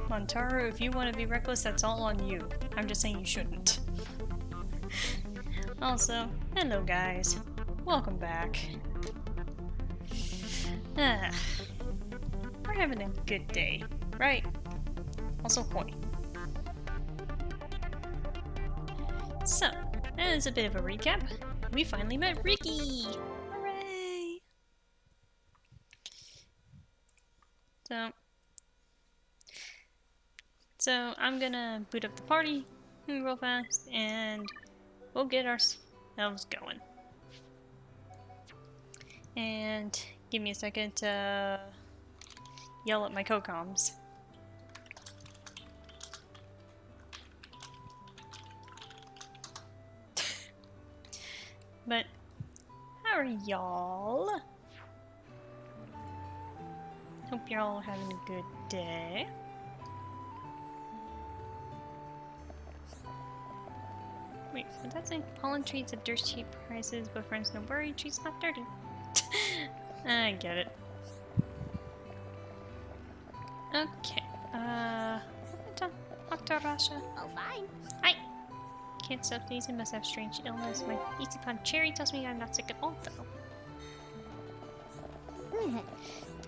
Montaro, if you want to be reckless, that's all on you. I'm just saying you shouldn't. Also, hello guys. Welcome back. We're having a good day, right? Also, point. So, as a bit of a recap, we finally met Ricky! Hooray! So I'm gonna boot up the party real fast, and we'll get ourselves going. And give me a second to yell at my co-coms. But how are y'all? Hope y'all having a good day. Wait, what that say? Pollen treats at dirt cheap prices, but friends don't worry, treats not dirty. I get it. Okay, Octorasha. Oh, fine. Hi! Can't stop sneezing, must have strange illness. My Easy Pond Cherry tells me I'm not sick at all, though.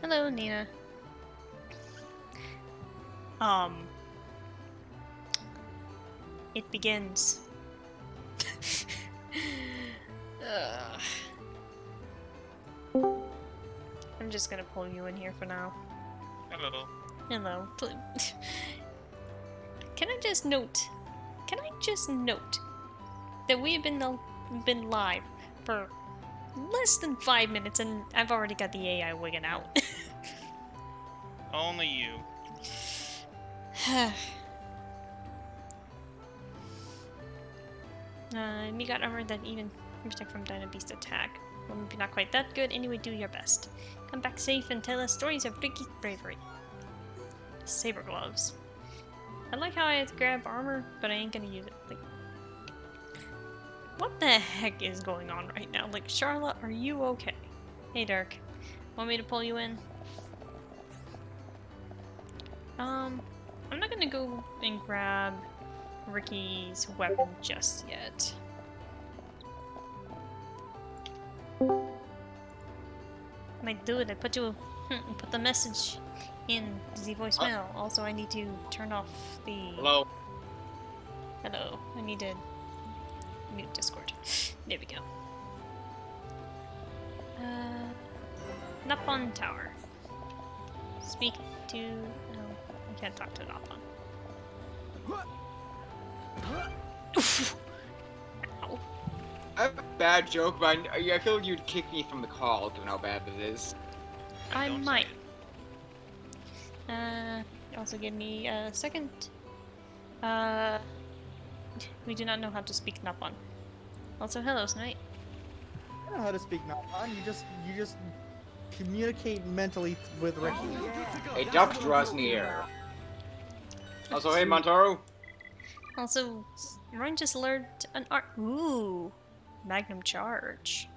Hello, Nina. It begins. I'm just gonna pull you in here for now. Hello. Hello. Can I just note that we have been live for less than 5 minutes and I've already got the AI wigging out. Only you. Me got armor that even protect from Dino Beast attack. Well, maybe not quite that good. Anyway, do your best. Come back safe and tell us stories of Ricky's bravery. Saber gloves. I like how I had to grab armor, but I ain't gonna use it. Like, what the heck is going on right now? Like, Charlotte, are you okay? Hey, Dirk. Want me to pull you in? I'm not gonna go and grab Ricky's weapon just yet. My dude, I put the message in the voicemail. Also, I need to turn off the... Hello? Hello. I need to mute Discord. There we go. Napon Tower. Speak to... No, I can't talk to Napon. Ow. I have a bad joke, but I feel like you'd kick me from the call, given how bad it is. I Don't might. say it. Also give me a second. We do not know how to speak Napon. Also, hello, Snipe. I know how to speak Napon. You just communicate mentally with Ricky. A duck draws near. Also, hey, Montaro. Also, Ryan just learned an art. Ooh, Magnum Charge.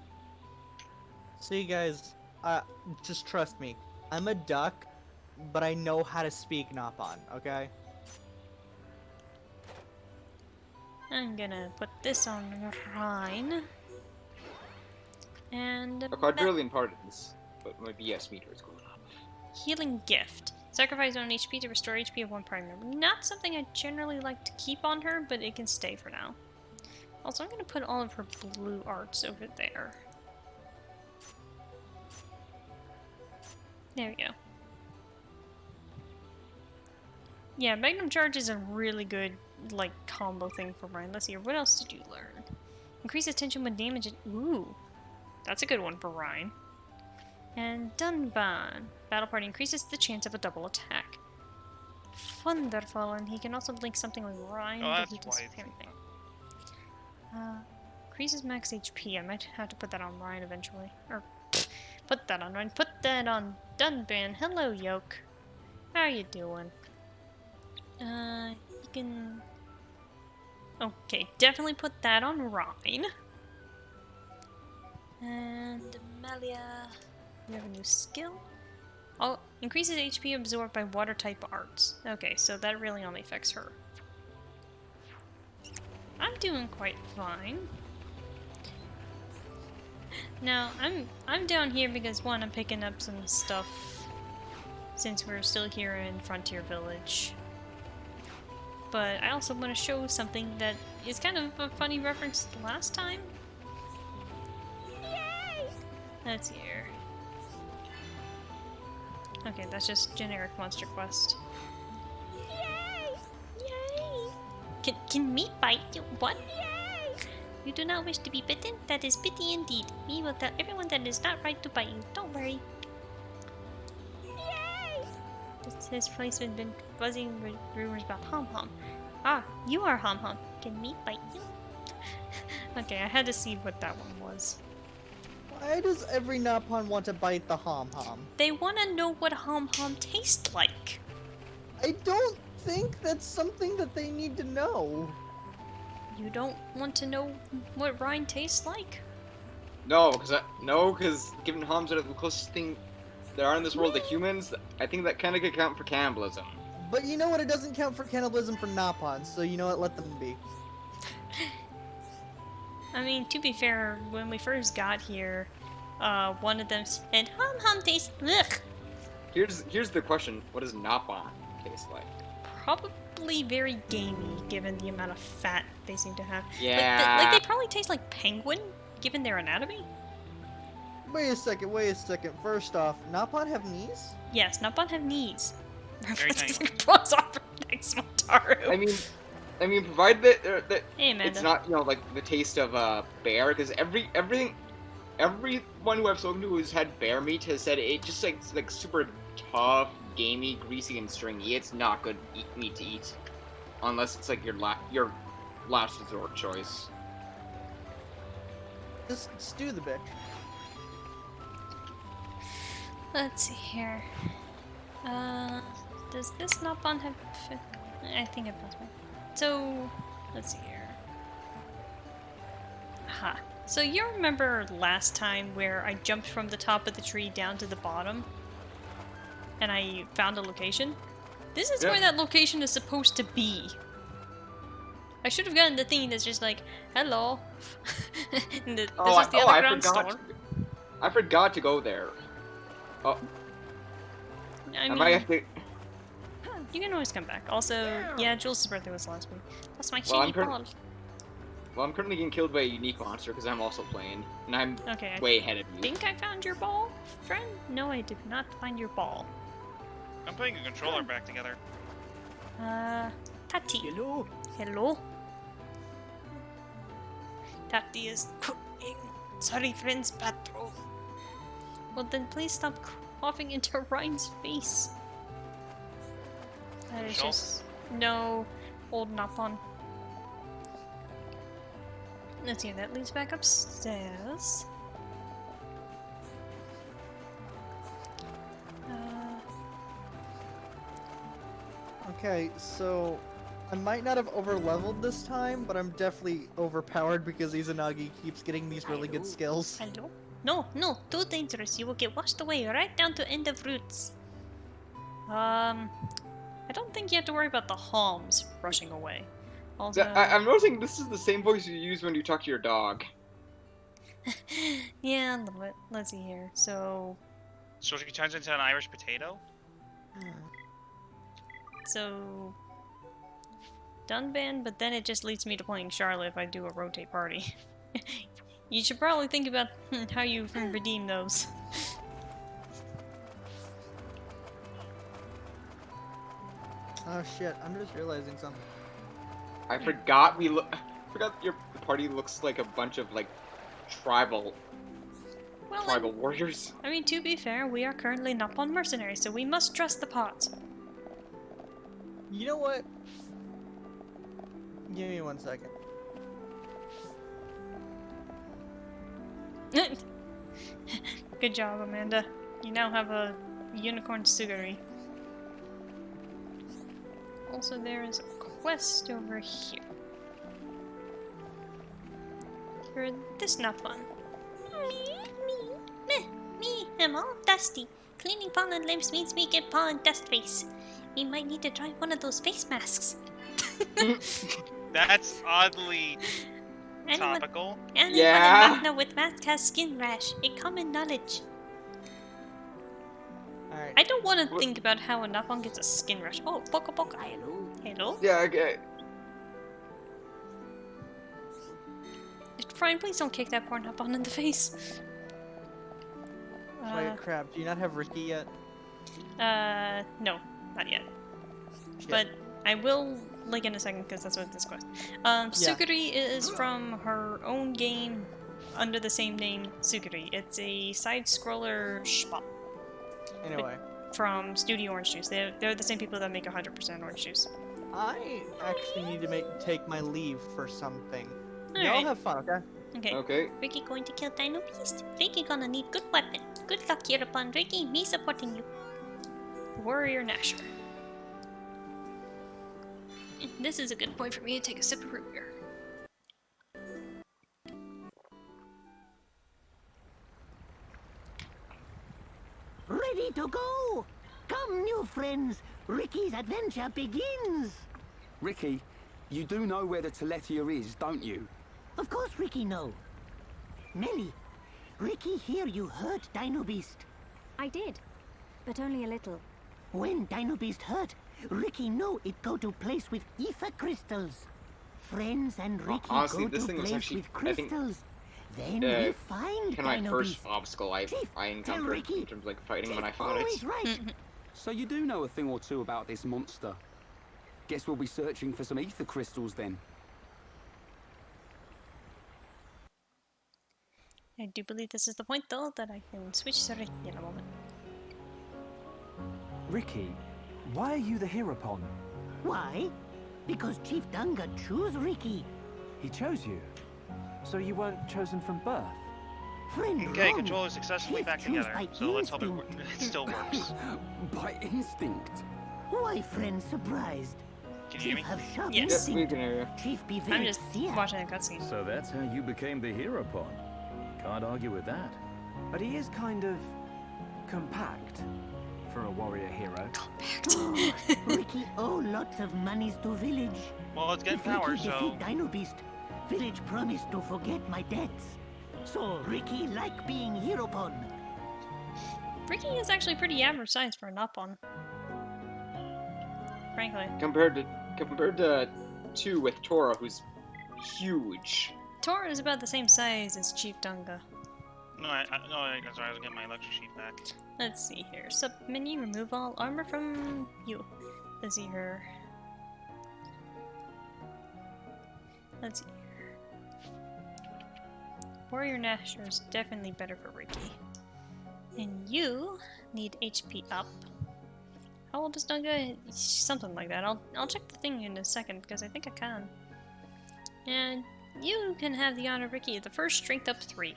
See, guys, just trust me. I'm a duck, but I know how to speak Napon. Okay. I'm gonna put this on Ryan. And A quadrillion pardons, but my BS meter is going up. Healing Gift. Sacrifice own HP to restore HP of one prime member. Not something I generally like to keep on her, but it can stay for now. Also, I'm gonna put all of her blue arts over there. There we go. Yeah, Magnum Charge is a really good, like, combo thing for Ryan. Let's see here. What else did you learn? Increase attention when damage. Ooh, that's a good one for Ryan. And Dunban. Battle Party increases the chance of a double attack. Wonderful, and he can also link something with Ryan, Oh, but that's he doesn't why have anything. Increases max HP. I might have to put that on Ryan eventually. Or, put that on Ryan. Put that on Dunban. Hello, Yoke. How are you doing? You can... Okay, definitely put that on Ryan. And Amelia... You have a new skill? Oh, increases HP absorbed by water type arts. Okay, so that really only affects her. I'm doing quite fine. Now, I'm down here because one, I'm picking up some stuff since we're still here in Frontier Village. But I also want to show something that is kind of a funny reference to last time. Yay! Let's see here. Okay, that's just generic monster quest. Yay! Yay! Can meat bite you? What? Yay! You do not wish to be bitten? That is pity indeed. We will tell everyone that it is not right to bite you. Don't worry. Yay! This place has been buzzing with rumors about Hom Hom. Ah, you are Hom Hom. Can meat bite you? Okay, I had to see what that one was. Why does every Napon want to bite the Hom Hom? They want to know what Hom Hom tastes like. I don't think that's something that they need to know. You don't want to know what Rhine tastes like? No, because given Homs are the closest thing there are in this world to humans, I think that kind of could count for cannibalism. But you know what? It doesn't count for cannibalism for Napons, so you know what? Let them be. I mean, to be fair, when we first got here, one of them said, Hom Hom tastes ugh. Here's the question: what does Napon taste like? Probably very gamey, given the amount of fat they seem to have. Yeah. Like they probably taste like penguin, given their anatomy. Wait a second. First off, Napon have knees? Yes, Napon have knees. Very tiny. Claws off next Montaru. I mean, provided that Hey, Amanda. it's not like the taste of a bear, because everyone who I've spoken to who's had bear meat has said it just like super tough, gamey, greasy, and stringy. It's not good meat to eat, unless it's like your last resort choice. Just stew the bitch. Let's see here. Does this Napon have... I think it does. So, let's see here. Aha. So you remember last time where I jumped from the top of the tree down to the bottom? And I found a location? This is where that location is supposed to be. I should have gotten the thing that's just like, hello. This is the underground store. I forgot to go there. Oh, I I mean, might have to. you can always come back. Also, yeah, Jules' birthday was last week. That's my Well, shiny ball. Well, I'm currently getting killed by a unique monster because I'm also playing, and I'm Okay, way ahead of I you. think I found your ball, friend? No, I did not find your ball. I'm putting a controller back together. Tati. Hello. Hello? Tati is cooking. Sorry, friends, patro. Well, then please stop coughing into Ryan's face. That is Sure. just... No. Old Napon. Let's see, that leads back upstairs. Okay, so I might not have over-leveled this time, but I'm definitely overpowered because Izanagi keeps getting these really good skills. Hello? No, no, too dangerous. You will get washed away right down to end of roots. I don't think you have to worry about the Homs rushing away. Also, I'm noticing this is the same voice you use when you talk to your dog. yeah, a little bit. Let's see here. So, So she turns into an Irish potato? so Dunban, but then it just leads me to playing Charlotte if I do a rotate party. You should probably think about how you redeem those. Oh shit, I'm just realizing something. I forgot your party looks like a bunch of like tribal Well, warriors. I mean, to be fair, we are currently Napon mercenaries, so we must dress the part. You know what? Give me 1 second. Good job, Amanda. You now have a unicorn sugary. Also, there is a quest over here. For this Napon. Me, I'm all dusty. cleaning pollen limbs means we get pollen dust face. We might need to try one of those face masks. That's oddly Anyone, topical. anyone Yeah. in Makna with mask has skin rash. A common knowledge. Alright. I don't want to What- think about how a Napon gets a skin rash. Oh, Poka Poka. Hello. Hello? Yeah, okay. Brian, please don't kick that poor Napon in the face. Wait, crap. Do you not have Ricky yet? No, not yet. Shit. But I will, like, in a second, because that's what this quest. Suguri is from her own game under the same name, Suguri. It's a side-scroller shmup Anyway, from Studio Orange Juice. They're the same people that make 100% Orange Juice. I actually need to take my leave for something. Y'all Alright. have fun, okay? Okay. Okay. Ricky going to kill Dino Beast. Ricky gonna need good weapon. Good luck here upon Ricky. Me supporting you. Warrior Nasher. This is a good point for me to take a sip of root beer. Ready to go! Come, new friends. Ricky's adventure begins. Ricky, you do know where the Telethia is, don't you? Of course Ricky know. Nelly, Ricky hear you hurt Dino Beast. I did, but only a little. When Dino Beast hurt, Ricky know it go to place with ether crystals. Friends and Ricky honestly, go this to thing was place actually- with I think, crystals. Then uh, we find Kind of my Dino first Beast. obstacle I Chief, tell encountered Ricky. in terms of like fighting Chief when I fought it. always right. So you do know a thing or two about this monster. Guess we'll be searching for some ether crystals then. I do believe this is the point, though, that I can switch to Ricky in a moment. Ricky, why are you the Hirapon? Why? Because Chief Dunga choose Ricky. He chose you. So you weren't chosen from birth? Friend Okay, wrong. controllers successfully Chief back choose together. by So let's hope it, instinct. it still works. By instinct. Why, friend, surprised? Can you hear Chief me? have sharp Yes. Yes, we instinct. can hear you. Chief be I'm very just fear. watching a cutscene. So that's how you became the Hirapon. Can't argue with that. But he is kind of compact for a warrior hero. Oh, Ricky owe lots of monies to village. Well, it's getting If power, Ricky so defeat Dino Beast, village promised to forget my debts. So Ricky like being Hirapon. Ricky is actually pretty average size for a Napon. Frankly. Compared to two with Tora, who's huge. Tora is about the same size as Chief Dunga. no, sorry, I was getting my electric sheet back. Let's see here. Sub-menu, remove all armor from you. Let's see here. Let's see here. Warrior Nasher is definitely better for Ricky. And you need HP up. How old is Dunga? Something like that. I'll check the thing in a second because I think I can. And you can have the honor, Ricky, the first strength up 3.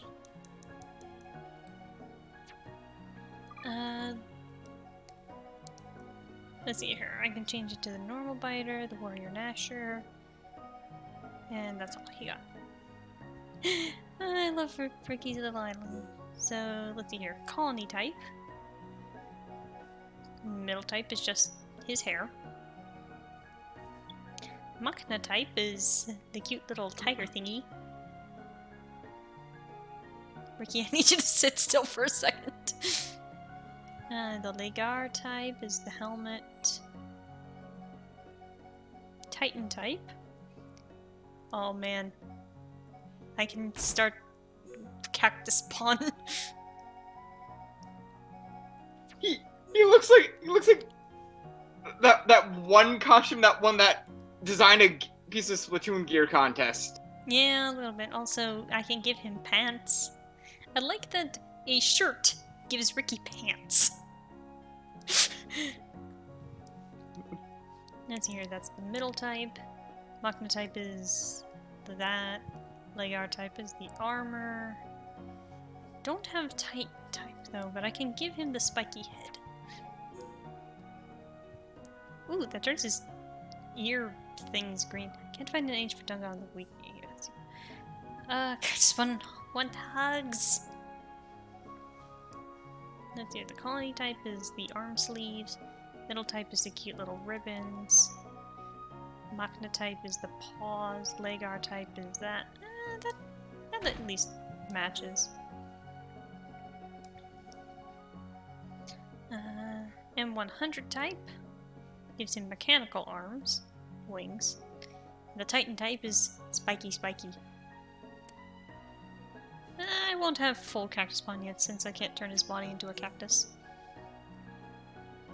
Let's see here. I can change it to the normal biter, the warrior Nasher, and that's all he got. I love Ricky's little island. So let's see here. Colony type. Middle type is just his hair. Makna type is the cute little tiger thingy. Ricky, I need you to sit still for a second. The Legar type is the helmet. Titan type. Oh man. I can start cactus pawn. He looks like that one costume that designed a piece of Splatoon gear contest. Yeah, a little bit. Also, I can give him pants. I like that a shirt gives Ricky pants. Let's see here, that's the middle type. Makna type is that. Legar type is the armor. Don't have Titan type though, but I can give him the spiky head. Ooh, that turns his ear things green. Can't find an age for Dunga on the wiki. Just want hugs. Let's see, the colony type is the arm sleeves. Middle type is the cute little ribbons. Makna type is the paws. Legar type is that. That at least matches. M100 type gives him mechanical arms, wings. The Titan type is spiky. I won't have full cactus spawn yet since I can't turn his body into a cactus.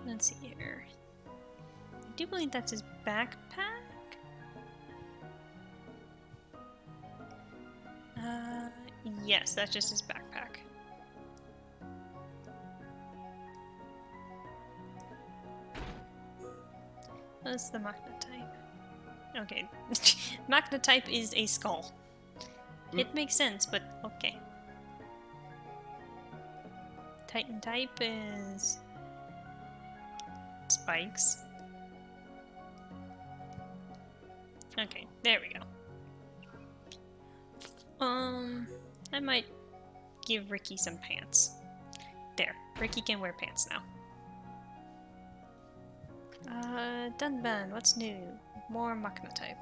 Let's see here. I do believe that's his backpack. Yes, that's just his backpack. What's the Makna type? Okay. Makna type is a skull. It makes sense, but okay. Titan type is spikes. Okay, there we go. I might give Ricky some pants. There, Ricky can wear pants now. Dunban, what's new? More Makna type.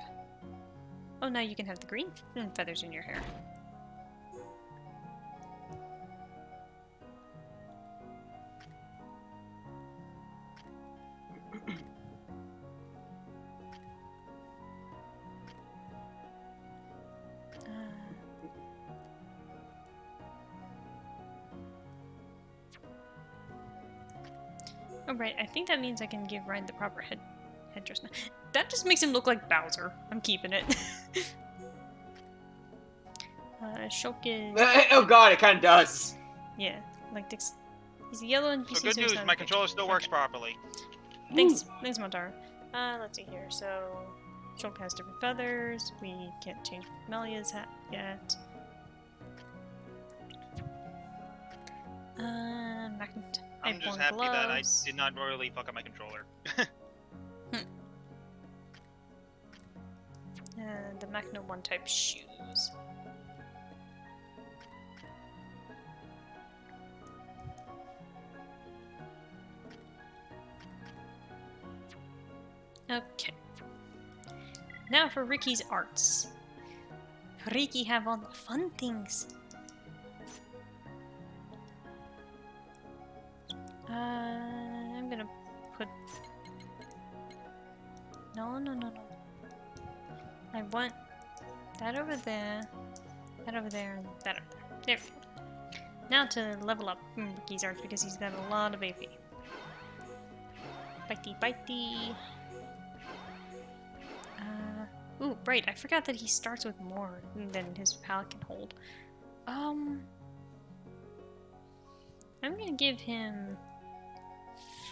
Oh, now you can have the green feathers in your hair. Oh right, I think that means I can give Ryan the proper headdress now. That just makes him look like Bowser. I'm keeping it. Shulk is... Oh god, it kind of does. Yeah, like Dix. He's yellow and So good news, my controller still works properly. Thanks, Montar. Let's see here. So, Shulk has different feathers. We can't change Melia's hat yet. I'm just happy that I did not royally fuck up my controller. And the Makna 1 type shoes. Okay. Now for Ricky's arts. Ricky have all the fun things. I'm gonna put... No. I want that over there, that over there, and that over there. There we go. Now to level up Ricky's arts because he's got a lot of AP. Bitey. Ooh, right, I forgot that he starts with more than his palette can hold. I'm gonna give him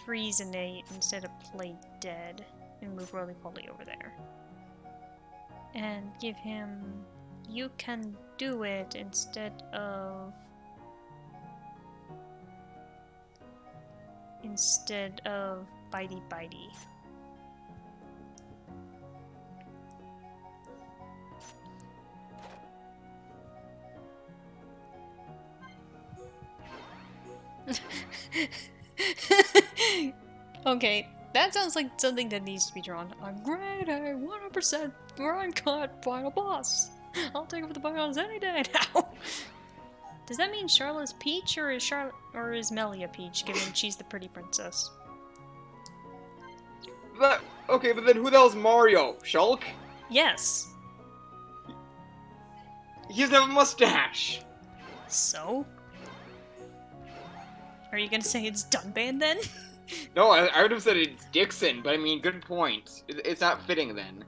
Freezenate instead of Play Dead and move Roly-Poly over there. And give him You Can Do It instead of Bitey. Okay, that sounds like something that needs to be drawn. I'm great, 100% run cut final boss. I'll take over the bios any day now. Does that mean Charlotte's Peach or is Melia Peach, given she's the pretty princess? Okay, but then who the hell's Mario? Shulk? Yes. He doesn't have a mustache. So? Are you gonna say it's Dunban then? No, I would have said it's Dixon, but I mean, good point. It's not fitting then.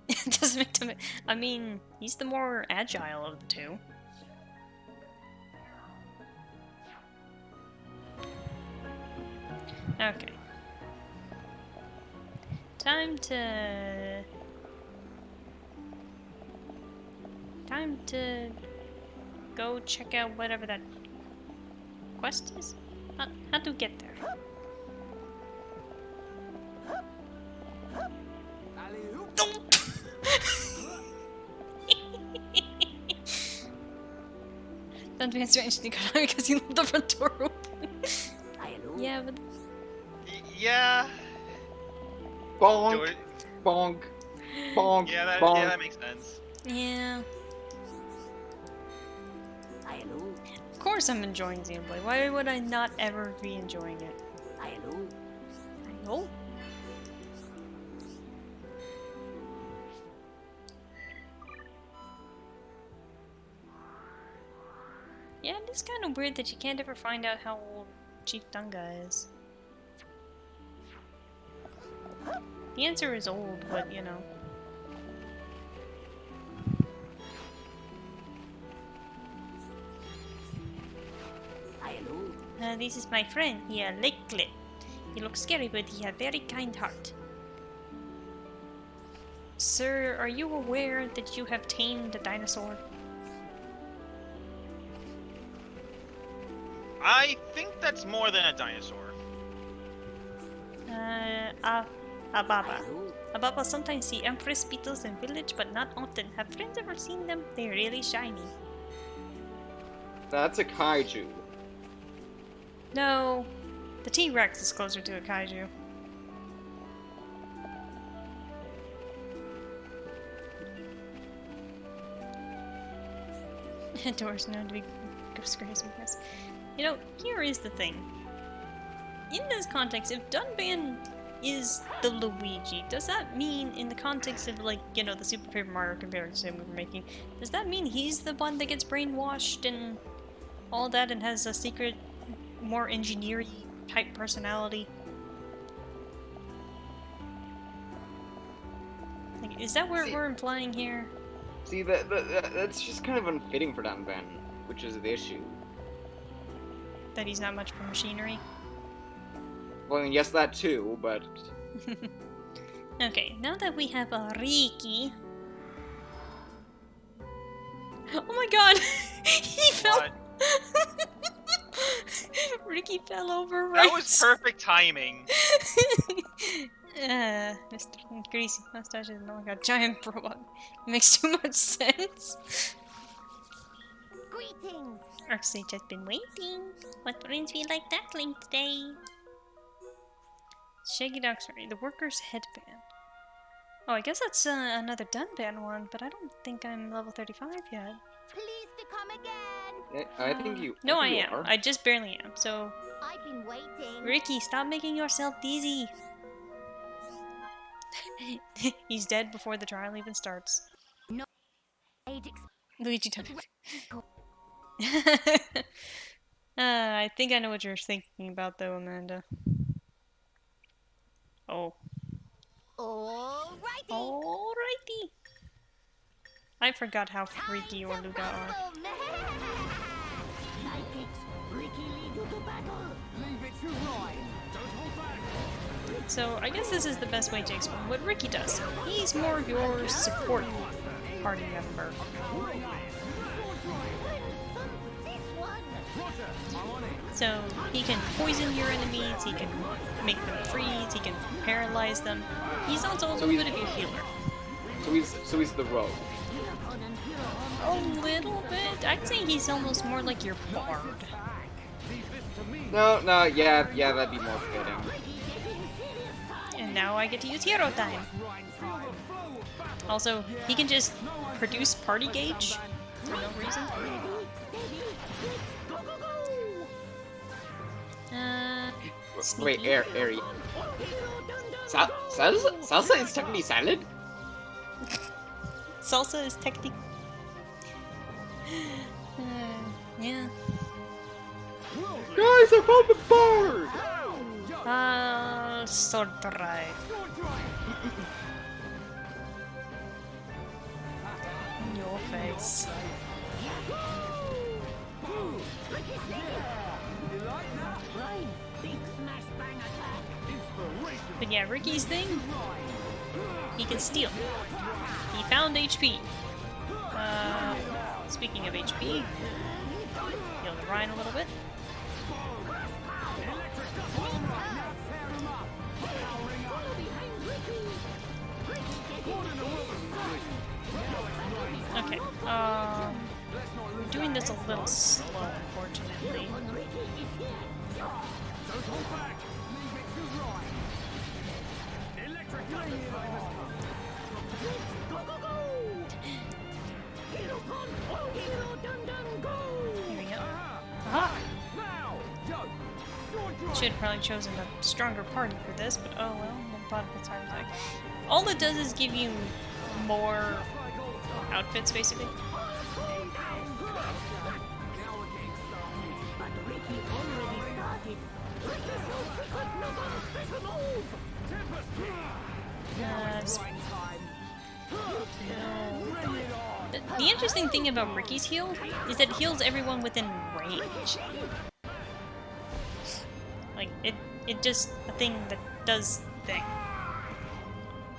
It doesn't make them. I mean, he's the more agile of the two. Okay. Time to go check out whatever that quest is. How to get there? Don't be strange to cut out because you left the front door open. Yeah, but Yeah. Bonk, Do it. bonk, bonk, Yeah, bonk. that makes sense. yeah. Of course I'm enjoying Xenoblade. Why would I not ever be enjoying it? I know. Yeah, it is kind of weird that you can't ever find out how old Chief Dunga is. The answer is old, but you know. This is my friend here, Lakelet. He looks scary, but he has a very kind heart. Sir, are you aware that you have tamed a dinosaur? I think that's more than a dinosaur. Ababa. Ababa sometimes see empress beetles in village, but not often. Have friends ever seen them? They're really shiny. That's a kaiju. No, the T-Rex is closer to a kaiju. Doors known to be disgraceful. Yes. You know, here is the thing. In this context, if Dunban is the Luigi, does that mean, in the context of, like, you know, the Super Paper Mario comparison we were making, does that mean he's the one that gets brainwashed and all that and has a secret, more engineering type personality? Like, is that what we're implying here? See, that's just kind of unfitting for Dunban, which is the issue. That he's not much for machinery? Well, I mean, yes, that too, but... Okay, now that we have Riki... Oh my god! He fell... Ricky fell over right. That was perfect timing. Mr. Greasy Mustaches and like a giant robot. Makes too much sense. Greetings. Arcsie just been waiting. What brings me like that link today? Shaggy Dog, sorry, the worker's headband. Oh, I guess that's another Dunban one, but I don't think I'm level 35 yet. Please to come again. I think you. No, I think you am. are. I just barely am. So, I've been waiting. Ricky, stop making yourself dizzy. He's dead before the trial even starts. No. Luigi took I think I know what you're thinking about, though, Amanda. Oh. Alrighty. Alrighty. I forgot how freaky Orluga are. So, I guess this is the best way to explain what Ricky does. He's more of your support party member. So, he can poison your enemies, he can make them freeze, he can paralyze them. He's also a little bit of your healer. So he's the rogue. A little bit. I'd say he's almost more like your bard. No, yeah, that'd be more fitting. And now I get to use hero time. Also, he can just produce party gauge for no reason. Wait, Airy. Salsa is technically salad? Salsa is technically... yeah. Guys, I found the bard! Sword drive. Your face. But yeah, Ricky's thing, he can steal. He found HP. Speaking of HP, heal the Rhine a little bit. Okay, we're doing this a little slow. Should have probably chosen a stronger party for this, but oh well, multiple times. Like, all it does is give you more outfits, basically. The interesting thing about Ricky's heal is that it heals everyone within range. Like, it just a thing that does thing.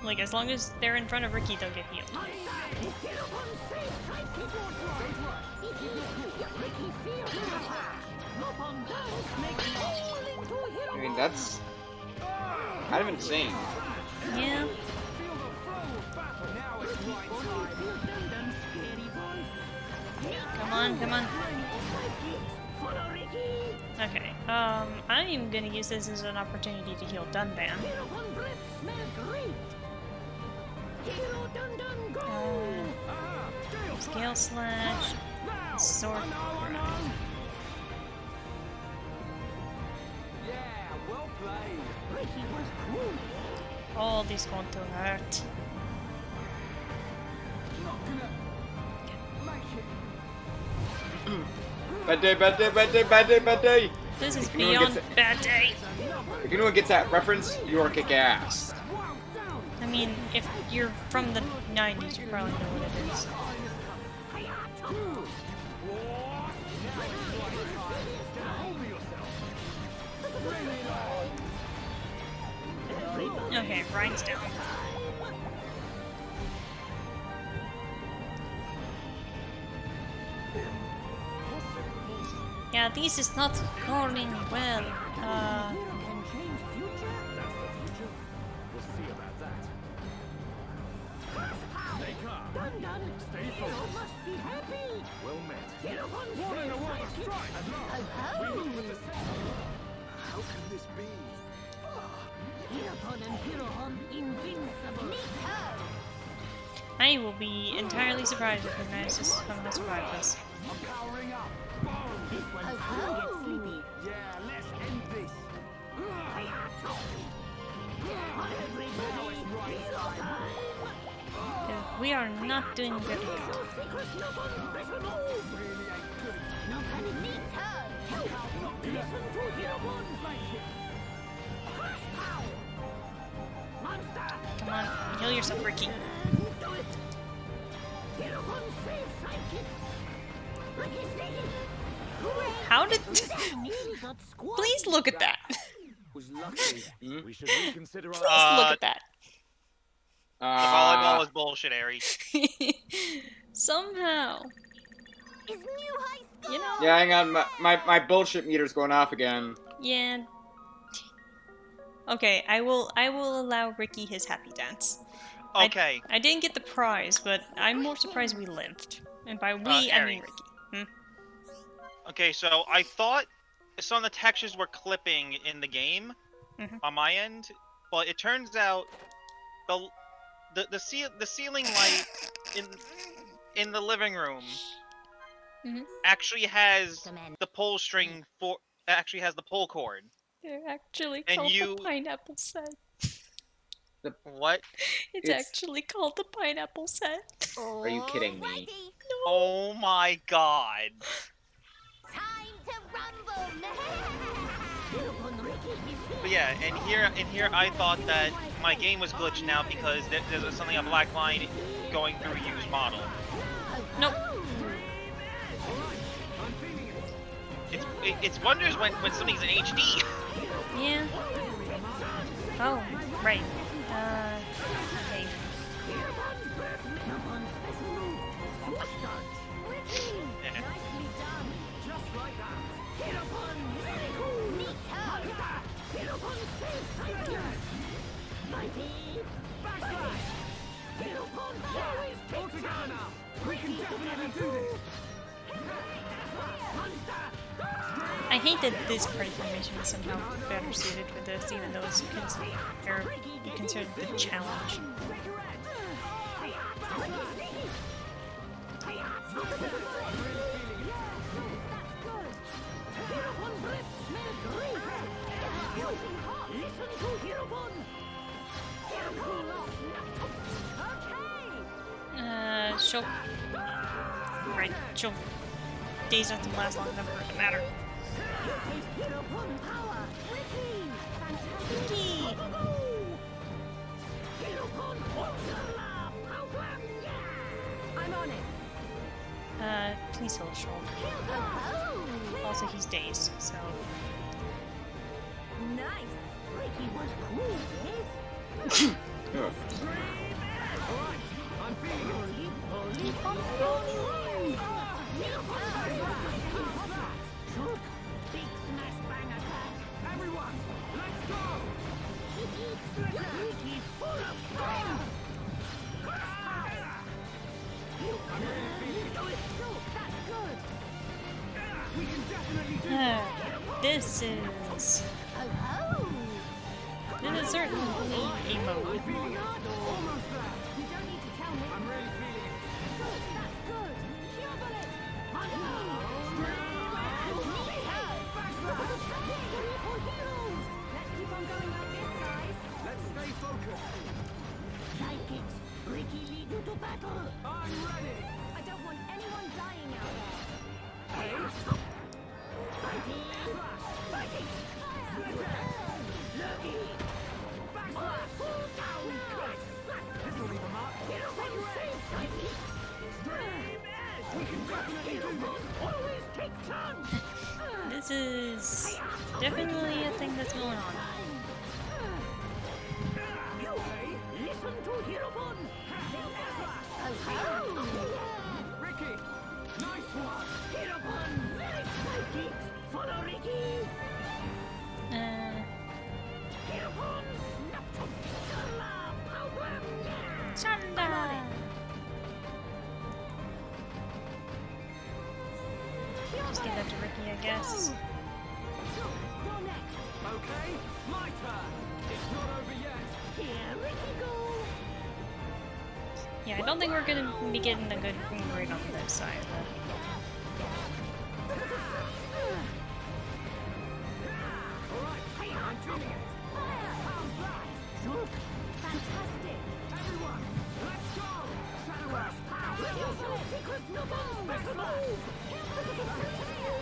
Like, as long as they're in front of Ricky, they'll get healed. I mean, that's kind of insane. Yeah. Come on, come on. Okay, I'm gonna use this as an opportunity to heal Dunban. Scale slash, sword. All these going to hurt. Bad day, bad day, bad day, bad day, bad day! This is beyond bad day. If anyone gets that reference, you are kick ass. I mean, if you're from the 90s, you probably know what it is. Okay, Ryan's down. Yeah, this is not going well. I will be entirely surprised if we manage to somehow survive this. We are not doing very good. Come on, heal yourself, Ricky. How did... Please look at that. We should reconsider our... Please look at that. The volleyball is bullshit, Aries. Somehow. You know? Yeah, hang on, my bullshit meter's going off again. Yeah. Okay, I will allow Ricky his happy dance. Okay. I didn't get the prize, but I'm more surprised we lived. And by we, I mean Ricky. Okay, so I thought some of the textures were clipping in the game on my end, but it turns out the ceiling light in the living room actually has the pull string has the pull cord. They're actually And called the pineapple set. What? It's actually called the pineapple set. Are you kidding me? No. Oh my god. Time to rumble. But yeah, and here I thought that my game was glitched now because there's something a black line going through a used model. Nope. It's wonders when something's in HD. Yeah. Oh, right. Okay. I hate that this part information is somehow better suited for this, even though it's considered the challenge. She'll... Right, she'll... Days doesn't last long enough for it to matter. Ricky! I'm on it. Please hold shoulder. Also, he's dazed, so... Nice. Ricky was cool, yes? I'm feeling it. Big smash bang attack. Everyone, let's go! Ricky full of fire. I'm really feeling it. That's good. We can definitely do This is... Oh, This is certainly a mode. feeling it. Almost there. you don't need to tell me. I'm really feeling it. Good, that's good. Double it. Let's keep on going like this, guys. Let's stay focused. Sidekicks, Ricky lead you to battle. I'm ready. I don't want anyone dying out there. Hey. Fighting. Lucky. Backslash. Full down. This will leave a mark. We can definitely do this. Always take chance. This is definitely a thing that's going on. Listen to Hirobon. Ricky, nice one. Hirobon, nice sidekick. Follow Ricky. Hirobon, Chanda! Just give that to Ricky, I guess. You're next. Okay, my turn. It's not over yet. Here Ricky go. Yeah, I don't think we're gonna be getting a good rate on this side. Alright, I'm feeling it. How's that? Fantastic. Everyone, let's go.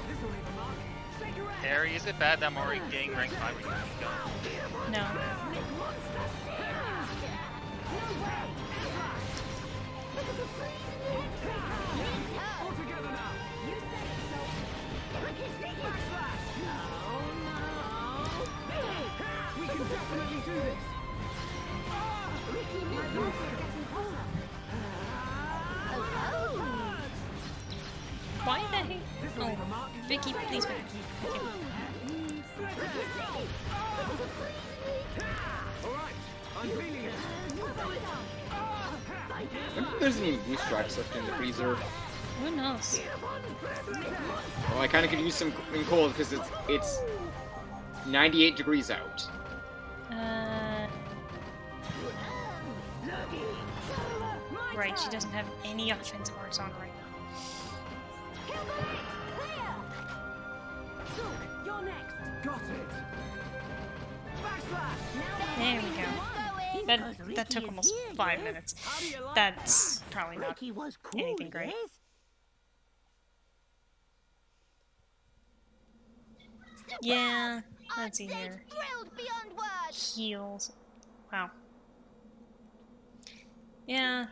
This will leave a mark. Shake your head. Harry, is it bad that I'm already getting rank 5 when you keep going? No. All together now. You said it, so. Backslash. We can definitely do this. My mark is getting closer. Why the heck? Oh, Vicky, please, Vicky. Alright, I'm feeling it. I wonder if there's any boost strikes left in the freezer. Who knows? Well, I kind of could use some in cold because it's 98 degrees out. Right, she doesn't have any offensive arts on right now. You're next. Got it. Backslash. There we go. That took almost 5 minutes. How do you like That's probably not Ricky was cool, anything great. yes? Yeah, let's see here. Thrilled beyond words. Heals. Wow. Yeah.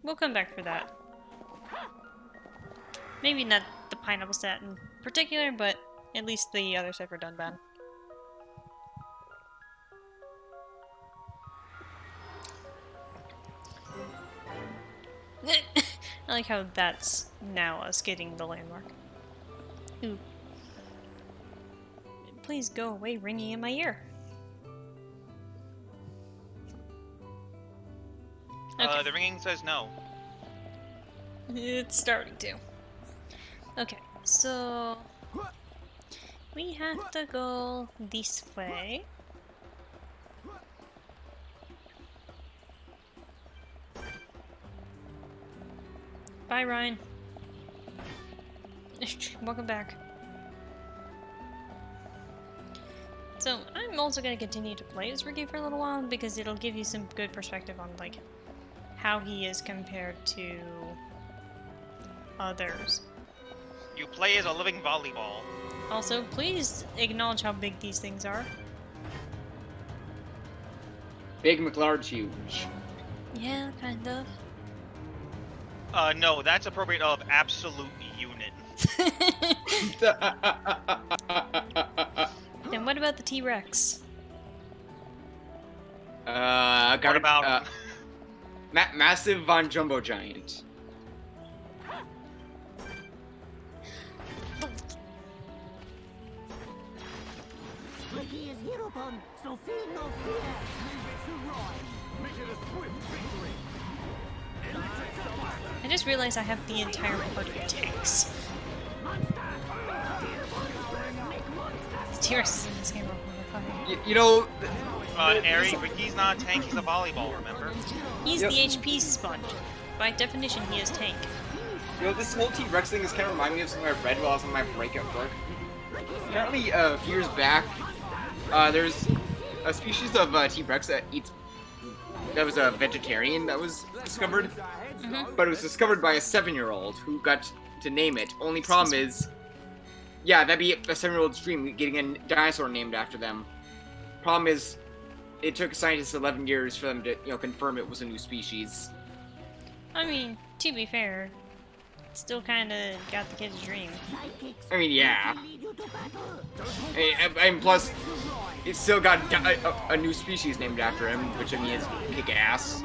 We'll come back for that. Maybe not the pineapple stat in particular, but at least the other stuff are done bad. I like how that's now us getting the landmark. Ooh. Please go away, ringing in my ear. Okay. The ringing says no. It's starting to. Okay, so we have to go this way. Bye, Ryan. Welcome back. So I'm also gonna continue to play as Ricky for a little while because it'll give you some good perspective on like how he is compared to others. You play as a living volleyball. Also, please acknowledge how big these things are. Big McLarge huge. Yeah, kind of. No, that's appropriate of absolute unit. Then what about the T-Rex? What about... Massive Von Jumbo Giant. Ricky is hero upon, so feel no fear. Leave it to Roy. Make it a swift victory. I just realized I have the entire party of tanks. The T-Rex is in this game are horrifying. You know... Aerith, Ricky's not a tank, he's a volleyball, remember? He's the HP sponge. By definition, he is tank. You know, this whole T-Rex thing is kind of reminding me of something I read while I was on my break at work. Apparently, a few years back, there's a species of T-Rex that was a vegetarian that was discovered. But it was discovered by a 7-year-old who got to name it. Only problem is, yeah, that'd be a 7-year-old's dream, getting a dinosaur named after them. Problem is, it took scientists 11 years for them to, confirm it was a new species. I mean, to be fair, still kind of got the kid's dream. I mean, yeah. And plus, it still got a new species named after him, which I mean is kick-ass.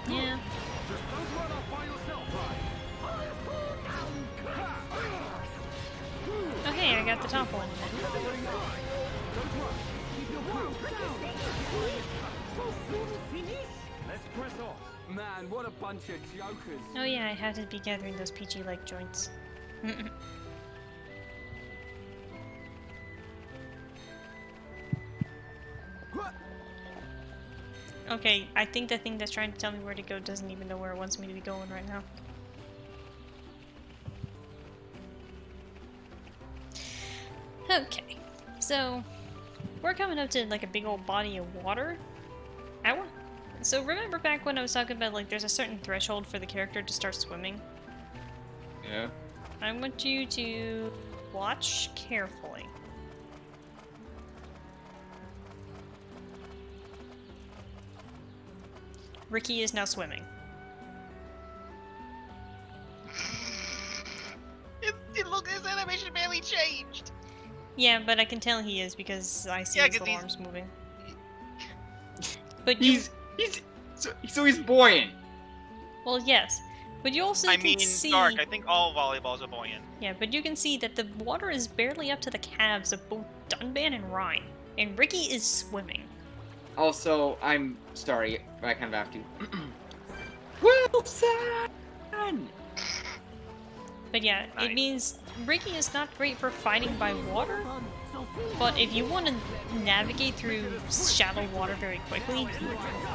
Yeah. Okay, I got the top one. Man, what a bunch of jokers. Oh yeah, I have to be gathering those peachy-like joints. Okay, I think the thing that's trying to tell me where to go doesn't even know where it wants me to be going right now. Okay, so we're coming up to like a big old body of water. So remember back when I was talking about like there's a certain threshold for the character to start swimming? Yeah. I want you to watch carefully. Ricky is now swimming. Look, his animation barely changed. Yeah, but I can tell he is because I see his little arms moving. But he's buoyant. Well, yes, but you also can see. Dark. I think all volleyballs are buoyant. Yeah, but you can see that the water is barely up to the calves of both Dunban and Ryan, and Ricky is swimming. Also, I'm sorry, I kind of have to. Wilson! But yeah, it means Ricky is not great for fighting by water, but if you want to navigate through shallow water very quickly,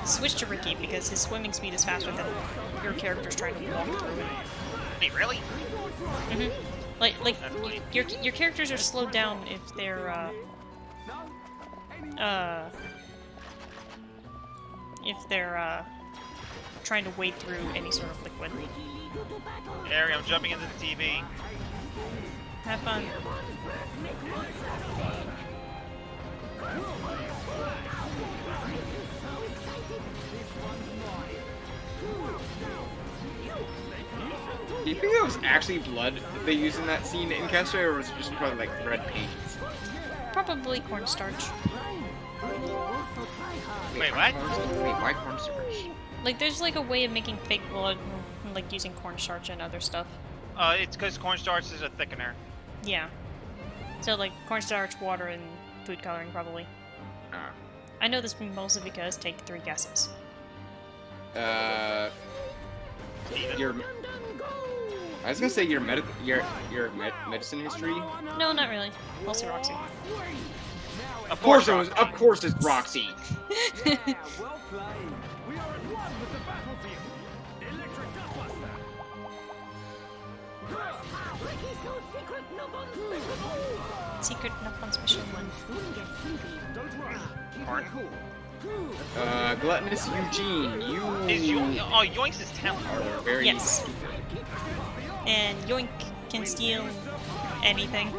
switch to Ricky because his swimming speed is faster than your character's trying to walk through it. Wait, really? Like your characters are slowed down if they're trying to wade through any sort of liquid. Harry, I'm jumping into the TV. Have fun. Do you think that was actually blood they used in that scene in Castaway, or was it just probably like red paint? Probably cornstarch. Wait, what? Wait, why cornstarch? Like, there's like a way of making fake blood, like using cornstarch and other stuff. It's because cornstarch is a thickener. Yeah. So like cornstarch, water, and food coloring probably. I know this mostly because take 3 guesses. Your. I was gonna say your medicine history. No, not really. Mostly Roxy. Of course it was. Of course it's Roxy. Yeah, well played. We are at one with the battlefield. Electric Dustbuster. Ricky's no secret, no unspeakable. secret enough on special one. Gluttonous Eugene, Yoinks is talent. are very Yes. stupid. And Yoink can steal anything.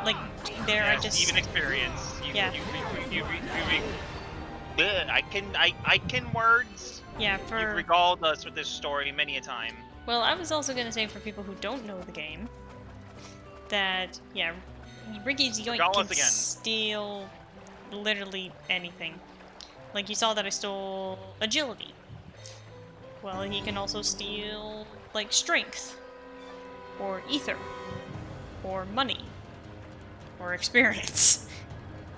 Like, there I just... even experience. Yeah. I can words. Yeah, You've for... regaled us with this story many a time. Well, I was also gonna say for people who don't know the game, that, yeah, Ricky's Yoink Regale can us again. steal literally anything. Like, you saw that I stole agility. Well, he can also steal, like, strength. Or ether. Or money. Or experience.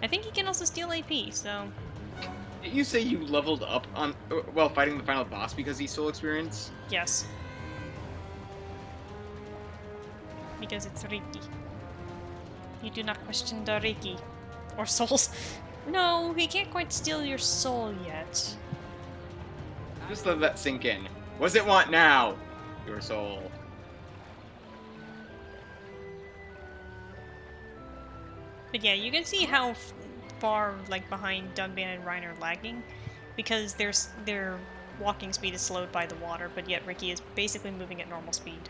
I think he can also steal AP, so... Did you say you leveled up on while fighting the final boss because he stole experience? Yes. Because it's Ricky. You do not question the Ricky. Or souls. No, he can't quite steal your soul yet. Just let that sink in. What does it want now? Your soul. But yeah, you can see how far like behind Dunban and Ryan are lagging, because their walking speed is slowed by the water, but yet Ricky is basically moving at normal speed.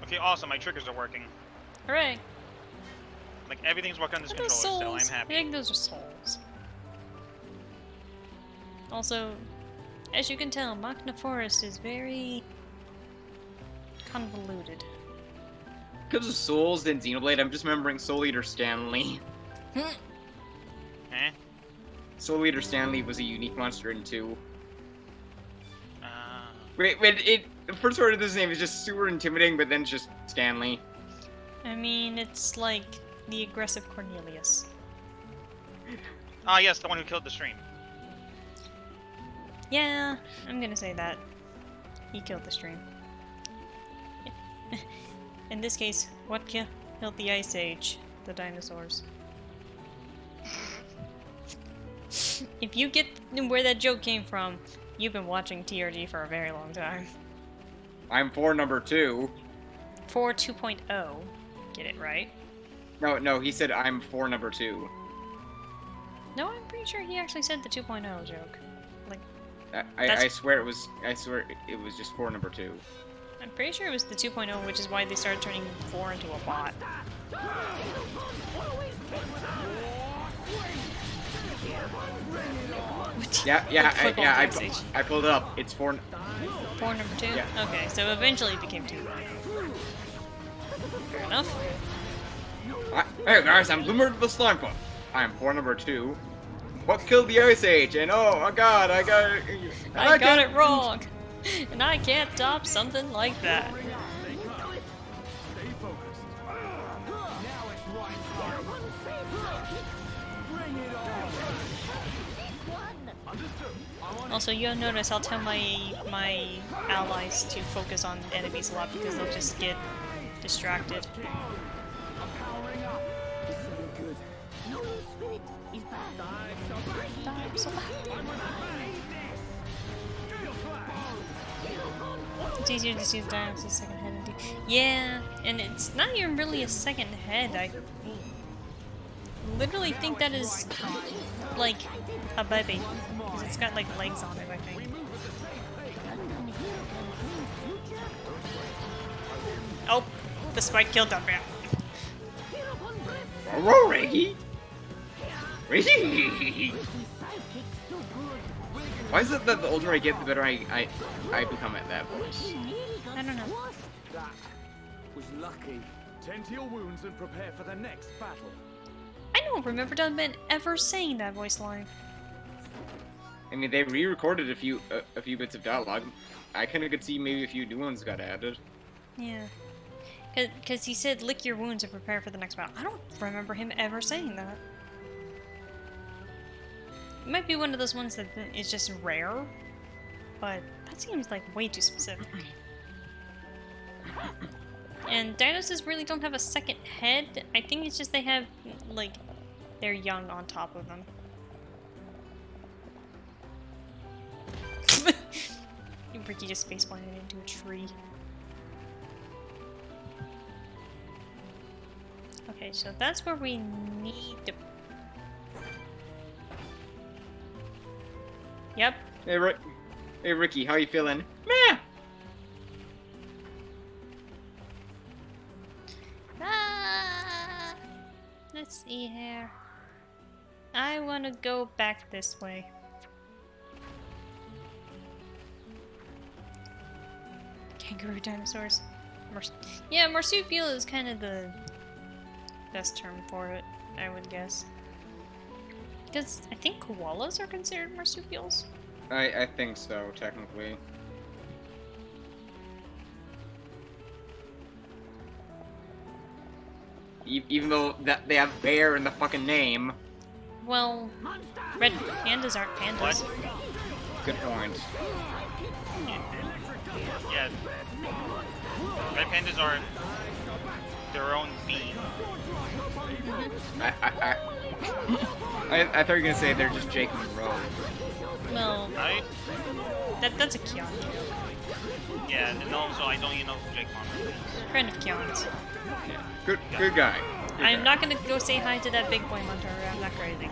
Okay, awesome. My triggers are working. Hooray! Like, everything's working on this Are those controller still. souls? I'm I happy. think those are souls. Also, as you can tell, Makna Forest is very convoluted. Because of Souls and Xenoblade, I'm just remembering Soul Eater Stanley. Eh? Soul Eater Stanley was a unique monster in 2. Uh, Wait, the first word of this name is just super intimidating, but then it's just Stanley. I mean, it's like the aggressive Cornelius. Ah, yes, the one who killed the stream. Yeah, I'm gonna say that. He killed the stream. In this case, what killed the Ice Age? The dinosaurs. If you get where that joke came from, you've been watching TRG for a very long time. I'm for number 2. For 2.0. Get it right? No, he said I'm for number 2. No, I'm pretty sure he actually said the 2.0 joke. Like, I swear it was just for number 2. I'm pretty sure it was the 2.0, which is why they started turning 4 into a bot. I pulled it up. It's for 4 number 2? Yeah. Okay, so eventually it became 2. Fair enough. Hey guys, I'm Bloomer the Slimefoot. I am for number 2. What killed the Ice Age? And oh god, I got it wrong! And I can't top something like that. Also, you'll notice I'll tell my allies to focus on enemies a lot because they'll just get distracted. It's easier to see the dinos as second head indeed. Yeah, and it's not even really a second head. I literally think that is like a baby. Because it's got like legs on it, I think. Oh, the spike killed that man. Hello, Reggie. Reggie. Why is it that the older I get, the better I become at that voice? I don't know. That was lucky. Tend to your wounds and prepare for the next battle. I don't remember Dunban ever saying that voice line. I mean, they re-recorded a few bits of dialogue. I kind of could see maybe a few new ones got added. Yeah. Because he said, lick your wounds and prepare for the next battle. I don't remember him ever saying that. It might be one of those ones that is just rare, but that seems like way too specific. And dinosaurs really don't have a second head. I think it's just they have, like, their young on top of them. Ricky just faceplanted into a tree. Okay, so that's where we need to... Yep. Hey, Ricky, how you feeling? Meh. Ah! Let's see here. I want to go back this way. Kangaroo dinosaurs. Yeah, marsupial is kind of the best term for it, I would guess. Because I think koalas are considered marsupials. I think so, technically. Even though that they have bear in the fucking name. Well, red pandas aren't pandas. What? Good point. Yeah. Red pandas are their own being. I thought you were gonna say they're just Jake Monroe. Well, Right? that's a Kion. Yeah, and also I don't even know who Jake Monroe is. Friend of Kion's. Good guy. I'm not gonna go say hi to that big boy hunter. I'm not crazy.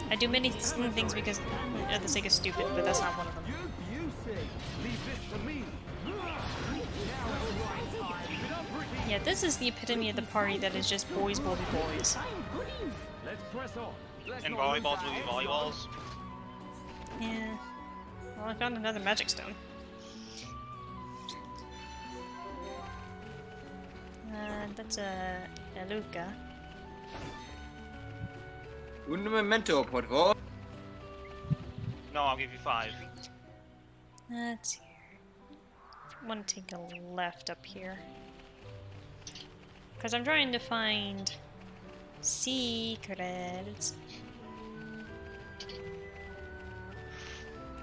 I do many things because of the sake of stupid, but that's not one of them. Yeah, this is the epitome of the party that is just boys will be boys. And volleyballs will be volleyballs. Yeah. Well, I found another magic stone. That's a Luca. Un momento, por favor. No, I'll give you 5. Let's see here. I want to take a left up here. Because I'm trying to find secrets.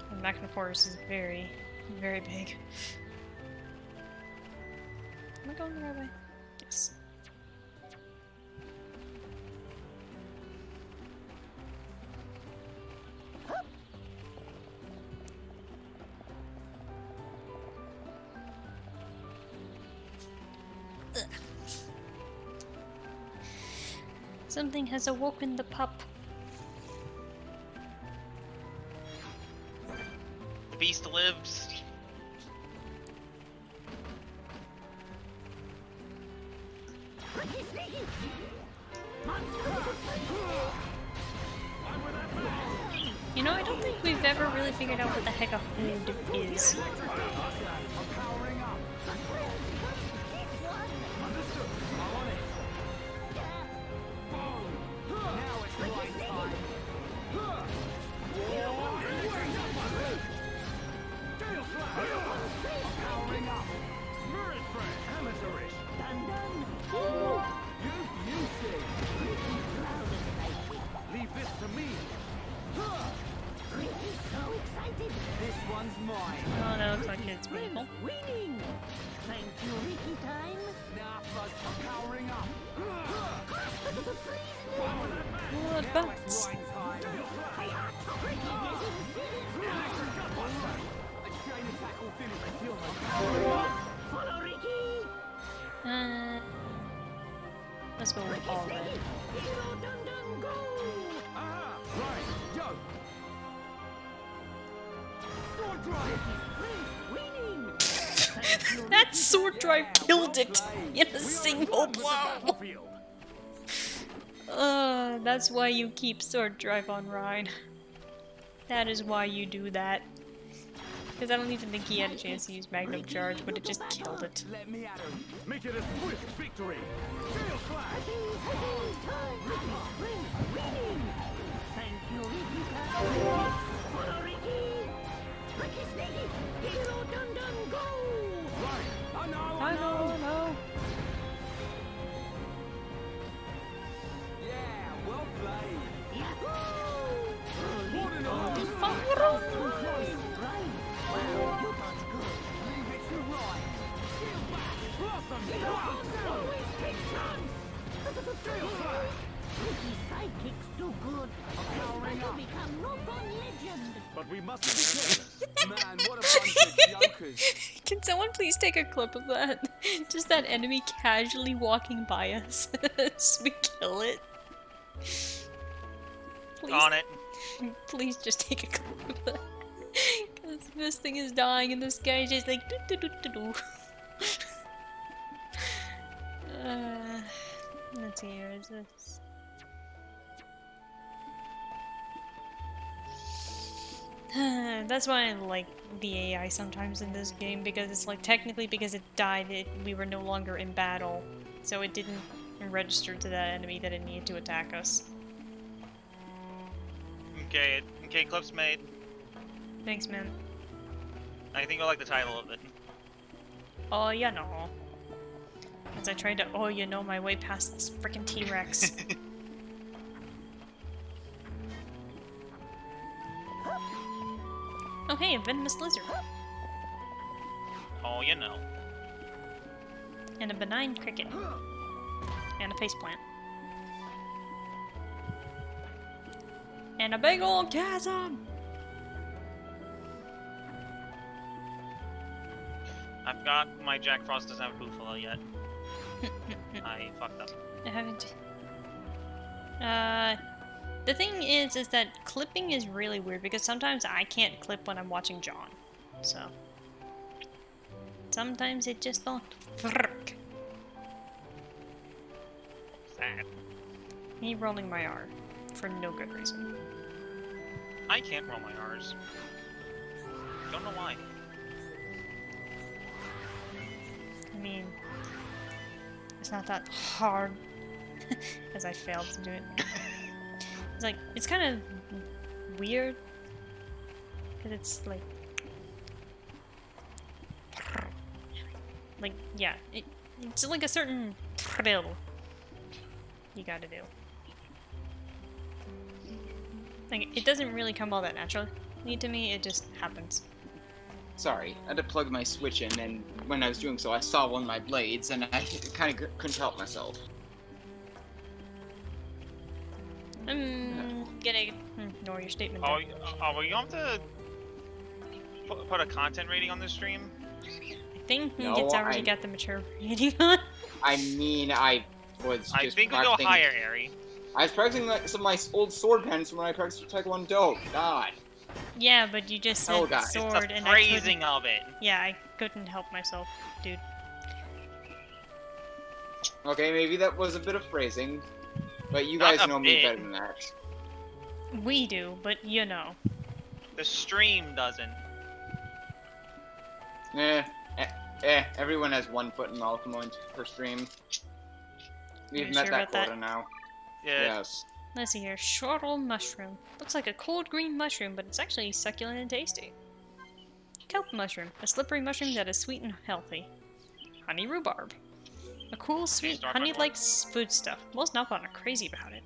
And Makna Forest is very, very big. Am I going the right way? Yes. Ugh. Something has awoken the pup. The beast lives. You know, I don't think we've ever really figured out what the heck a hood is. Leave this to me. This one's mine. Oh, that looks like it's people. Winning! Thank you, Ricky time. Now, Fuzz, I'm powering up. What butts? Right time. A chain attack will finish the kill. Follow Ricky! Let's go with all red. Hero dun dun go! Aha! Right, yo! Sword drive! Winning! That sword drive killed it in a single blow. That's why you keep sword drive on Rhine. That is why you do that. Because I don't even think he had a chance to use Magnum Charge, but it just killed it. Let me at him. Make it a swift victory. Tail slash! Winning! Thank you, Ricky time. Follow Ricky! Ricky Sneaky! Hero dun dun go! Right, I know. I know. Yeah, well played. Yahoo! What an arm! Right. Wow, you got good. Leave it to Ryan. Steal back. Blossom. Always take chance. Tail slash. Ricky's sidekicks do good. Powering To up. become no fun legend. But we mustn't be careless. Man, what a bunch of jokers. Can someone please take a clip of that? Just that enemy casually walking by us. Just we kill it. Please, On it. please just take a clip of that. Because this thing is dying and this guy is just like doo doo doo doo doo. Let's see, where is this? That's why I like the AI sometimes in this game, because it's like technically because it died, we were no longer in battle, so it didn't register to that enemy that it needed to attack us. Okay, clip's made. Thanks, man. I think I like the title of it. Oh, you know. As I tried to my way past this freaking T-Rex. Oh hey, a venomous lizard. Oh, you know. And a benign cricket. And a faceplant. And a big old chasm! I forgot my Jack Frost doesn't have a Buffalo yet. I fucked up. I haven't... The thing is that clipping is really weird because sometimes I can't clip when I'm watching John. So... sometimes it just don't work. Sad. Me rolling my R. For no good reason. I can't roll my R's. Don't know why. I mean... it's not that hard. As I failed to do it. It's like, it's kind of weird. Because it's like... like, yeah. It's like a certain thrill you gotta do. Like, it doesn't really come all that naturally to me, it just happens. Sorry, I had to plug my Switch in, and when I was doing so, I saw one of my blades, and I kind of couldn't help myself. I'm gonna ignore your statement Oh, there. are we going to put a content rating on this stream? I think No, it's already got the mature rating on. I mean, I was just I think we'll go practicing- higher, Airy. I was practicing like some of my old sword pens when I practiced Taekwondo. God. Yeah, but you just said Oh, guys. sword It's the and phrasing of it. yeah, I couldn't help myself, dude. Okay, maybe that was a bit of phrasing, but you Not guys a know me bit. better than that. We do, but you know. The stream doesn't. Everyone has 1 foot in mouth per stream. We've You met sure that about that? quota now. Yeah. Yes. Let's see here. Shortle mushroom. Looks like a cold green mushroom, but it's actually succulent and tasty. Kelp mushroom. A slippery mushroom that is sweet and healthy. Honey rhubarb. A cool, sweet, start, honey-like food stuff. Most Nalpon are crazy about it.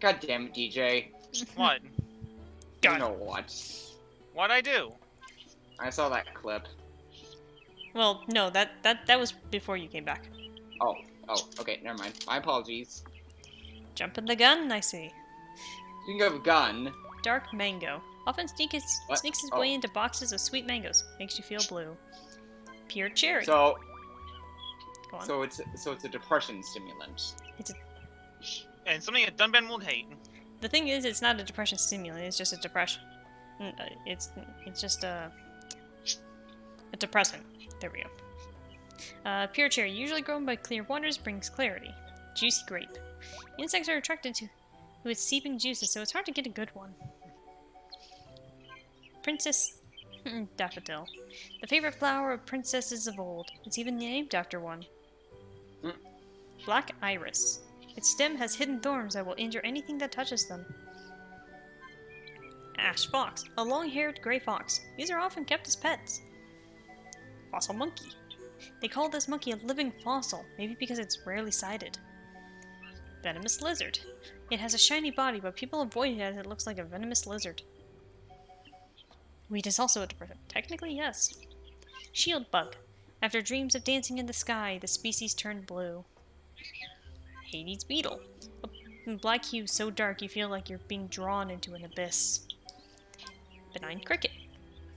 God damn it, DJ. What? You know what? What'd I do? I saw that clip. Well, no, that was before you came back. Oh, okay, never mind. My apologies. Jumping the gun, I see. Speaking of gun, Dark mango. Often sneaks its way into boxes of sweet mangoes. Makes you feel blue. Pure cherry. so Go on. so it's a depression stimulant. And something that Dunban won't hate. The thing is, it's not a depression stimulant. It's just a depression. It's just a depressant. There we go. Pure cherry, usually grown by clear waters, brings clarity. Juicy grape. Insects are attracted to its seeping juices, so it's hard to get a good one. Princess daffodil. The favorite flower of princesses of old. It's even named after one. Black iris. Its stem has hidden thorns that will injure anything that touches them. Ash fox. A long-haired gray fox. These are often kept as pets. Fossil monkey. They call this monkey a living fossil, maybe because it's rarely sighted. Venomous lizard. It has a shiny body, but people avoid it as it looks like a venomous lizard. Weed is also a depressant. Technically, yes. Shield bug. After dreams of dancing in the sky, the species turned blue. Hades beetle. A black hue so dark you feel like you're being drawn into an abyss. Benign cricket.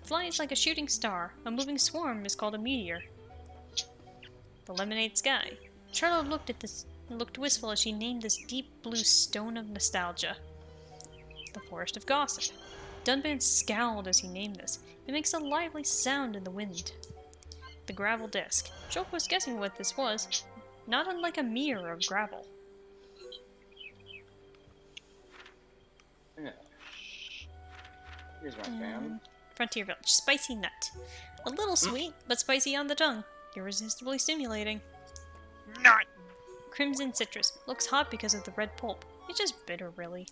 Flies like a shooting star. A moving swarm is called a meteor. The lemonade sky. Charlotte looked wistful as she named this deep blue stone of nostalgia. The forest of gossip. Dunban scowled as he named this. It makes a lively sound in the wind. The gravel disc. Joke was guessing what this was, not unlike a mirror of gravel. Yeah. Here's my fan. Frontier Village. Spicy nut. A little sweet, but spicy on the tongue. Irresistibly stimulating. Not. Crimson citrus. Looks hot because of the red pulp. It's just bitter, really.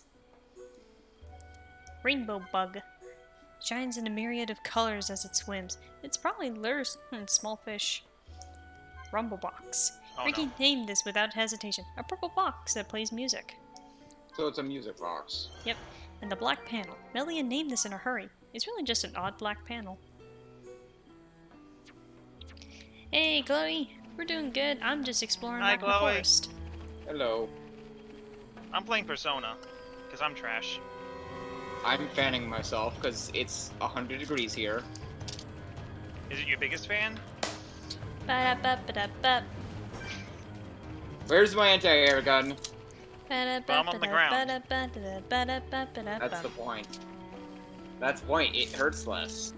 Rainbow bug. Shines in a myriad of colors as it swims. It's probably lures small fish. Rumble box. Oh, Ricky no. named this without hesitation. A purple box that plays music. So it's a music box. Yep. And the black panel. Melia named this in a hurry. It's really just an odd black panel. Hey, Chloe. We're doing good. I'm just exploring Hi, the Chloe. forest. Hello. I'm playing Persona, because I'm trash. I'm fanning myself because it's 100 degrees here. Is it your biggest fan? Ba-da-ba-ba-da-ba. Where's my anti-air gun? I'm on the ground. That's the point. That's the point. It hurts less.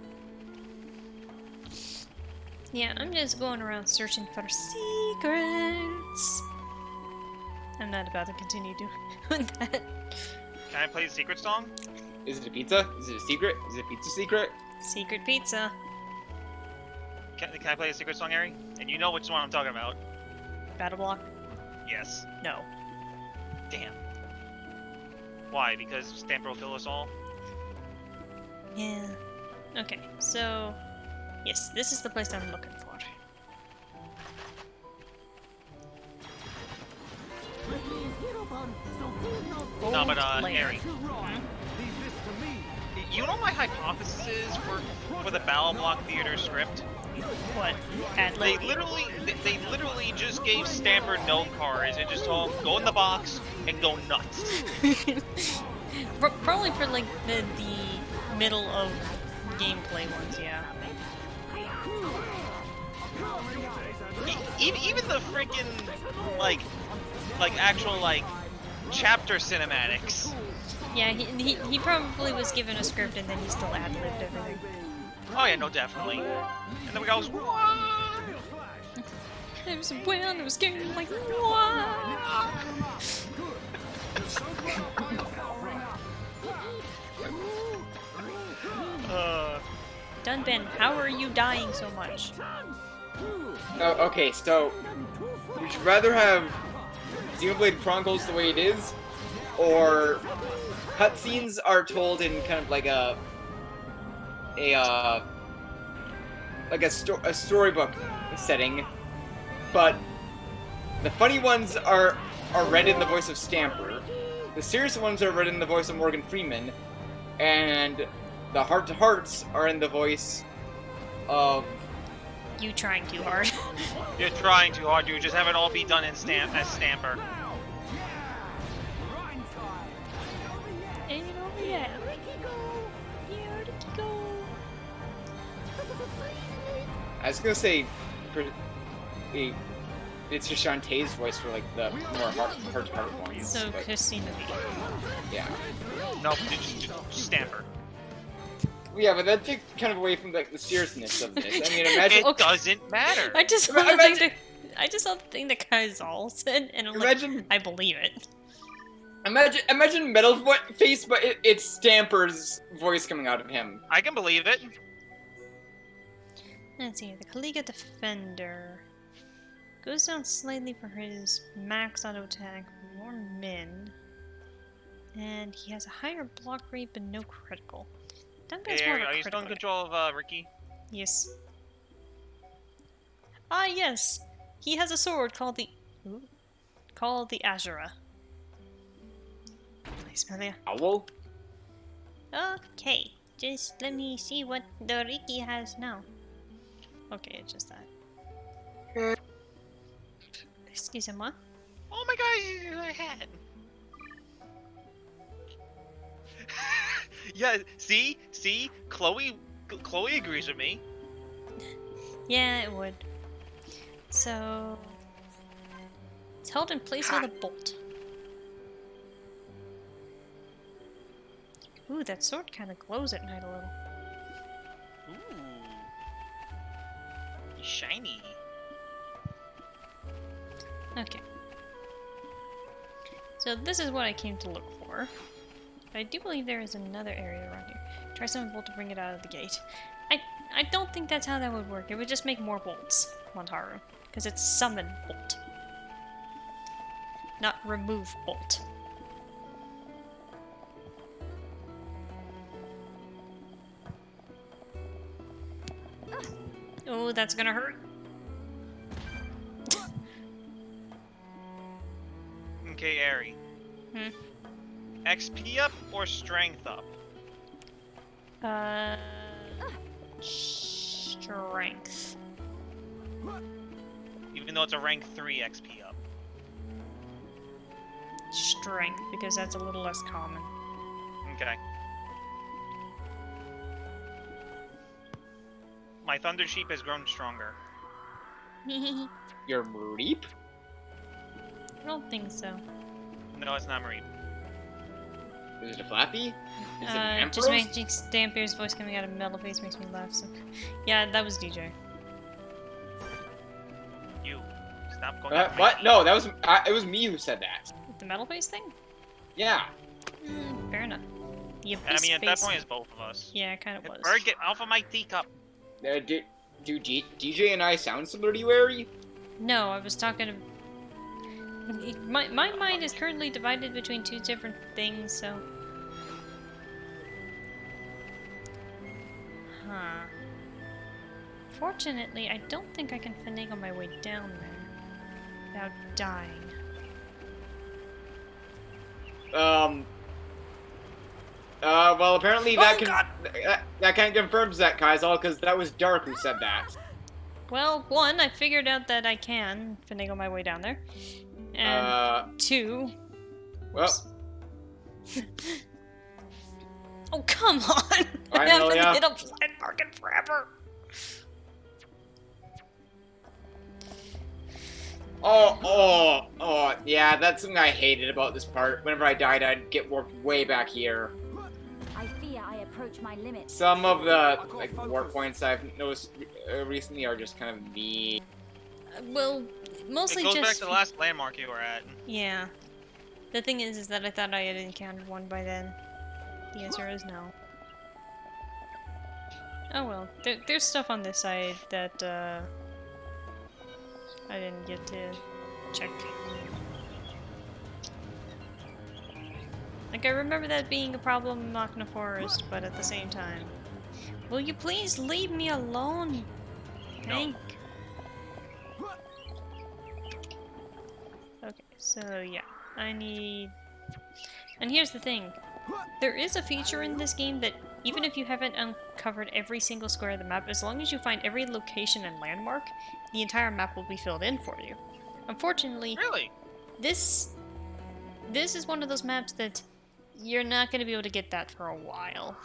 Yeah, I'm just going around searching for secrets. I'm not about to continue doing that. Can I play the secret song? Is it a pizza? Is it a secret? Is it a pizza secret? Secret pizza. Can I play the secret song, Ari? And you know which one I'm talking about. Battle block? Yes. No. Damn. Why? Because Stamper will kill us all? Yeah. Okay, so... Yes, this is the place I'm looking for. No, but, Lair. Ari. You know what my hypothesis is for the Battle Block Theater script? What? They literally just gave Stamper note cards and just told him, go in the box and go nuts. Probably for like the middle of gameplay ones, yeah. Even the freaking like actual like chapter cinematics. Yeah, he probably was given a script and then he still ad-libbed everything. Oh yeah, no, definitely. And then we goes, what? It was when it was getting like, what? Dunban, how are you dying so much? Oh, okay, so would you rather have Xenoblade Chronicles the way it is, or cutscenes are told in kind of like a storybook setting, but the funny ones are read in the voice of Stamper, the serious ones are read in the voice of Morgan Freeman, and the heart-to-hearts are in the voice of... You trying too hard. You're trying too hard, dude. Just have it all be done in as Stamper. And yeah. I was gonna say, it's just Shantae's voice for like the more heart-to-heart ones. So but, Christina B. yeah. No, just Stamper. Yeah, but that takes kind of away from like the seriousness of this. I mean, imagine. It doesn't matter. I just saw the thing that Kai'Zal said, and I'm Imagine- like, I believe it. Imagine Metal Face, but it's Stamper's voice coming out of him. I can believe it. Let's see, the Kaliga Defender goes down slightly for his max auto attack, more min, and he has a higher block rate but no critical. Dunban's more Hey, of a are you still in critical control of Ricky? Yes. Ah, yes! He has a sword called the... Ooh, called the Azura. Nice, Melia. Owl? Okay, just let me see what the Ricky has now. Okay, it's just that. Excusez-moi. Oh my god, you had. Yeah, see, Chloe agrees with me. Yeah, it would. So it's held in place with a bolt. Ooh, that sword kind of glows at night a little. Ooh. He's shiny. Okay. So this is what I came to look for. But I do believe there is another area around here. Try summon bolt to bring it out of the gate. I don't think that's how that would work. It would just make more bolts, Montaru. Because it's summon bolt. Not remove bolt. Oh, that's gonna hurt. Okay, Airy. XP up or strength up? Strength. Even though it's a rank 3 XP up. Strength, because that's a little less common. Okay. My Thunder Sheep has grown stronger. Your Reap? I don't think so. No, it's not Marie. Is it a Flappy? Is it an Just Emperor's? makes Dampier's voice coming out of Metal Face makes me laugh. So, yeah, that was DJ. You. Stop going after What? me. No, that was it was me who said that. The Metal Face thing? Yeah. Fair enough. The I mean, at that Abyss point, Face- it's both of us. Yeah, it kind of was. Bird, get off of my teacup. Do DJ and I sound similar to you, Airy? No, I was talking to... My mind is currently divided between two different things, so... Huh. Fortunately, I don't think I can finagle my way down there without dying. Well, apparently Oh, that God! that kind of confirms that, Kaisal, because that was Dark who said that. Well, one, I figured out that I can finagle my way down there. And two... Well, Oh, come on! I I know, haven't yeah. hit a flat market forever! Yeah, that's something I hated about this part. Whenever I died, I'd get warped way back here. I fear I approach my limits. Some of the warp points I've noticed recently are just kind of mean. Well, mostly It goes just... back to the last landmark you were at. Yeah. The thing is that I thought I had encountered one by then. The answer is no. Oh well. There's stuff on this side that, I didn't get to check. Like, I remember that being a problem in Makna Forest, but at the same time... Will you please leave me alone? Thank. Okay, so yeah. I need... And here's the thing. There is a feature in this game that even if you haven't uncovered every single square of the map, as long as you find every location and landmark, the entire map will be filled in for you. Unfortunately, Really? this is one of those maps that you're not going to be able to get that for a while.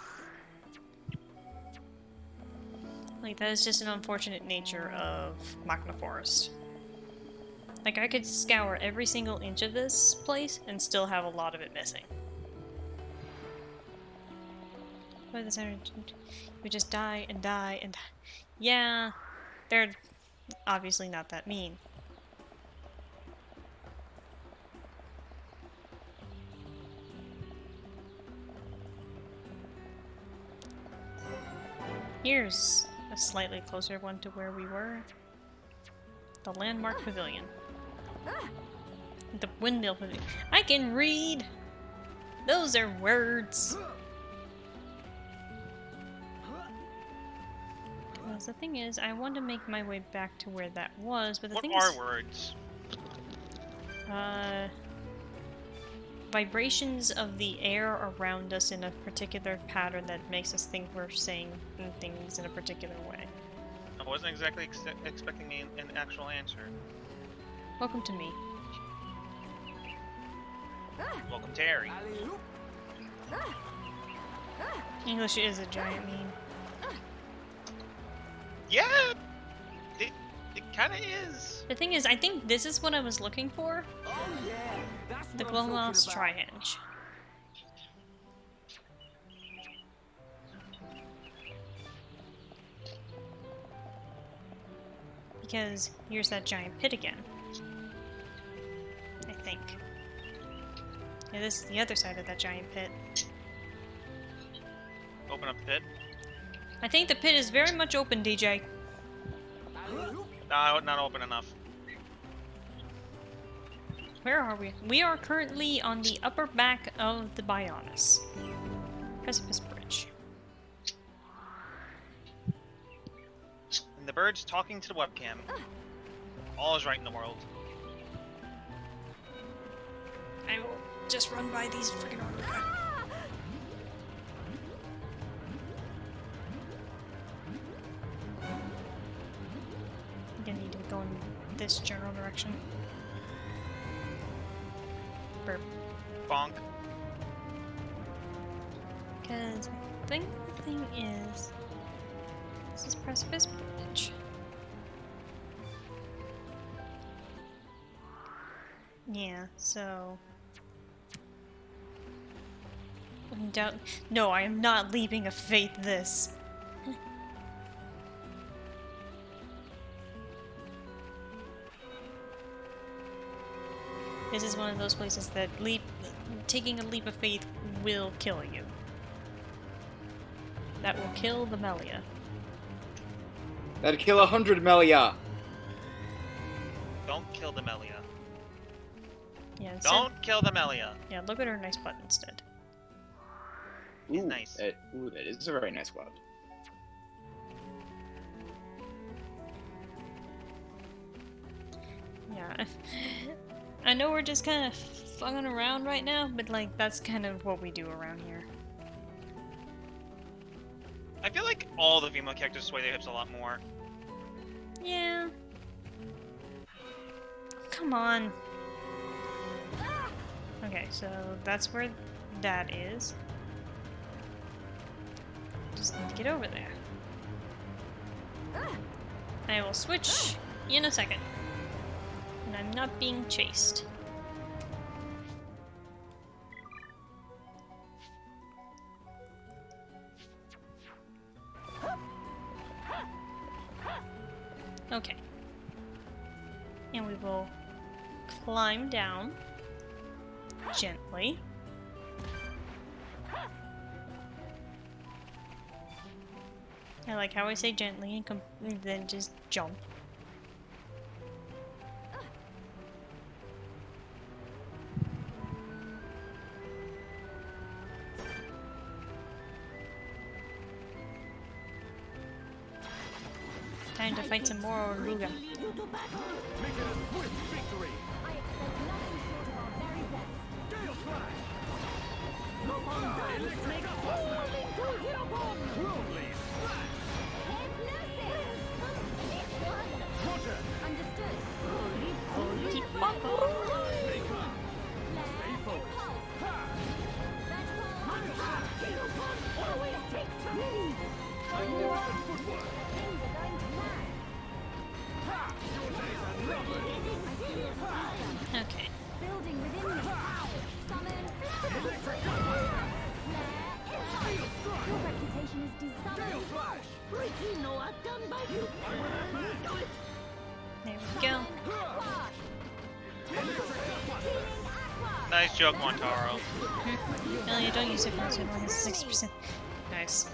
Like, that is just an unfortunate nature of Makna Forest. Like, I could scour every single inch of this place and still have a lot of it missing. By the center, we just die and die and die. Yeah, they're obviously not that mean. Here's a slightly closer one to where we were. The landmark pavilion. The windmill pavilion. I can read! Those are words! Well, the thing is, I want to make my way back to where that was, but the What thing are is... words? Vibrations of the air around us in a particular pattern that makes us think we're saying things in a particular way. I wasn't exactly expecting an actual answer. Welcome to me. Welcome, Terry. English is a giant meme. Yeah! Kinda is. The thing is, I think this is what I was looking for. Oh yeah, that's The what I'm Glowmoss talking about. Tri-Henge. Because here's that giant pit again. I think. Yeah, this is the other side of that giant pit. Open up the pit. I think the pit is very much open, DJ. Not open enough. Where are we? We are currently on the upper back of the Bionis. Precipice Bridge. And the bird's talking to the webcam. All is right in the world. I will just run by these freaking armor. I'm gonna need to go in this general direction. Burp. Bonk. Because I think the thing is... This is Precipice Bridge. Yeah, so... No, I am not leaping of faith this. This is one of those places that taking a leap of faith will kill you. That will kill the Melia. That'd kill 100 Melia. Don't kill the Melia. Yeah, Don't kill the Melia. Yeah, look at her nice butt instead. He's nice. That is a very nice butt. Yeah. I know we're just kind of fucking around right now, but like, that's kind of what we do around here. I feel like all the female characters sway their hips a lot more. Yeah. Come on. Okay, so that's where that is. Just need to get over there. I will switch in a second. And I'm not being chased. Okay. And we will climb down gently. I like how I say gently and then just jump. Time to fight some more Luga. I expect nothing short of our very best. Understood. Keep walking. Always take time. Things are going to plan. Okay. Building within me. Summon. Your reputation is designed. Ricky, no, I'm done by you. Do it. There we go. Nice joke, Montaro. No, you don't use it for it only has 6%. Nice.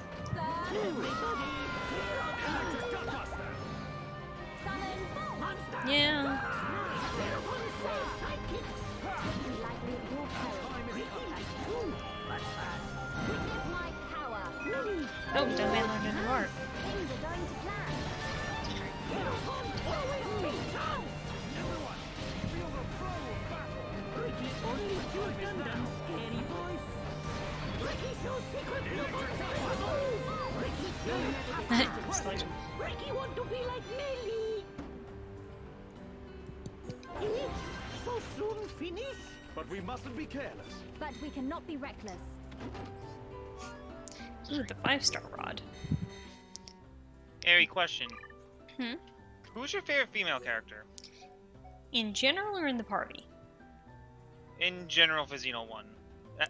Yeah. Oh, Dunban learned a new art. Things are going to plan. Ricky only shows Gundam scary voice. Ricky shows secret Sledge. Ricky want to be like Melly. So soon finish? But we mustn't be careless. But we cannot be reckless. Ooh, the 5-star rod. Airy question. Hmm? Who's your favorite female character? In general or in the party? In general for Xeno 1.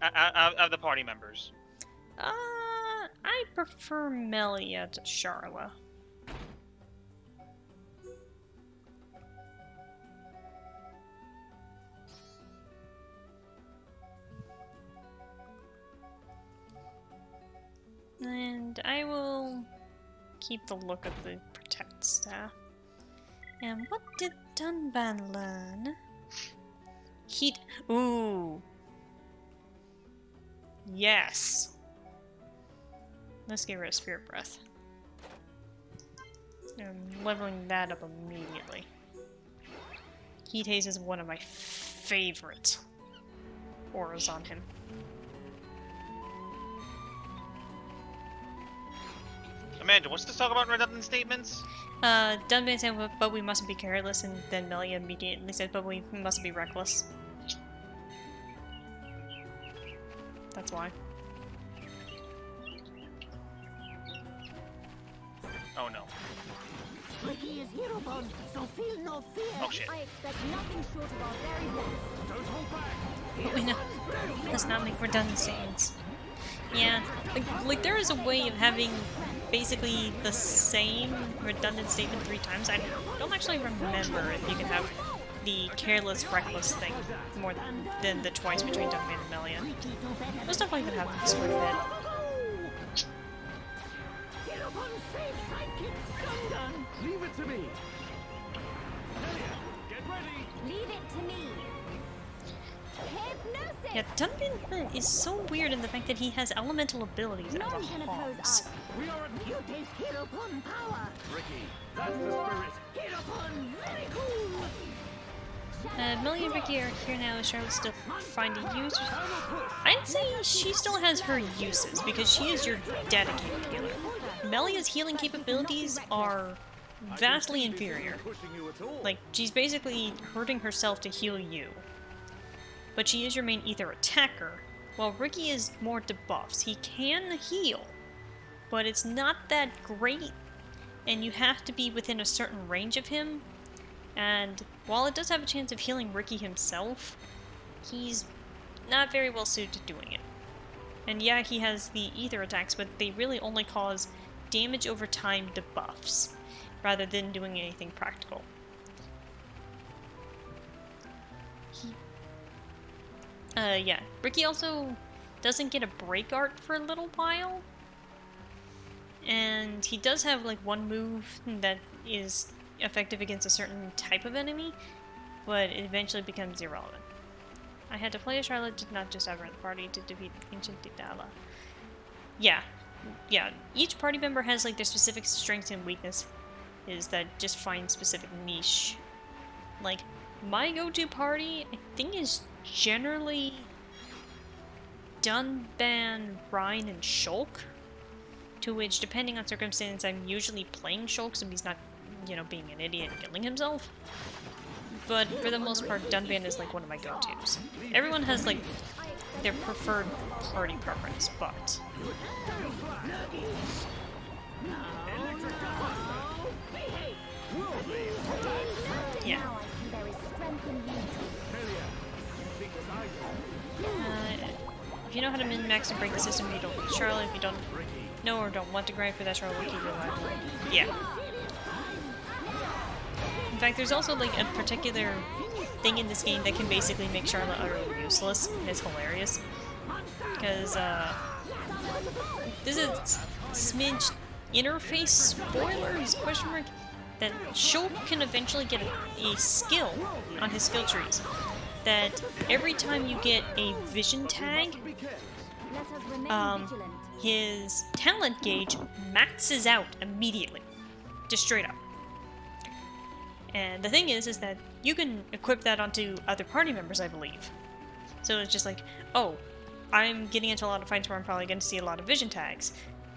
Out of the party members. I prefer Melia to Charla. And I will keep the look of the Protect staff. And what did Dunban learn? Heat. Ooh. Yes. Let's get rid of Spirit Breath. I'm leveling that up immediately. Heat Haze is one of my favorite auras on him. Amanda, what's this talk about redundant statements? Dunban said, but we mustn't be careless, and then Melia immediately said, but we must be reckless. That's why. Oh no. Ricky is hero bond, so feel no fear. Oh shit. I expect nothing short of our very best. Don't hold back. But we know. Let's not make redundant statements. Yeah, like there is a way of having basically the same redundant statement 3 times. I don't actually remember if you can have the careless, reckless thing more than the twice between Dunban and Melia. Most stuff like that happens quite a bit. Hero bond safe sidekick, stun gun. Leave it to me. Melia, get ready. Leave it to me. Hypnosis! Yeah, Dunban is so weird in the fact that he has elemental abilities No as a one can oppose Hogs. us. We are at You taste hero bond power. Ricky. That's the spirit. Hero bond, very cool. Melia and Ricky are here now. Charlotte's still finding use. I'd say she still has her uses because she is your dedicated healer. Melia's healing capabilities are vastly inferior. Pushing you at all. Like, she's basically hurting herself to heal you. But she is your main ether attacker, while Ricky is more debuffs. He can heal, but it's not that great, and you have to be within a certain range of him. And while it does have a chance of healing Ricky himself, he's not very well suited to doing it. And yeah, he has the ether attacks, but they really only cause damage over time debuffs, rather than doing anything practical. Yeah. Ricky also doesn't get a break art for a little while. And he does have like one move that is effective against a certain type of enemy, but it eventually becomes irrelevant. I had to play a Charlotte, did not just have her in the party to defeat Ancient Didala. Yeah. Yeah. Each party member has like their specific strengths and weakness is that just find specific niche. Like, my go-to party, I think, is generally Dunban, Rhine, and Shulk. To which, depending on circumstance, I'm usually playing Shulk so he's not, you know, being an idiot and killing himself. But for the most part, Dunban is like one of my go-tos. Everyone has like their preferred party preference, but yeah. Now I see there is strength in you. Melia, you think as I do. If you know how to min-max and break the system, you don't. Charlotte, if you don't know or don't want to grind for that, Charlotte will keep you alive. Yeah. In fact, there's also like a particular thing in this game that can basically make Charlotte utterly useless, and it's hilarious. Because, this is smidge interface spoilers, question mark, that Shulk can eventually get a skill on his skill trees. That every time you get a vision tag, Let us remain vigilant. his talent gauge maxes out immediately. Just straight up. And the thing is that you can equip that onto other party members, I believe. So it's just like, oh, I'm getting into a lot of fights where I'm probably going to see a lot of vision tags.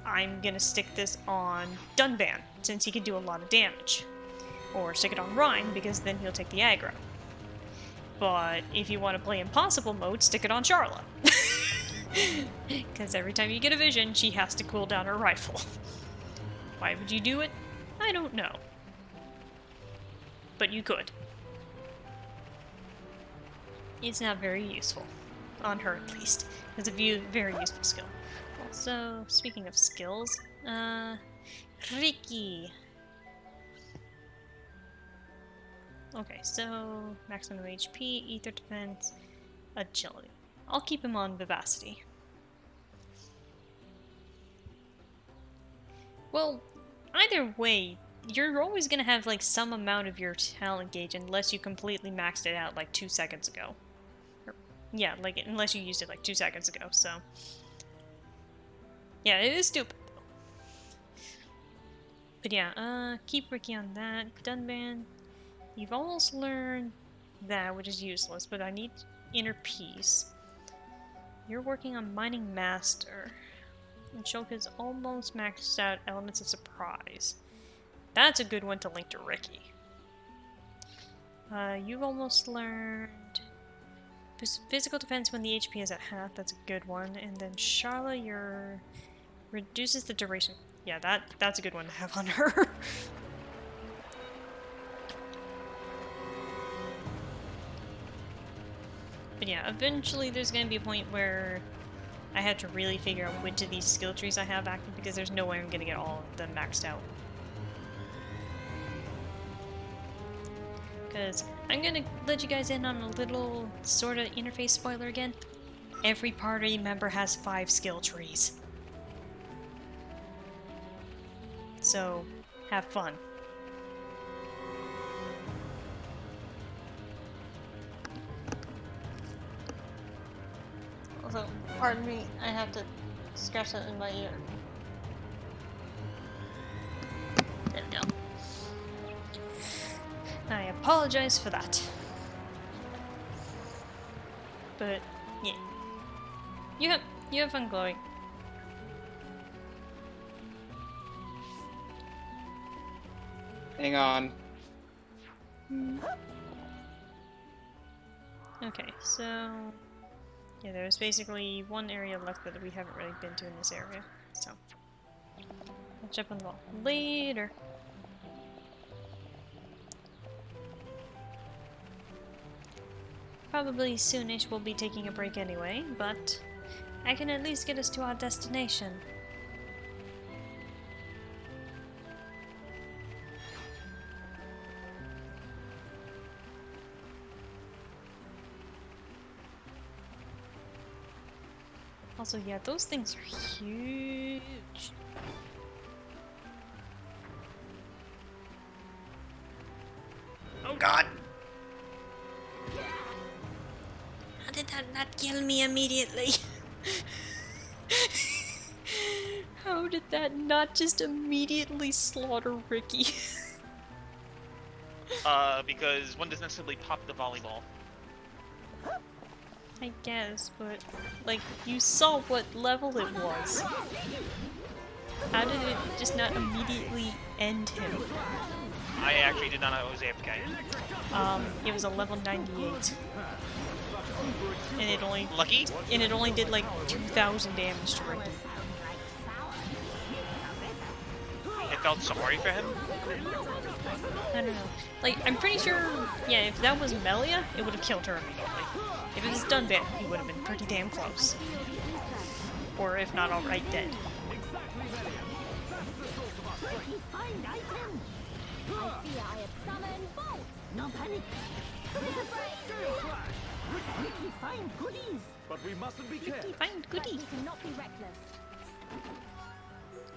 I'm going to stick this on Dunban, since he can do a lot of damage. Or stick it on Rhine, because then he'll take the aggro. But if you want to play Impossible mode, stick it on Charlotte. Because every time you get a vision, she has to cool down her rifle. Why would you do it? I don't know. but you could. It's not very useful. On her, at least. It's a very useful skill. Also, speaking of skills, Ricky. Okay, so maximum HP, ether defense, agility. I'll keep him on vivacity. Well, either way, you're always gonna have like some amount of your talent gauge unless you completely maxed it out like 2 seconds ago. Yeah, like, unless you used it like 2 seconds ago, so. Yeah, it is stupid, though. But yeah, keep Ricky on that. Dunban, you've almost learned that, which is useless, but I need inner peace. You're working on Mining Master. And Shoka's almost maxed out Elements of Surprise. That's a good one to link to Ricky. You've almost learned physical defense when the HP is at half, that's a good one. And then Charla, your reduces the duration. Yeah, that's a good one to have on her. But yeah, eventually there's gonna be a point where I have to really figure out which of these skill trees I have active because there's no way I'm gonna get all of them maxed out. Because I'm gonna let you guys in on a little sort of interface spoiler again. Every party member has 5 skill trees. So, have fun. Also, pardon me, I have to scratch that in my ear. There we go. I apologize for that. But yeah, you have fun, Chloe. Hang on. Okay, so yeah, there's basically one area left that we haven't really been to in this area. So I'll jump on the wall later. Probably soonish we'll be taking a break anyway, but I can at least get us to our destination. Also, yeah, those things are huge. Oh god! How did that not kill me immediately? How did that not just immediately slaughter Ricky? Because one doesn't simply pop the volleyball. I guess, but like, you saw what level it was. How did it just not immediately end him? I actually did not know it was AFK. It was a level 98. And it only Lucky? And it only did like 2,000 damage to Ricky. I felt sorry for him. I don't know. Like, I'm pretty sure, yeah, if that was Melia, it would have killed her immediately. If it was Dunban, he would have been pretty damn close. Or if not alright, dead. Find item. I fear I have summoned Bolt. No panic. Ricky, find goodies. But we mustn't be Ricky, careful. find goodies. We cannot be reckless.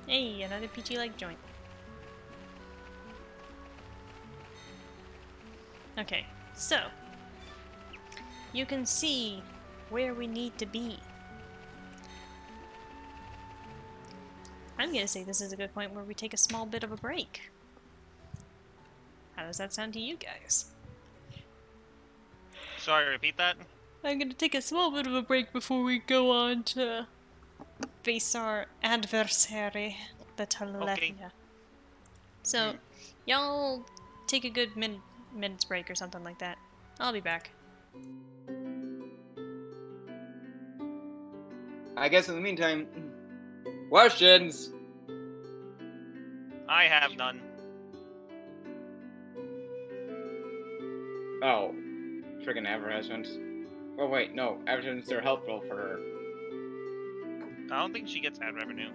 Hey, another peachy leg joint. Okay, so you can see where we need to be. I'm gonna say this is a good point where we take a small bit of a break. How does that sound to you guys? Sorry, repeat that? I'm gonna take a small bit of a break before we go on to face our adversary, the Telethia. Okay. So, y'all take a good minute's break or something like that. I'll be back. I guess in the meantime, questions. I have none. Oh, friggin' advertisements. Oh wait, no, advertisements are helpful for her. I don't think she gets ad revenue.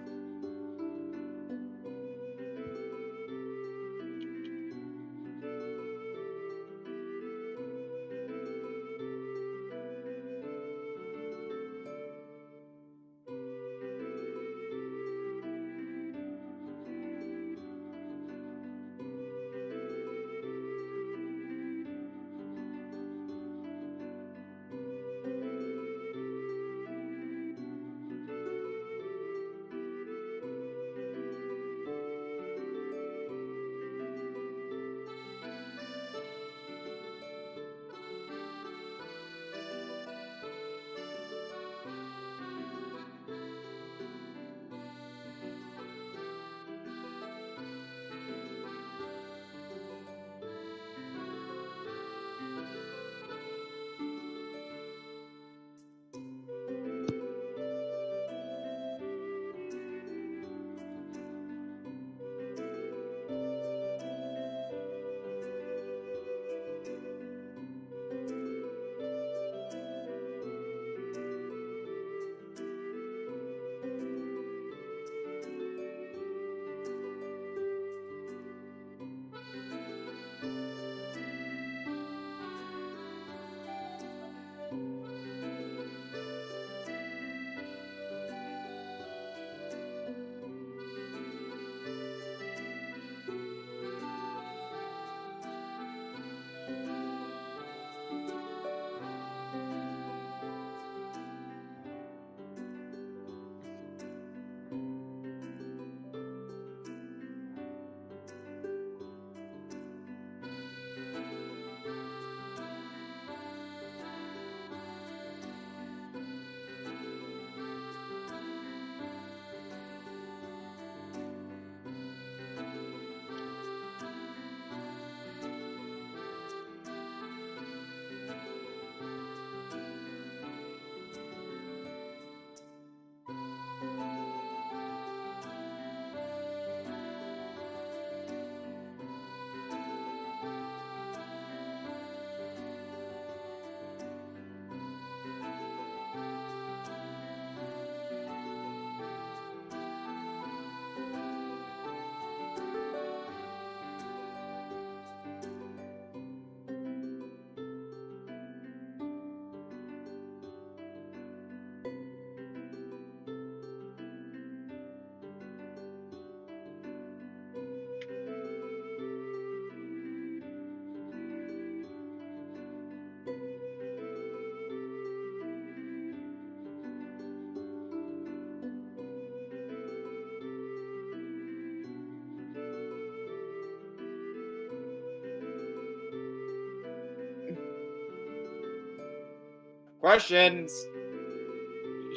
Questions.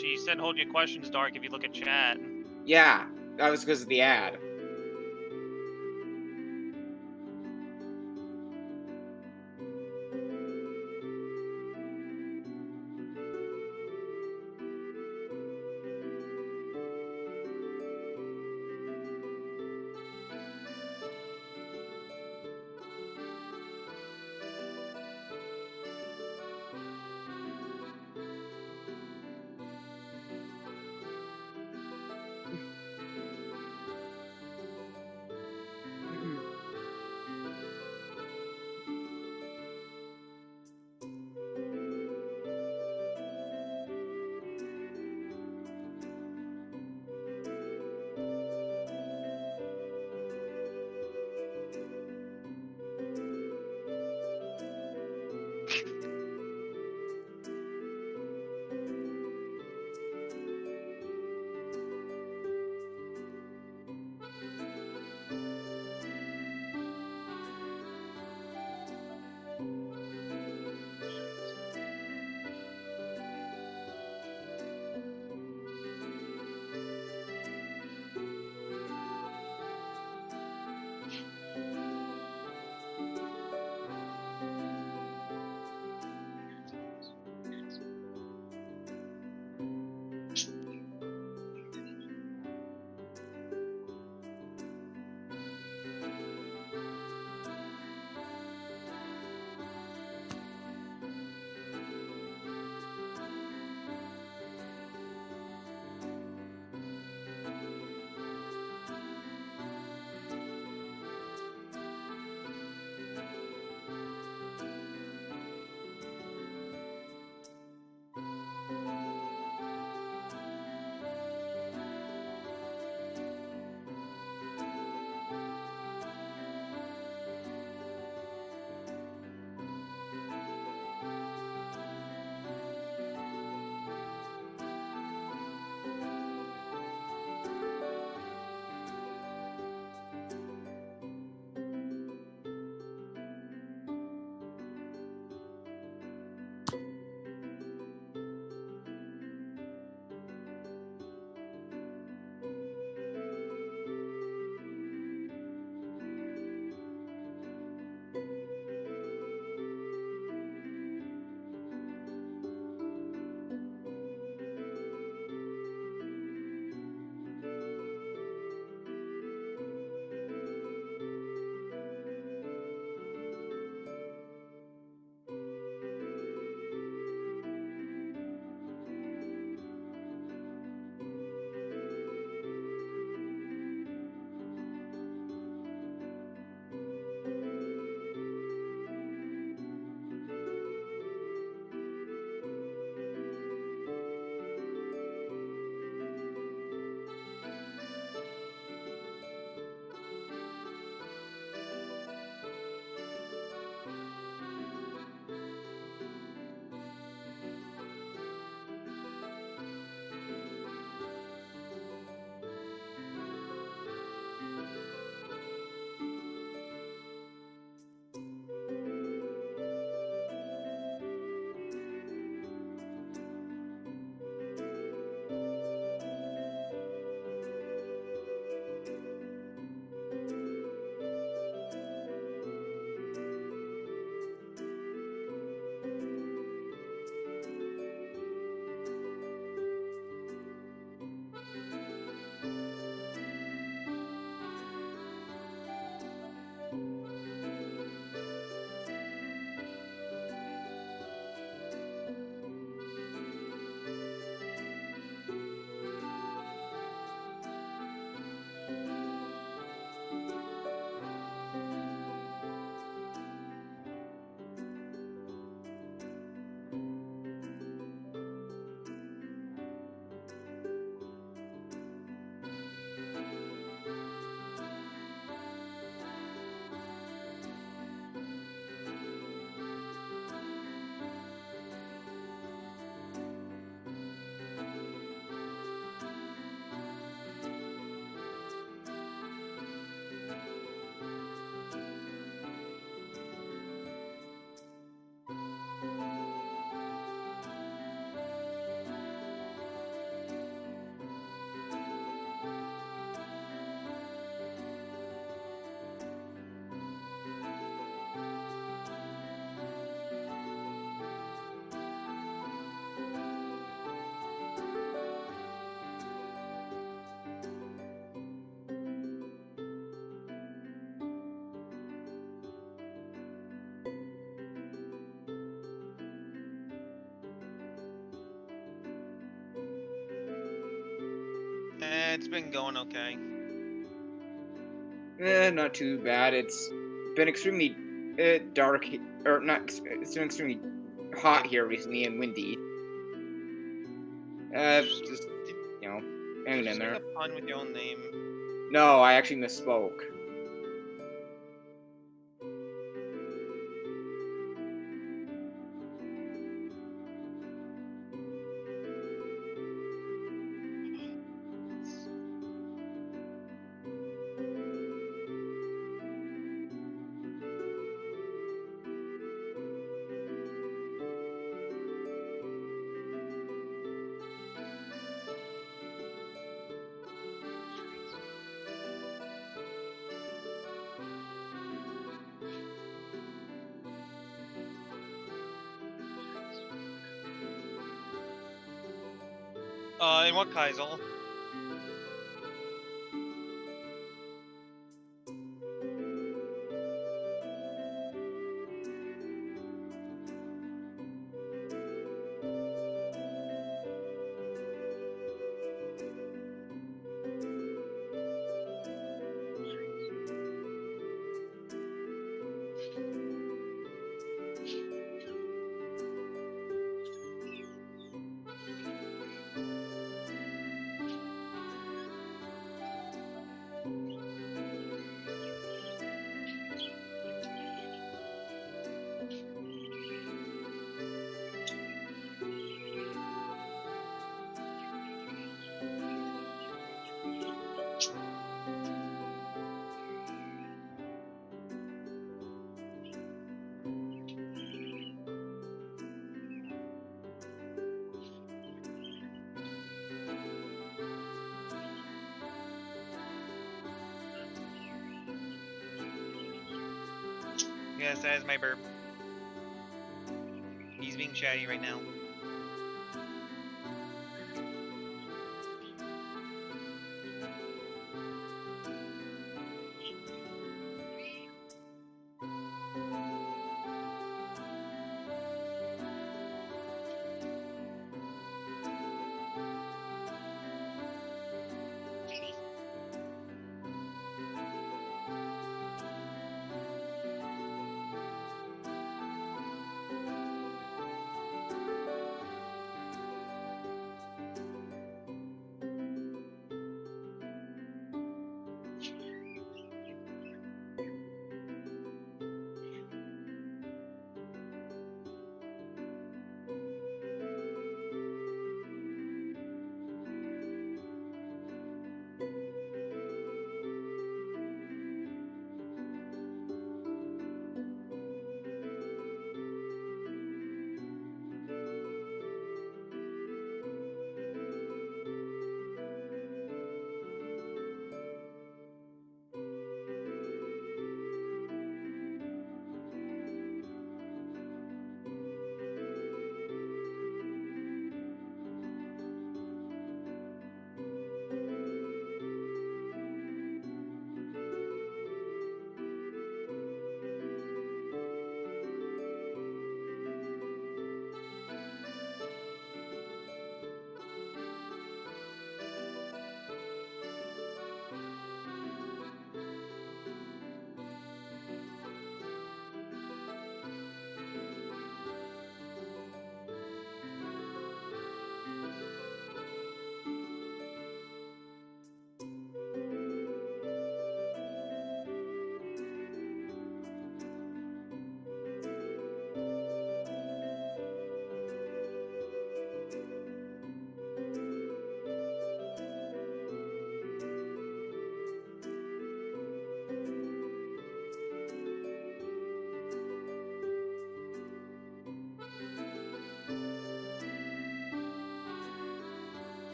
She said hold your questions, Dark, if you look at chat. Yeah, that was because of the ad. it's been going okay. Not too bad. It's been extremely dark, or not. It's been extremely hot here recently and windy. Just you know, Did hanging you in just make there. a pun with your own name? No, I actually misspoke. In what Kaisel? Yes, that is my burp. He's being chatty right now.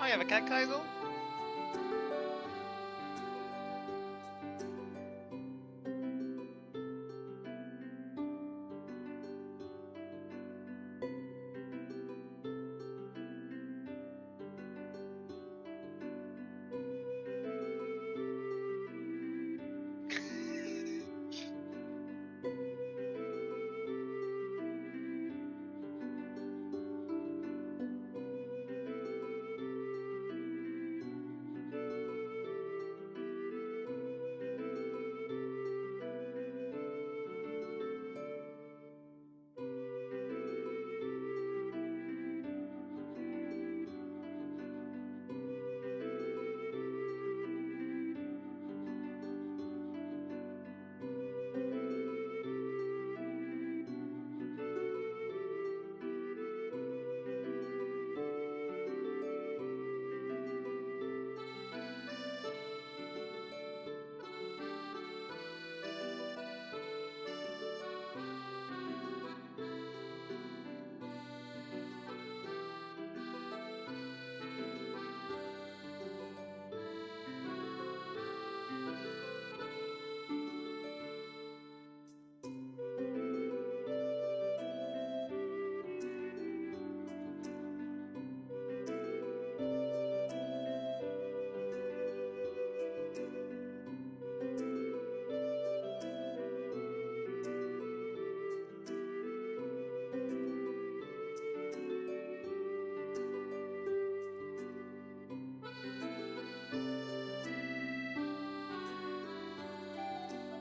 I have a cat Kaizo.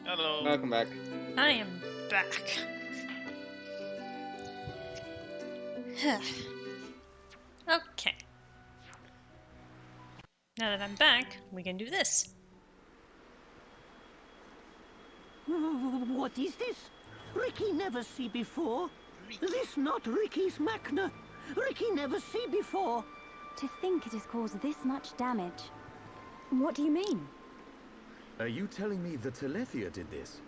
Hello. Welcome back. I am back. Okay. Now that I'm back, we can do this. What is this? Ricky never see before. This not Ricky's Makna. Ricky never see before. To think it has caused this much damage. What do you mean? Are you telling me the Telethia did this?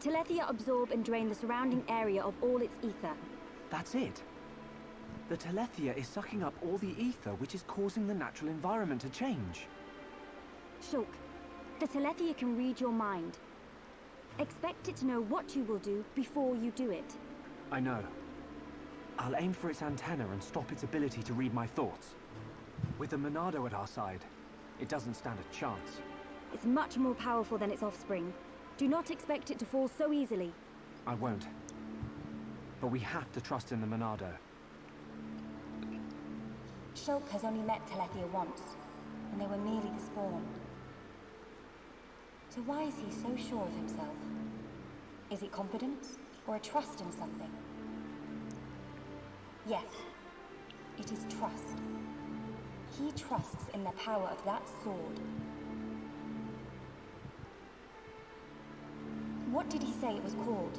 Telethia absorb and drain the surrounding area of all its ether. That's it. The Telethia is sucking up all the ether, which is causing the natural environment to change. Shulk, the Telethia can read your mind. Expect it to know what you will do before you do it. I know. I'll aim for its antenna and stop its ability to read my thoughts. With the Monado at our side, it doesn't stand a chance. It's much more powerful than its offspring. Do not expect it to fall so easily. I won't. But we have to trust in the Monado. Shulk has only met Telethia once, and they were merely the spawn. So why is he so sure of himself? Is it confidence, or a trust in something? Yes, it is trust. He trusts in the power of that sword. What did he say it was called?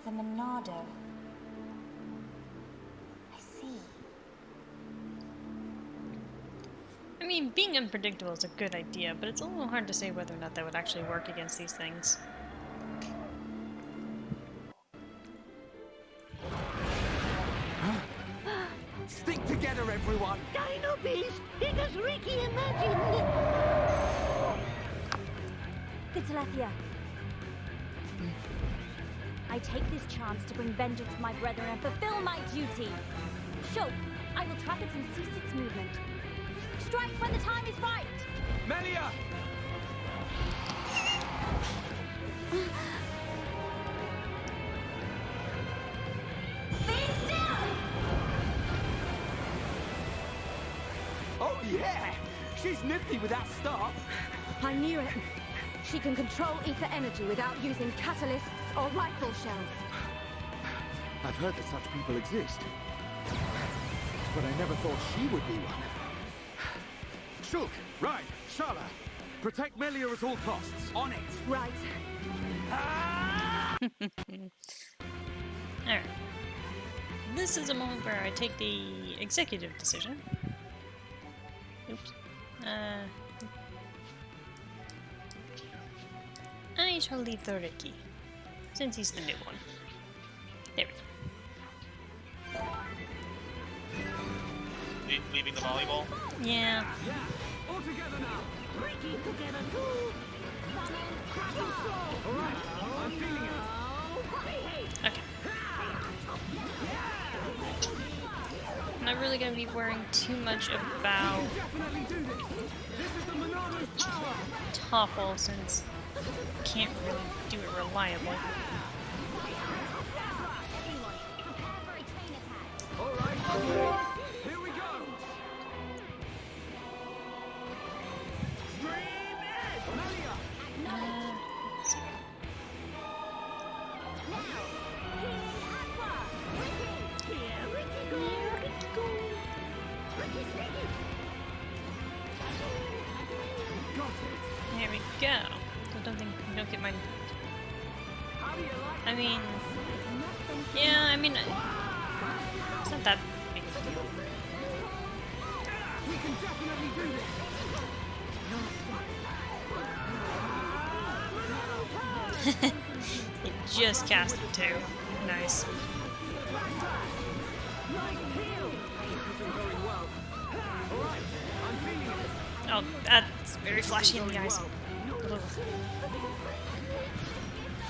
The Monado. I see. I mean, being unpredictable is a good idea, but it's a little hard to say whether or not that would actually work against these things. Stick together, everyone! Dino Beast, it is Ricky imagined. The Telethia. I take this chance to bring vengeance to my brethren and fulfill my duty. Shulk, I will trap it and cease its movement. Strike when the time is right! Melia! Be still! Oh yeah! She's nifty with that staff! I knew it. She can control ether energy without using catalysts or rifle shells. I've heard that such people exist. But I never thought she would be one. Shulk, Ryan, Shala, protect Melia at all costs. On it! Right. Alright. This is a moment where I take the executive decision. Oops. I shall leave the Ricky, since he's the new one. There we go. Leaving shooting the volleyball. Yeah. All together now. Ricky together too. All right, I'm feeling it. Okay. I'm not really gonna be worrying too much about Definitely do this. This is the Monado's power. Topple since I can't really do it reliably. All right, here we go. Dream it, Melia. Let's see. There we go. I don't think we don't get my. I mean, yeah. I mean, it's not that big of a deal. We can definitely do this. It just casted too. Nice. Oh, that's very flashy in the eyes. Ugh.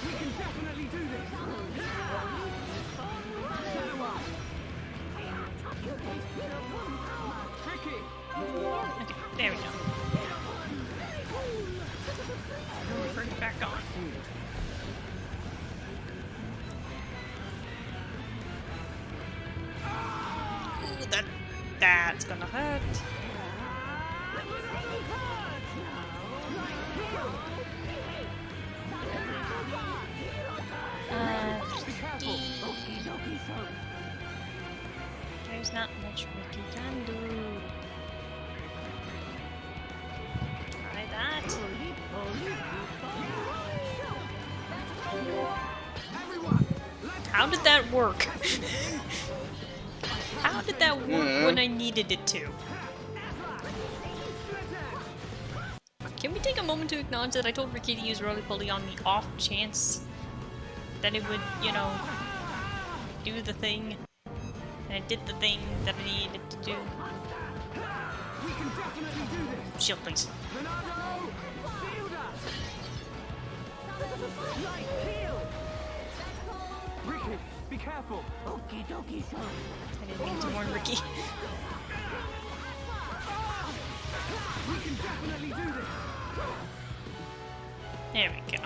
We can definitely do this. Tricky. Okay, there we go. Bring it back on. Ooh, that's gonna hurt. There's not much Ricky can do. Try that. How did that work? How did that work when I needed it to? Can we take a moment to acknowledge that I told Ricky to use roly-poly on the off chance that it would, you know, do the thing? And it did the thing that I needed to do. We can definitely do this. Shield, please. Monado, field us. Light field. Ricky, be careful. Okie dokie, sir. I didn't mean to warn Ricky. We can definitely do this. There we go.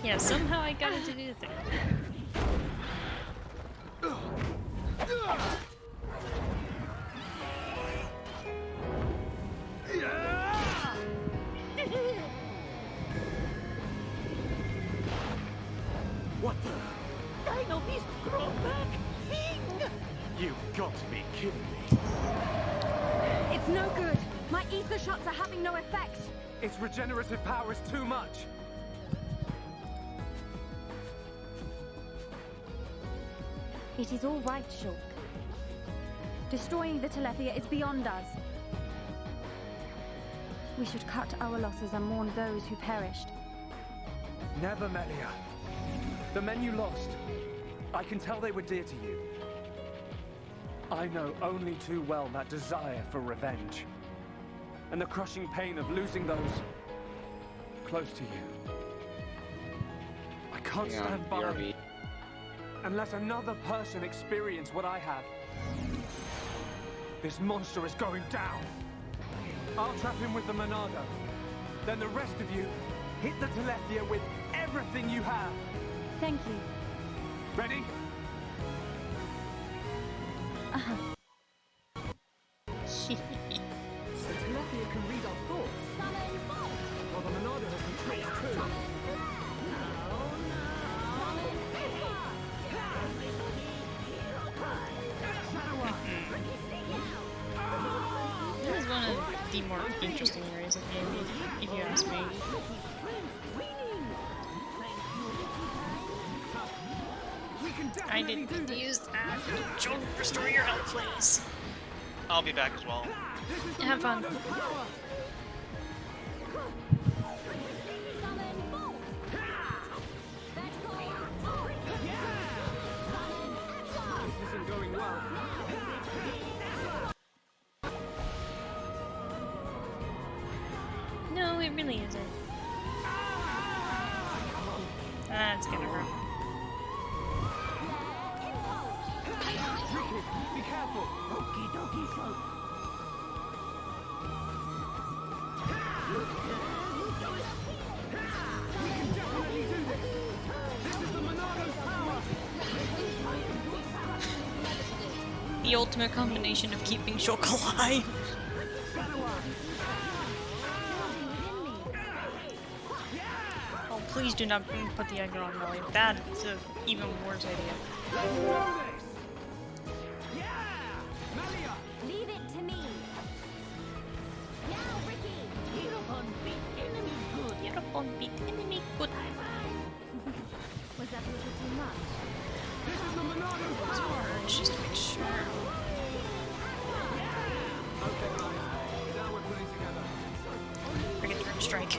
Yeah, somehow I got it to do the thing. What the? Dino Beast grow back thing. You've got to be kidding me. It's no good. My ether shots are having no effect. Its regenerative power is too much. It is all right, Shulk. Destroying the Telethia is beyond us. We should cut our losses and mourn those who perished. Never, Melia. The men you lost, I can tell they were dear to you. I know only too well that desire for revenge. And the crushing pain of losing those close to you. I can't stand by BRB. and let another person experience what I have. This monster is going down. I'll trap him with the Monado. Then the rest of you, hit the Telethia with everything you have. Thank you. Ready? The Telethia can read our thoughts. While the Monado has control too. This is one of the more interesting areas of the game, if you ask me. I didn't need to use that. Don't restore your health, please. I'll be back as well. Have fun. This isn't going well. it really isn't. That's gonna hurt. Ricky, be careful. Okie dokie, Shulk. We can definitely do this. This is the Monado's power. The ultimate combination of keeping Shulk alive. Oh, please do not put the egg on Melly. That's an even worse idea. Leave it to me. Now, Ricky. Hereupon beat enemy good. Hereupon beat enemy good. Was that a little too much? This is the Monado's power. Let's just make sure. Okay, guys. Now we're putting together. Bring it through strike.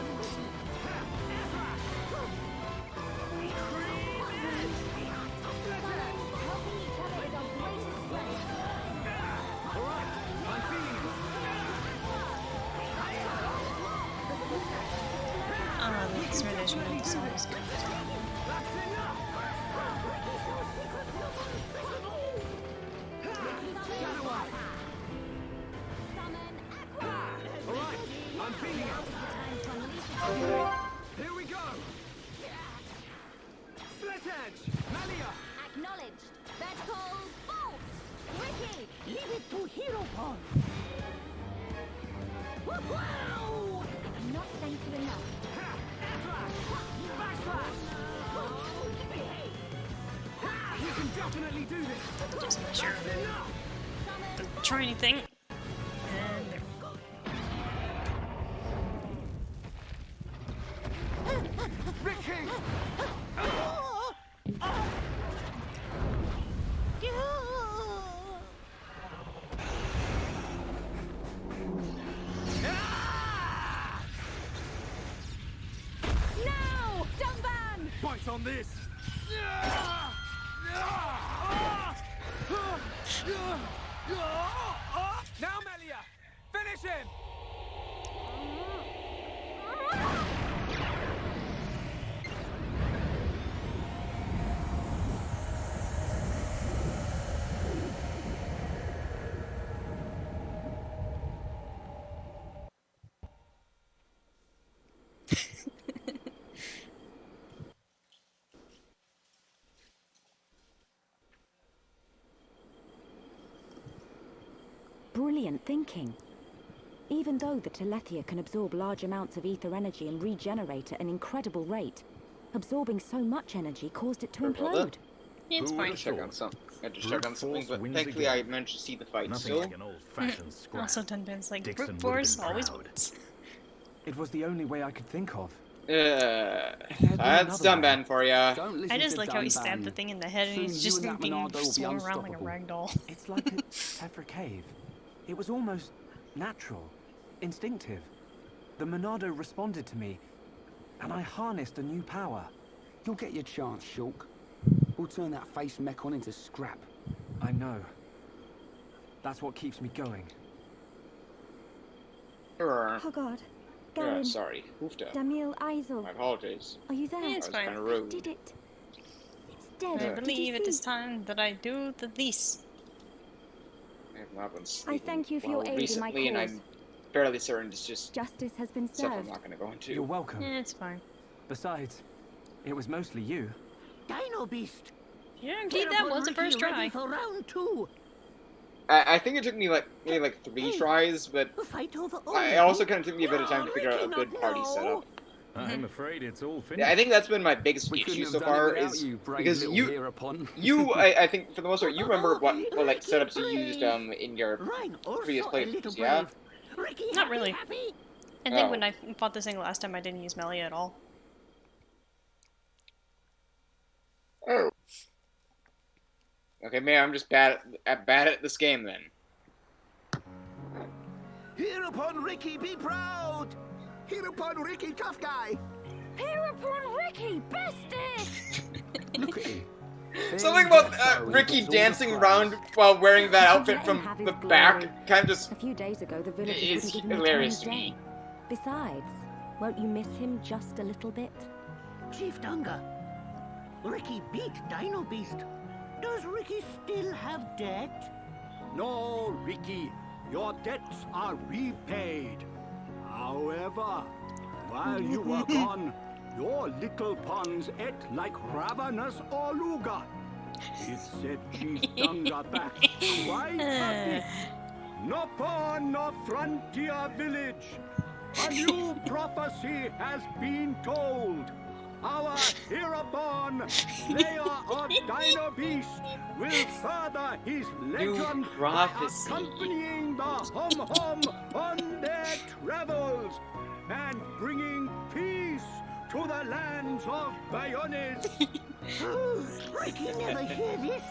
Helping each other is our greatest strength. All right, I'm feeling it. This relation of the song is good. That's enough. Summon Aqua. All right, I'm feeling it. Time to unleash it. Here we go. Split edge, Melia. Acknowledged. Vertical bolt. Ricky. Leave it to Hereupon. Wow! Not thank you enough. Backslash. We can definitely do this. Just make sure That's enough. to try anything. And there. Ricky. Now, Dumban. Bite on this. Now, Melia, finish him. Brilliant thinking. Even though the Telethia can absorb large amounts of ether energy and regenerate at an incredible rate, absorbing so much energy caused it to implode. It's Who fine. would've Check on thought? some. I had to Brute check on something, force but wins thankfully again. I managed to see the fight Nothing still. like an old-fashioned scrap. Also, Dunban's like, Dixon brute would've force been always proud. wins. It was the only way I could think of. That's Dunban for ya. Don't listen I just to like how he Dunban. stabbed the thing in the head and Soon he's you just and that being Monardo will be swung around like a unstoppable. ragdoll. It's like a Tephra cave. It was almost natural, instinctive. The Monado responded to me, and I harnessed a new power. You'll get your chance, Shulk. We'll turn that face mechon into scrap. I know. That's what keeps me going. Oh god. Garen, Sorry. Hoofda. Damil Eisel, My apologies. are you there? Yeah, it's That was fine. kind of rude. Did it? It's dead. I Did you believe it is see? time that I do this. I have not been sleeping thank you for well your aid in my recently, and cause. I'm fairly certain it's just Justice has been stuff I'm served. not going to go into. You're welcome. Yeah, it's fine. Besides, it was mostly you. Dino Beast. Yeah, indeed, that was the first Ready try. for round 2. I think it took me maybe like 3 tries, but Fight over it also kind of took me a bit of time to figure out a good party setup. I'm afraid it's all finished. Yeah, I think that's been my biggest We couldn't issue have so done it far without is you, brave because little hereupon. I think for the most part you remember what like setups you used in your Rhine also previous a little playthroughs, yeah? brave. Ricky, Not happy, really. happy? I think Oh. when I fought this thing last time, I didn't use Melia at all. Oh. Okay, man, I'm just bad at this game then. Hereupon, Ricky, be proud! Hereupon, Ricky, tough guy! Hereupon Ricky, bestest! Look at him. Something about Ricky dancing around while wearing that outfit Let from him have his the glory. back kind of just A few days ago, the villagers is wouldn't give him a hilarious tiny to me. day. Besides, Won't you miss him just a little bit? Chief Dunga, Ricky beat Dino Beast. Does Ricky still have debt? No, Ricky. Your debts are repaid. However, while you were gone, your little pawns ate like ravenous Oluga. It set Chief Dunga back quite happy. No pawn, no frontier village. A new prophecy has been told. Our hereupon, slayer of Dino Beast, will further his legend by accompanying the hum-hum on their travels and bringing peace to the lands of Bayonis. Ricky never hear this.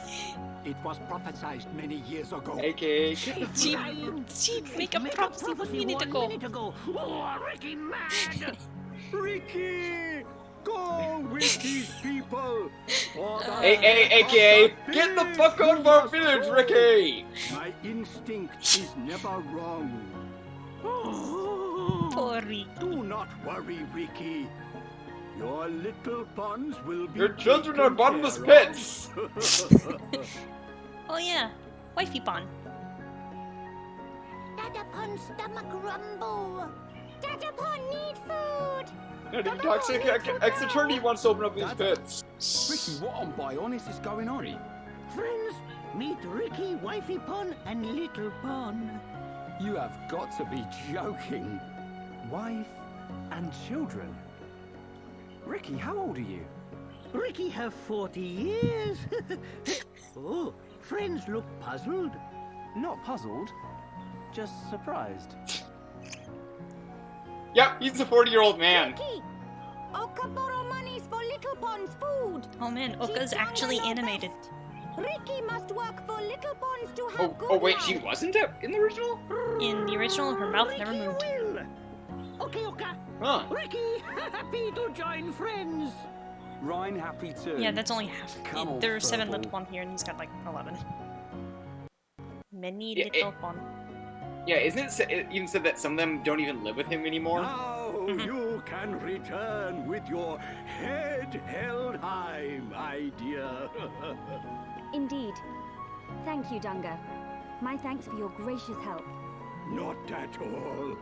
It was prophesied many years ago. Okay. Chief, make a prophecy 1 minute ago. Oh, Ricky mad! Ricky! Go with these people! Hey, AKA, get the fuck out of our village, Ricky! My instinct is never wrong. Poor Ricky. Do not worry, Ricky. Your little pawns will be. Your children taken are bottomless care of. pits! Oh yeah, wifey pond. Dadapon stomach rumble. Dadapon need food. The toxic ex-attorney wants to open up these pits. Ricky, what on Bionis is going on? Friends, meet Ricky, Wifey Pon, and Little Pon. You have got to be joking. Wife and children. Ricky, how old are you? Ricky have 40 years. Oh, friends look puzzled. Not puzzled, just surprised. Yep, he's a 40-year-old man. Ricky, Oka borrow monies for Little Pon's food. Oh man, Oka's actually animated. Ricky must work for Little Pons to have good Oh wait, life. she wasn't in the original? In the original, her mouth never Ricky moved. will. Okay, Oka. Huh. Ricky, happy to join friends. Ryan happy too. Yeah, that's only half. Come on, There are 7 Purple. little pond here, and he's got like 11. Many Yeah, little pond. Yeah, isn't it even said that some of them don't even live with him anymore? Now you can return with your head held high, my dear. Indeed. Thank you, Dunga. My thanks for your gracious help. Not at all.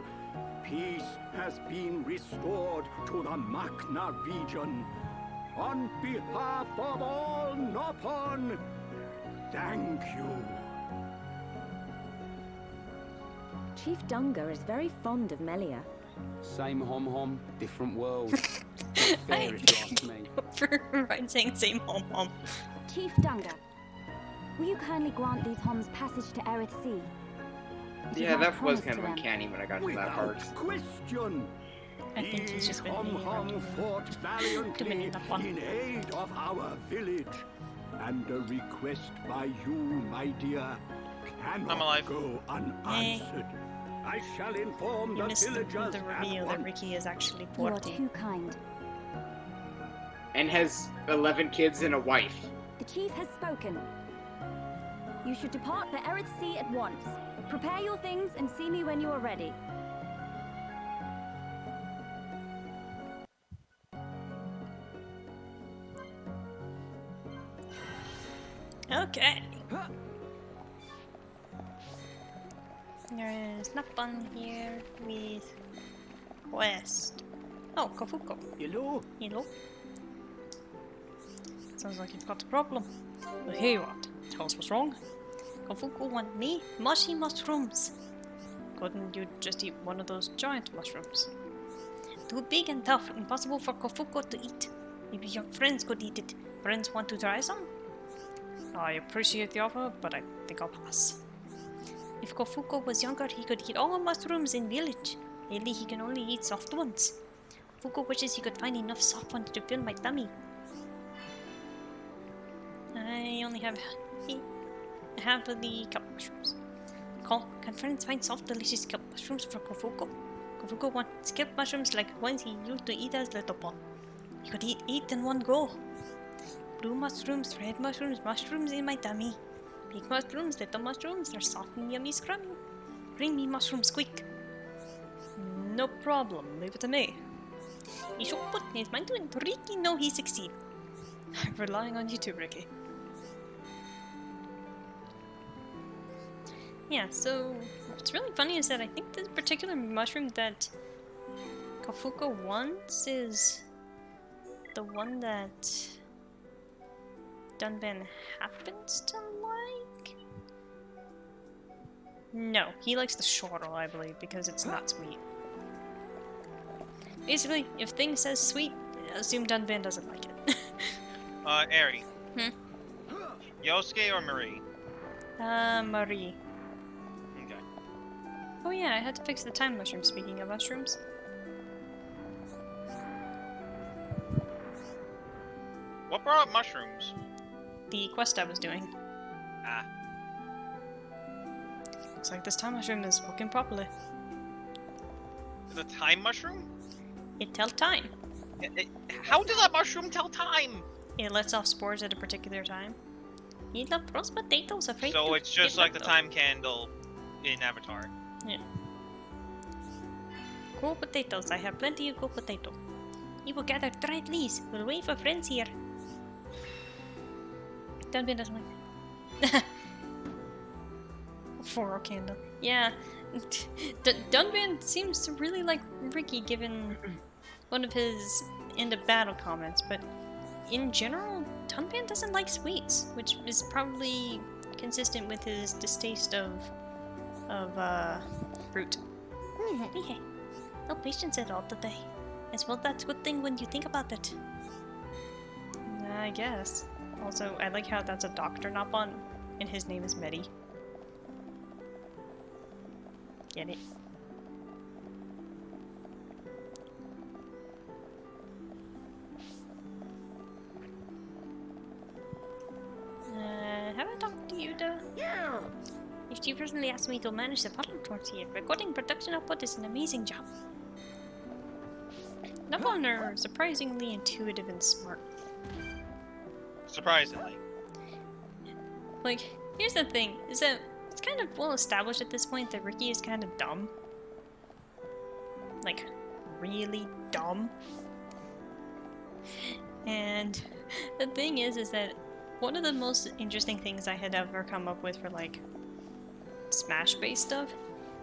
Peace has been restored to the Makna region. On behalf of all Nopon, thank you. Chief Dunga is very fond of Melia. Same hom-hom, different world. Not fair if you ask me. For Ryan saying same hom. Chief Dunga, will you kindly grant these homs passage to Eryth Sea? It is Yeah, my that was promise kind of to them. uncanny when I got to that part. Without question. I think he's just been Hom-hom fought valiantly in aid of our village. And a request by you, my dear, cannot I'm alive. go unanswered. I shall inform You the missed villagers the reveal at that once. Ricky is actually You are 40. too kind. And has 11 kids and a wife. The chief has spoken. You should depart for Eryth Sea at once. Prepare your things and see me when you are ready. Okay. There's Nappan here with quest. Oh, Kofuko. Hello? Hello. Sounds like you've got a problem. Well, here you are. Tell us what's wrong. Kofuko want me mushy mushrooms. Couldn't you just eat one of those giant mushrooms? Too big and tough, impossible for Kofuko to eat. Maybe your friends could eat it. Friends want to try some? I appreciate the offer, but I think I'll pass. If Kofuko was younger, he could eat all mushrooms in village. Lately, he can only eat soft ones. Kofuko wishes he could find enough soft ones to fill my tummy. I only have half of the kelp mushrooms. Can friends find soft, delicious kelp mushrooms for Kofuko? Kofuko wants kelp mushrooms like ones he used to eat as little pon. He could eat 8 in one go. Blue mushrooms, red mushrooms, mushrooms in my tummy. Big mushrooms, little mushrooms, they're soft and yummy scrummy. Bring me mushrooms quick. No problem, leave it to me. He should put his mind to it. Ricky, no, he succeed. I'm relying on you too, Ricky. Yeah, so what's really funny is that I think the particular mushroom that Kafuko wants is the one that Dunban happens to like? No, he likes the shortle, I believe, because it's not sweet. Basically, if thing says sweet, assume Dunban doesn't like it. Eri. Hmm? Yosuke or Marie? Marie. Okay. Oh yeah, I had to fix the time mushroom, speaking of mushrooms. What brought up mushrooms? The quest I was doing. Ah. Looks like this time mushroom is working properly. Is a time mushroom? It tells time. How does that mushroom tell time? It lets off spores at a particular time. You love roast potatoes, afraid So to it's just get like the left time candle in Avatar. Yeah. Cool potatoes. I have plenty of cool potato. We will gather dried leaves. We'll wait for friends here. Dunban doesn't like that. For candle. Yeah. Dunban seems to really like Ricky given one of his end of battle comments, but in general, Dunban doesn't like sweets, which is probably consistent with his distaste of fruit. Yeah. No patience at all today. As well, that's a good thing when you think about it. I guess. Also, I like how that's a doctor Napon, and his name is Medi. Get it? Have I talked to you, Yuda? Yeah. If you personally asked me to manage the puddle towards here, recording production output is an amazing job. Napon are surprisingly intuitive and smart. Surprisingly. Like, here's the thing, is that it's kind of well established at this point that Ricky is kind of dumb. Like, really dumb. And the thing is that one of the most interesting things I had ever come up with for, like, Smash-based stuff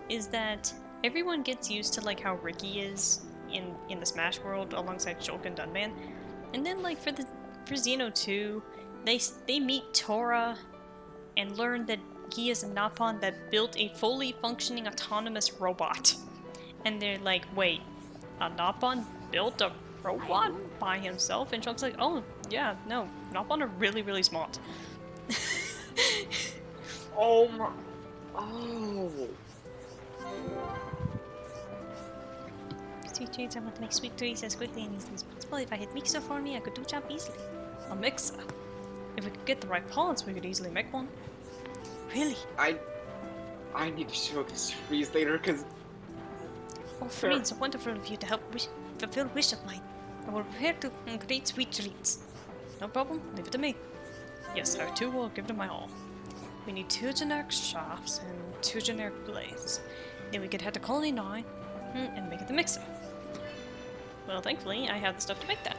is that everyone gets used to, like, how Ricky is in the Smash world alongside Shulk and Dunban. And then, like, for Xeno 2, they meet Tora and learn that he is a Napon that built a fully functioning autonomous robot. And they're like, wait, a Napon built a robot by himself? And Shulk's like, oh, yeah, no, Napon are really, really smart. Oh my... Oh... Sweet treats, I want to make sweet treats as quickly and easily as possible. If I had mixer for me, I could do the job easily. A mixer? If we could get the right parts, we could easily make one. Really? I need to show this freeze later, because... Oh, Freeze, it's wonderful of you to help fulfill wish of mine. I will prepare to create sweet treats. No problem, leave it to me. Yes, our two will give them my all. We need 2 generic shafts and 2 generic blades. Then we could head to Colony 9 and make it the mixer. Well, thankfully, I have the stuff to make that.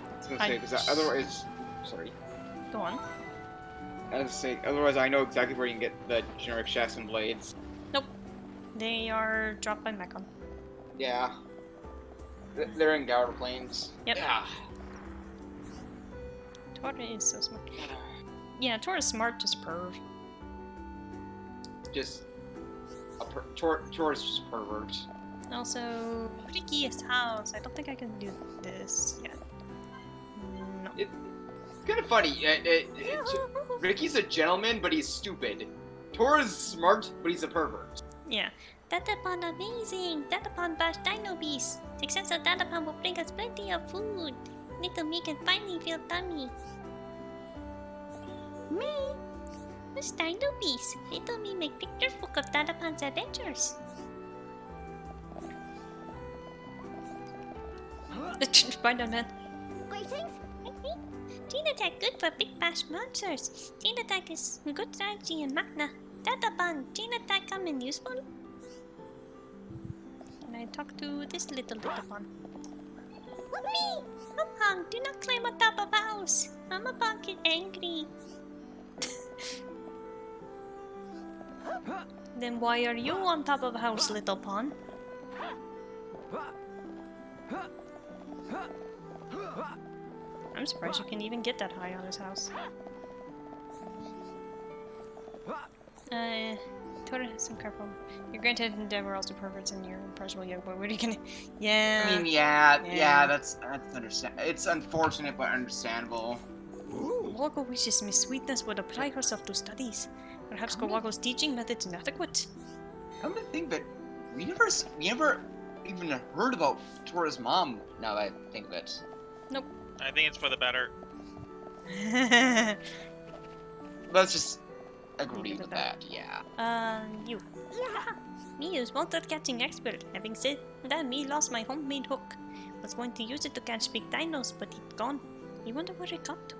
I was gonna say, because otherwise... Sorry. Go on. I was gonna say, otherwise I know exactly where you can get the generic shafts and blades. Nope. They are dropped by Makna. Yeah. They're in Gower Plains. Yep. Yeah. Tora is so smart. Yeah, Tora's smart, just perv. Just... Tora's just a pervert. Also, Ricky's house. I don't think I can do this yet. No. It's kind of funny. Ricky's a gentleman, but he's stupid. Tora's smart, but he's a pervert. Yeah. Datapon amazing! Datapon bash Dino Beast! Success of Datapon will bring us plenty of food! Little me can finally feel tummy. Me? Who's Dino Beast? Little me make pictures book of Datapon's adventures. Bye, man. Greetings? Gene Attack good for big bash monsters. Gene Attack is good strategy in Makna. Datapon, Gene Attack come in useful? Can I I talk to this little pond? Me! Hong, do not climb on top of a house. Mama Pong get angry. Then why are you on top of a house, little pond? I'm surprised you can even get that high on his house. Tora has some careful. Your granted endeavor also perverts in your impressionable young boy. What are you gonna? Yeah. I mean, yeah, that's It's unfortunate but understandable. Kawago wishes Miss Sweetness would apply herself to studies. Perhaps Kawago's teaching methods inadequate. Come to think of it, we never even heard about Tora's mom. Now that I think of it. Nope. I think it's for the better. Let's just agree with that. Yeah. You. Yeah. Me is monster catching expert. Having said that, me lost my homemade hook. Was going to use it to catch big dinos, but it's gone. You wonder where it got to.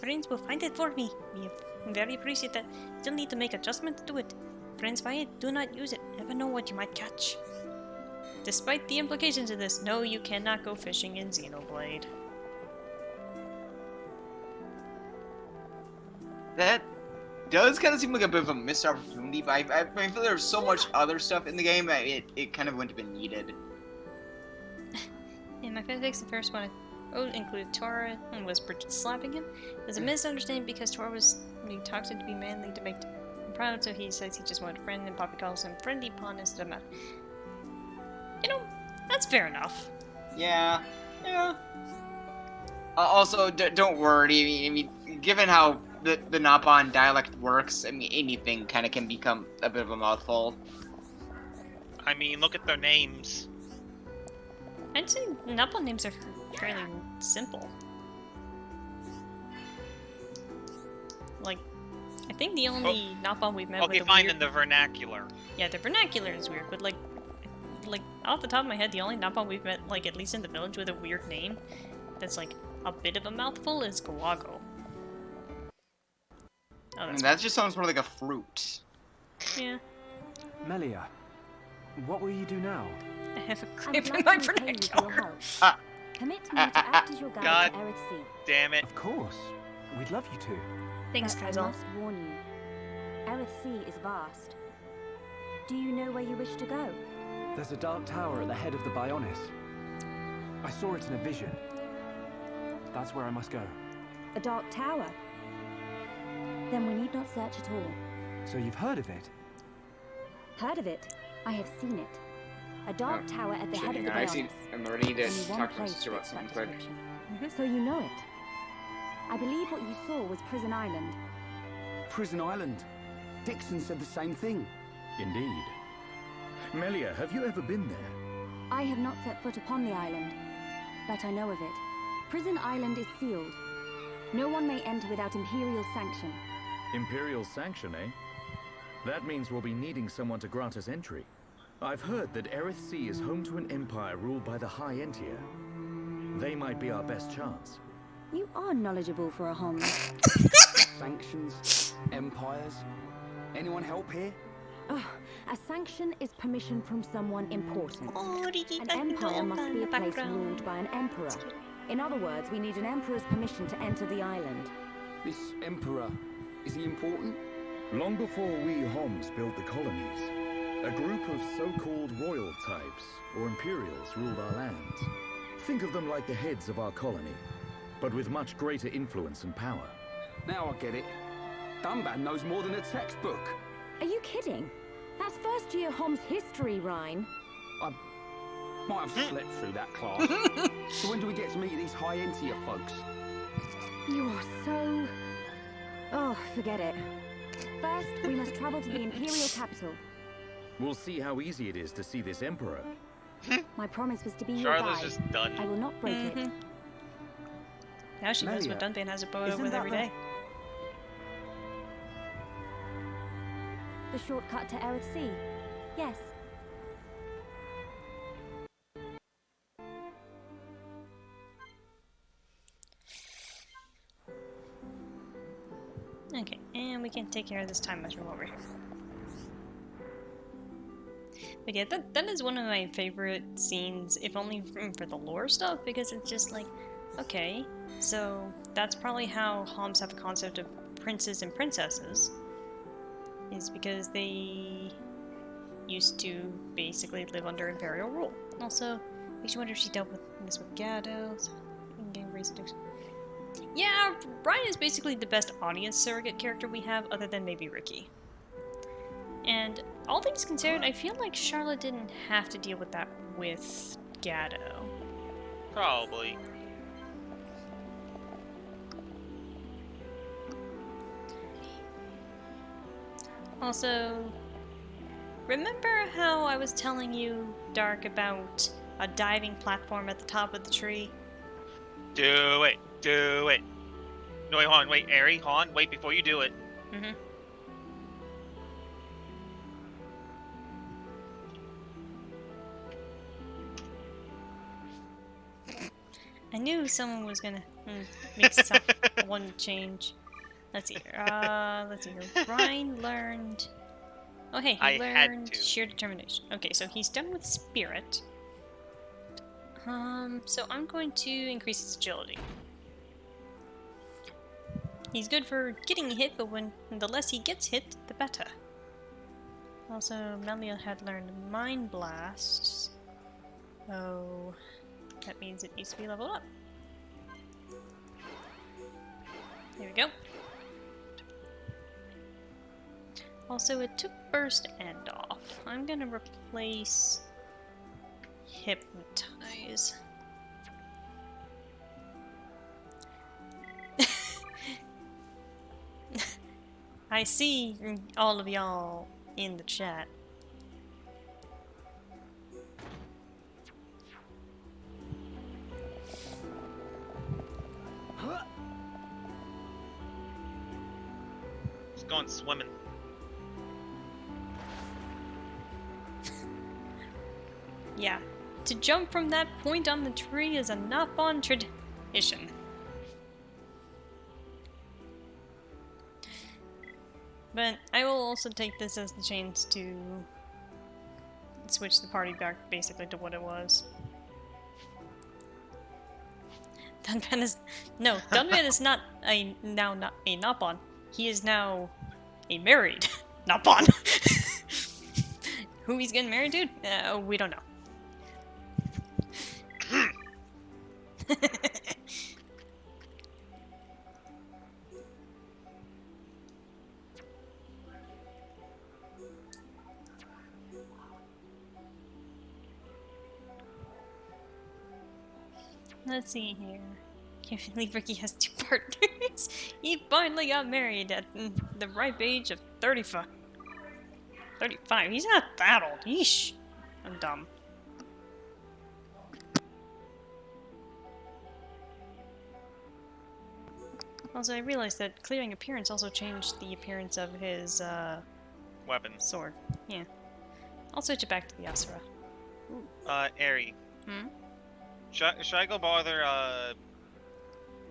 Friends will find it for me. We very appreciate that. Still need to make adjustments to it. Friends find it, do not use it. Never know what you might catch. Despite the implications of this, no, you cannot go fishing in Xenoblade. That does kind of seem like a bit of a missed opportunity, but I feel there's so much other stuff in the game that it kind of wouldn't have been needed. In my fanfics, the first one included Tora and was slapping him. There's a misunderstanding because Tora was being taught to be manly to make him proud, so he says he just wanted a friend, and Poppy calls him Friendly Pond instead of Matt. You know, that's fair enough. Yeah. Also, don't worry. I mean, given how the Nabon dialect works, I mean, anything kind of can become a bit of a mouthful. I mean, look at their names. I'd say Nabon names are fairly simple. Like, I think the only Nabon we've met Okay, with fine, weird... in the vernacular. Yeah, the vernacular is weird, but like off the top of my head, the only Nabon we've met, like at least in the village, with a weird name that's like a bit of a mouthful is Kawago. Oh, And that just sounds more like a fruit. Yeah. Melia, what will you do now? I have a I clip would in like my to repay you for your vernacular. help. Commit to me to act as your guide God to Eryth Sea. Damn it. Of course. We'd love you to. Thanks, But I Kaizel. must warn you. Eryth Sea is vast. Do you know where you wish to go? There's a dark tower at the head of the Bionis. I saw it in a vision. That's where I must go. A dark tower? Then we need not search at all. So you've heard of it? Heard of it? I have seen it. A dark tower at the head of the I Bionis. see. I'm ready to Only one talk to my place sister about fits something that quick. description. So you know it. I believe what you saw was Prison Island. Prison Island. Dixon said the same thing. Indeed. Melia, have you ever been there? I have not set foot upon the island, but I know of it. Prison Island is sealed. No one may enter without Imperial sanction. Imperial sanction, eh? That means we'll be needing someone to grant us entry. I've heard that Eryth Sea is home to an empire ruled by the High Entier. They might be our best chance. You are knowledgeable for a Hom. Sanctions, empires. Anyone help here? Oh, a sanction is permission from someone important. Oh, An empire must be a place ruled by an emperor. In other words, we need an emperor's permission to enter the island. This emperor, is he important? Long before we Homs built the colonies, a group of so-called royal types, or imperials, ruled our lands. Think of them like the heads of our colony, but with much greater influence and power. Now I get it. Dunban knows more than a textbook. Are you kidding? That's first year Hom's history, Ryan. I might have slept through that class. So when do we get to meet these high entier folks? You are so... Oh, forget it. First, we must travel to the Imperial capital. We'll see how easy it is to see this emperor. My promise was to be your Charlotte's guide. just done. I will not break it. Now she knows Melia, what Dunban has a boat isn't with that every the- day. The shortcut to Eryth Sea. Yes. Okay, and we can take care of this time mushroom over here. But yeah, that is one of my favorite scenes, if only for the lore stuff, because it's just like, okay, so that's probably how Homs have a concept of princes and princesses, is because they used to basically live under imperial rule. Also, makes you wonder if she dealt with this with Gatto. In-game race addiction. Yeah, Ryan is basically the best audience surrogate character we have, other than maybe Ricky. And all things considered, I feel like Charlotte didn't have to deal with that with Gatto. Probably. Also, remember how I was telling you, Dark, about a diving platform at the top of the tree? Do it. Do it. No, wait, hold on. Wait, Eri, hold on. Wait before you do it. Mm-hmm. I knew someone was gonna make one change. Let's see here. Let's see here. Ryan learned. Oh, hey, he learned sheer determination. Okay, so he's done with spirit. So I'm going to increase his agility. He's good for getting hit, but the less he gets hit, the better. Also, Melia had learned Mind Blast. Oh, that means it needs to be leveled up. There we go. Also, it took Burst End off. I'm gonna replace Hypnotize. I see all of y'all in the chat. Just going swimming. Yeah, to jump from that point on the tree is a Nopon tradition. But I will also take this as the chance to switch the party back basically to what it was. Dunban is Dunban is not a Nopon. He is now a married Nopon. Who he's getting married to? We don't know. Let's see here. Can't believe Ricky has 2 partners. He finally got married at the ripe age of 35. 35. He's not that old. Yeesh. I'm dumb. Also, I realized that clearing appearance also changed the appearance of his weapon. Sword. Yeah. I'll switch it back to the Asura. Eri. Hmm? Should I go bother,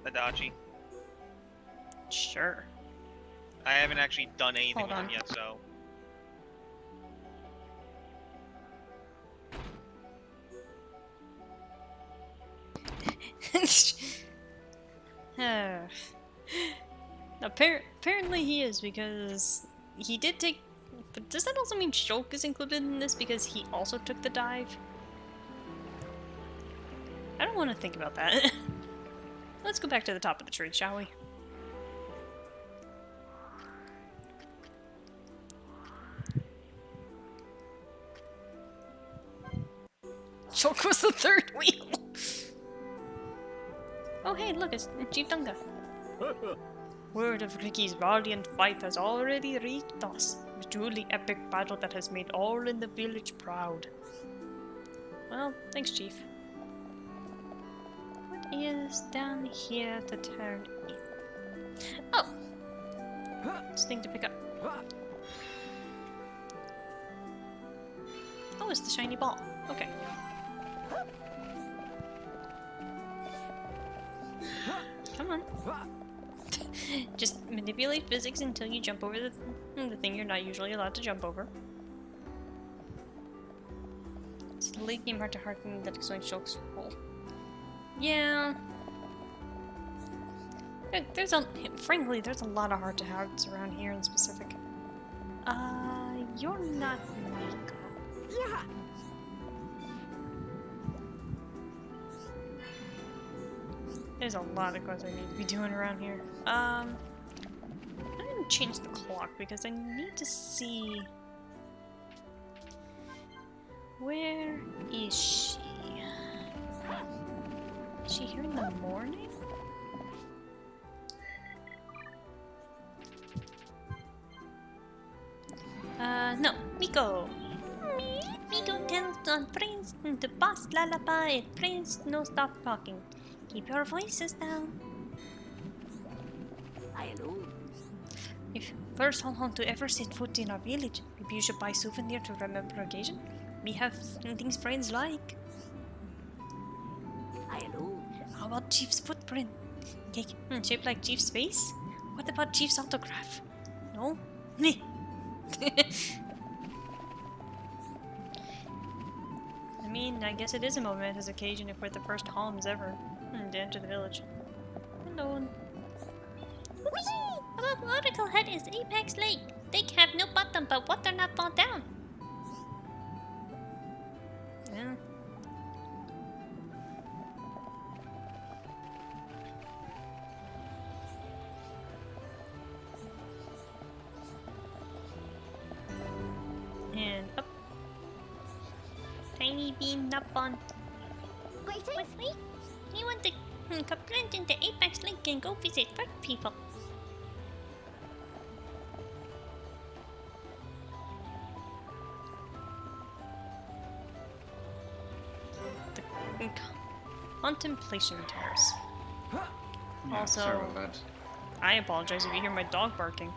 Adachi? Sure. I haven't actually done anything Hold with on. him yet, so... Apparently he is, because he did take... But does that also mean Shulk is included in this because he also took the dive? I don't want to think about that. Let's go back to the top of the tree, shall we? Shulk was the 3rd wheel! Oh hey, look, it's Chief Dunga. Word of Ricky's valiant fight has already reached us. A truly epic battle that has made all in the village proud. Well, thanks, Chief. What is down here to turn in? Oh! This thing to pick up. Oh, it's the shiny ball. Okay. Come on. Just manipulate physics until you jump over the thing you're not usually allowed to jump over. late game heart to heart thing that explains Shulk's role. Yeah. Frankly, there's a lot of heart to hearts around here in specific. You're not Miko. Yeah. There's a lot of quests I need to be doing around here. I'm gonna change the clock because I need to see... Where is she? Is she here in the morning? No. Miko! Miko tells on friends to boss lullaby if friends no stop talking. Keep your voices down. Hello. If first hold to ever set foot in our village, maybe you should buy souvenir to remember occasion. We have things friends like. Hello. How about Chief's footprint? Cake, shaped like Chief's face? What about Chief's autograph? No? Meh. I mean, I guess it is a momentous occasion if we're the first Holmes ever to enter the village. Hello. Whee! Above Oracle Hut is Apex Lake. They have no bottom, but water not fall down. Yeah. And up. Tiny beam up on. Greetings. With me? You want to comprehend into Apex Lake and go visit bird people. The Contemplation Terrace. Yeah, Also, sorry about that. I apologize if you hear my dog barking.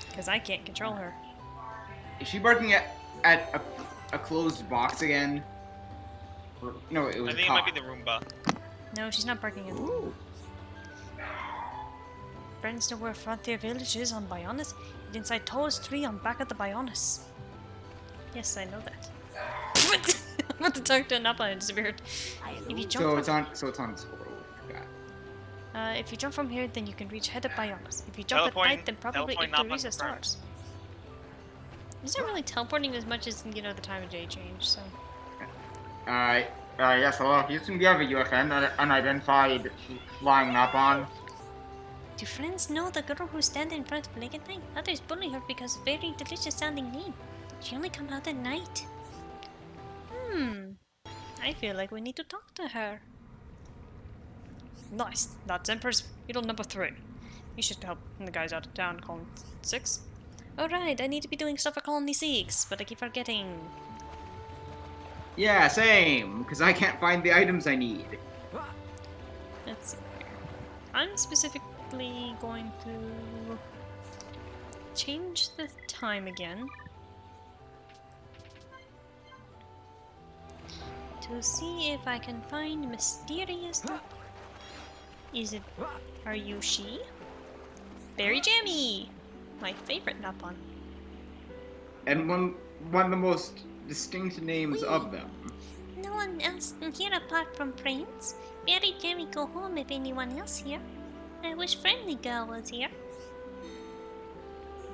Because I can't control her. Is she barking at a closed box again? Or, no, it was I think it might be the Roomba. No, she's not barking at Friends know where Frontier Village is on Bionis. It's inside Toa's tree on back of the Bionis. Yes, I know that. I'm about to talk to an up and it disappeared. If you jump So it's on scroll. Yeah. if you jump from here, then you can reach head of Bionis. If you jump at night, then probably Ictoriza stars. It's not really teleporting as much as, you know, the time of day change, so... Yes, hello. Houston, we have a UFN, unidentified flying map on. Do friends know the girl who stands in front of Lake at night? Others bully her because of very delicious sounding name. She only come out at night. I feel like we need to talk to her. Nice. That's Empress Beetle number 3. You should help the guys out of town, Colony 6. Alright, I need to be doing stuff for Colony 6, but I keep forgetting. Yeah, same. Because I can't find the items I need. Let's see here. I'm specifically going to change the time again to see if I can find mysterious. Is it? Are you she? Berry Jammy, my favorite Napon. And one of the most distinct names of them. No one else here apart from friends. Berry Jammy go home if anyone else here. I wish Friendly Girl was here.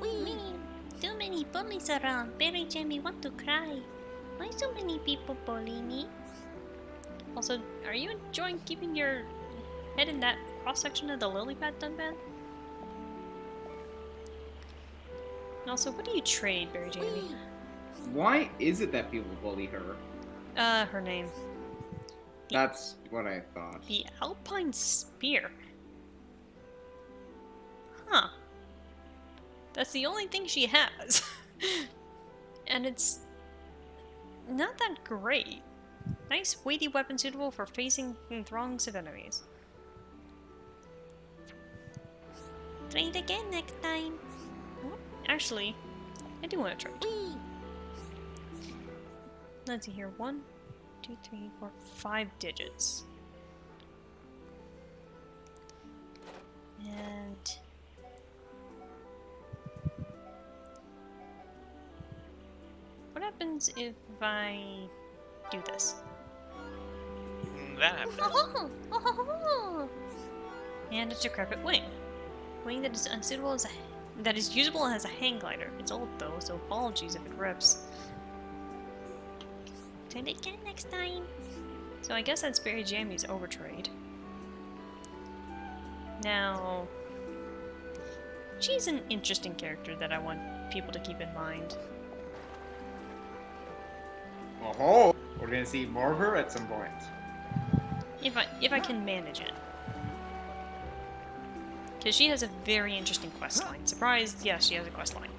Wee! Too many bullies around. Berry Jammy want to cry. Why so many people bully me? Also, are you enjoying keeping your head in that cross section of the lily pad, Dunban? And also, what do you trade, Berry Jamie? Why is it that people bully her? Her name. That's what I thought. The Alpine Spear. Huh. That's the only thing she has. And it's not that great. Nice weighty weapon suitable for facing throngs of enemies. Trade again next time. Actually, I do want to trade. Let's see here. 1, 2, 3, 4, 5 digits. And what happens if I do this. That happened. And a decrepit wing. Wing that is unsuitable as that is usable as a hang glider. It's old though, so apologies if it rips. Try it again next time. So I guess that's Barry Jamie's overtrade. Now, she's an interesting character that I want people to keep in mind. Oh, we're gonna see more of her at some point. If I can manage it. Because she has a very interesting quest line. Surprised? Yes, she has a quest line.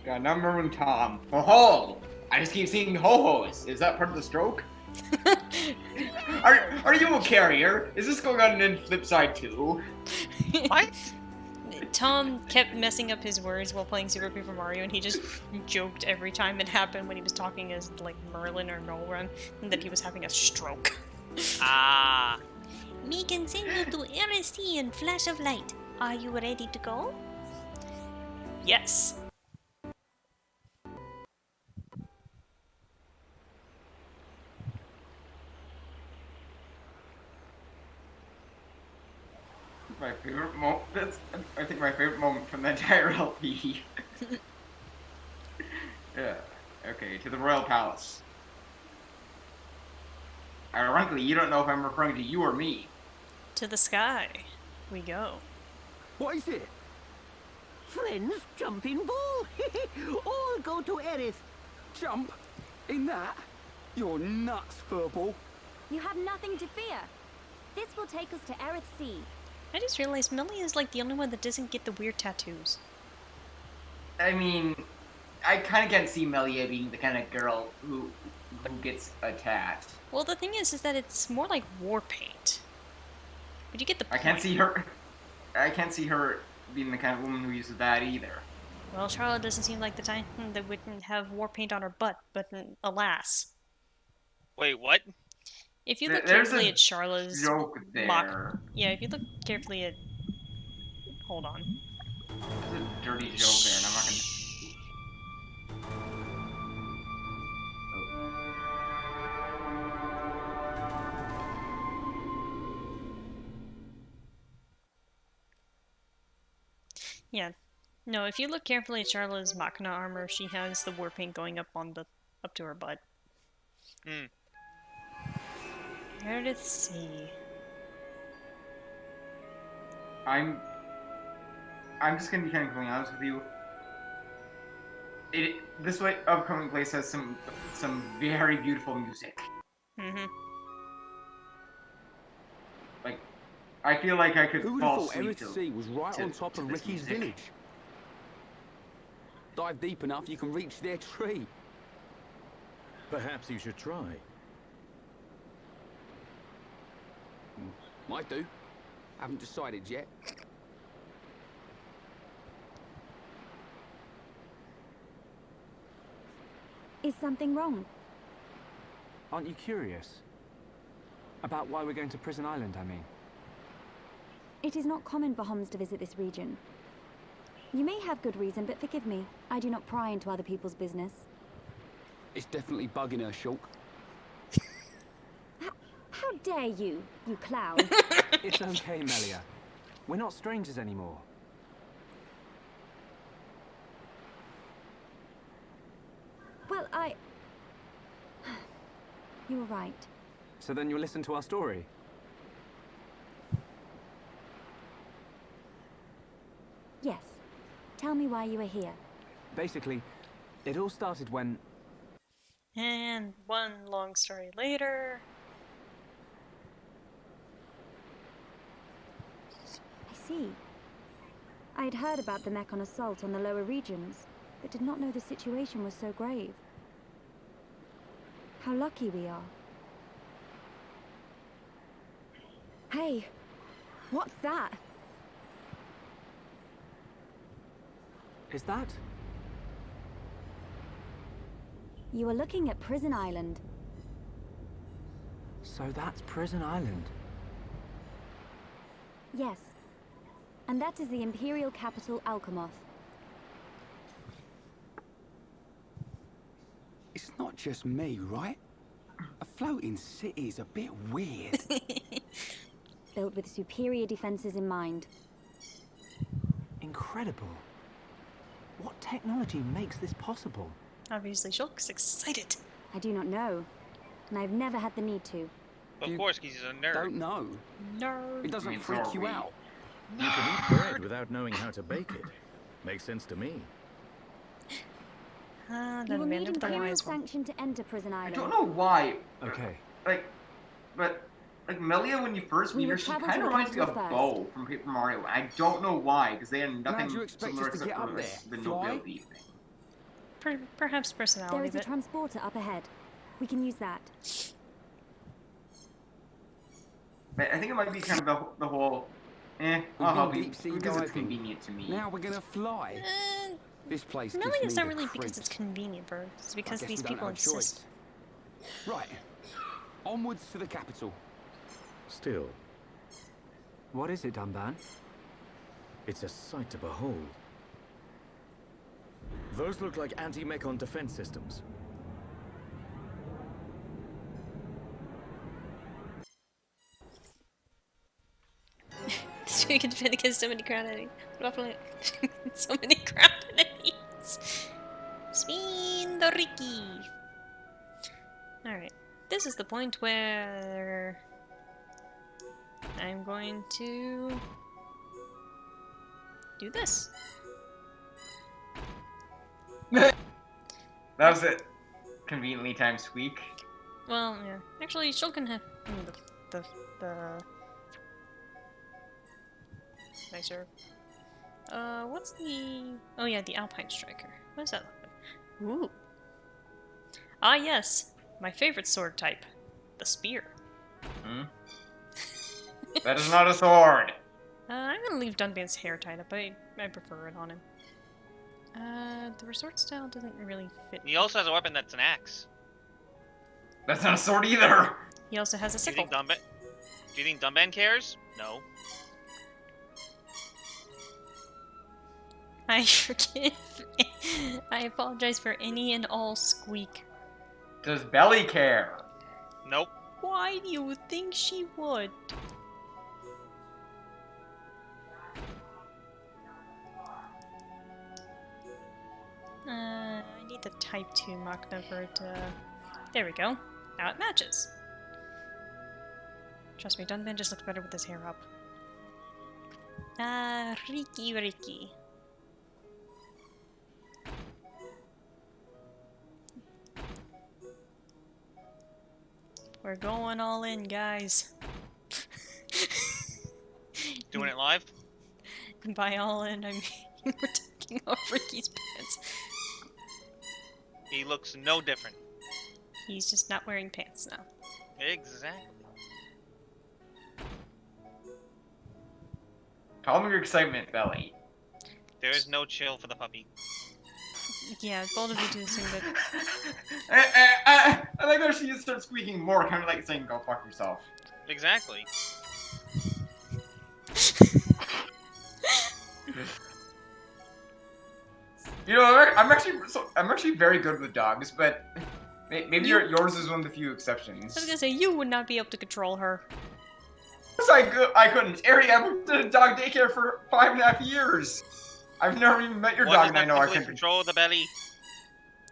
Got number one, Tom. Ho-ho! I just keep seeing ho-hos. Is that part of the stroke? Are you a carrier? Is this going on in flip side too? What? Tom kept messing up his words while playing Super Paper Mario, and he just joked every time it happened when he was talking as, like, Merlin or Nolran, and that he was having a stroke. Ah. Me can send you to Eryth in flash of light. Are you ready to go? Yes. My favorite moment. I think my favorite moment from the entire LP. Yeah. Okay, to the Royal Palace. Ironically, you don't know if I'm referring to you or me. To the sky we go. What is it? Friends, jumping ball. All go to Eryth. Jump? In that? You're nuts, Furball. You have nothing to fear. This will take us to Eryth Sea. I just realized Millie is like the only one that doesn't get the weird tattoos. I mean, I kind of can't see Melia being the kind of girl who gets attacked. Well, the thing is that it's more like war paint. But you get the point. I can't see her being the kind of woman who uses that either. Well, Charlotte doesn't seem like the type that wouldn't have war paint on her butt, but alas. Wait, what? If you look There's carefully a at Charlotte's joke there. yeah, if you look carefully at... Hold on. There's a dirty joke there, and I'm not gonna... Yeah. No, if you look carefully at Charlotte's Makna armor, she has the war paint going up to her butt. Hmm. Eryth Sea. I'm just gonna be kind of completely honest with you. This upcoming place has some very beautiful music. Mm-hmm. Like, I feel like I could Who would fall have thought asleep Eryth Sea was right on top of this Ricky's music. village? Dive deep enough, you can reach their tree. Perhaps you should try. Might do. Haven't decided yet. Is something wrong? Aren't you curious? About why we're going to Prison Island, I mean. It is not common for Homs to visit this region. You may have good reason, but forgive me. I do not pry into other people's business. It's definitely bugging her, Shulk. How dare you, you clown? It's okay, Melia. We're not strangers anymore. Well, You were right. So then you'll listen to our story? Yes. Tell me why you are here. Basically, it all started when... And one long story later... I see. I had heard about the Mekon assault on the lower regions, but did not know the situation was so grave. How lucky we are. Hey, what's that? Is that? You are looking at Prison Island. So that's Prison Island. Yes. And that is the Imperial capital, Alchemoth. It's not just me, right? A floating city's a bit weird. Built with superior defenses in mind. Incredible. What technology makes this possible? Obviously, Shulk's excited. I do not know, and I've never had the need to. Of course, he's a nerd. Don't know. Nerd. It doesn't freak you out. You can eat bread without knowing how to bake it. Makes sense to me. Ah, You the will man need of the Imperial wise one. sanction to enter Prison I Island. don't know why. Okay. Like Melia, when you first We meet will her, she travel kind to of the reminds me of capital first. Bo from Paper Mario. I don't know why, because they had nothing How'd you expect similar us to except get for up there? the Fly? nobility thing. Perhaps There personality, is a but transporter up ahead. We can use that. I think it might be kind of the whole, I'll We've help been you, deep sea because it's diving. convenient to me. Now we're gonna fly. This place gives really, me it's the not really because creeps. it's convenient, bro. It's I because guess these we don't people have a choice. insist. Right. Onwards to the capital. Still, What is it, Dunban? it's a sight to behold. Those look like anti-mechon defense systems. So you can defend against so many crowd enemies. So many crowd enemies. Spin the Ricky. Alright. This is the point where I'm going to do this. That was it. Conveniently timed squeak. Well, yeah. Actually, Shulkin have the nicer. What's the? Oh yeah, the Alpine Striker. What does that look like? Ooh. Ah yes, my favorite sword type, the spear. Hmm? That is not a sword. I'm gonna leave Dunban's hair tied up. I prefer it on him. The resort style doesn't really fit. He also has a weapon that's an axe. That's not a sword either. He also has a Do you sickle. think Dunban cares? No. I forgive. I apologize for any and all squeak. Does Belly care? Nope. Why do you think she would? I need the Type 2 Makna for it to... There we go. Now it matches. Trust me, Dunban just looks better with his hair up. Ricky. We're going all in, guys. Doing it live? By all in, I mean we're taking off Ricky's pants. He looks no different. He's just not wearing pants now. Exactly. Calm your excitement, Belly. There is no chill for the puppy. Yeah, bold of you to assume that. I like how she just starts squeaking more, kind of like saying, "Go fuck yourself." Exactly. You know, I'm actually very good with dogs, but maybe yours is one of the few exceptions. I was gonna say, you would not be able to control her. Yes, I couldn't. Ari, I worked at a dog daycare for 5.5 years. I've never even met your dog, and I know I couldn't. Control the belly.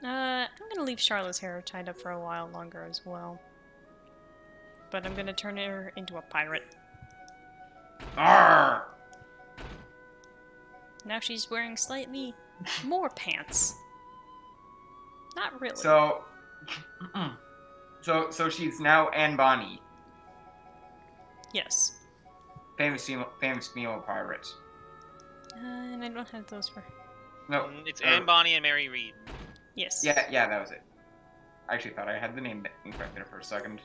I'm gonna leave Charlotte's hair tied up for a while longer as well. But I'm gonna turn her into a pirate. Arr! Now she's wearing slightly more pants. Not really. So she's now Anne Bonny, Yes. famous female pirate. And I don't have those for... No, It's Anne Bonny and Mary Reed. Yes. Yeah, that was it. I actually thought I had the name incorrect there for a second.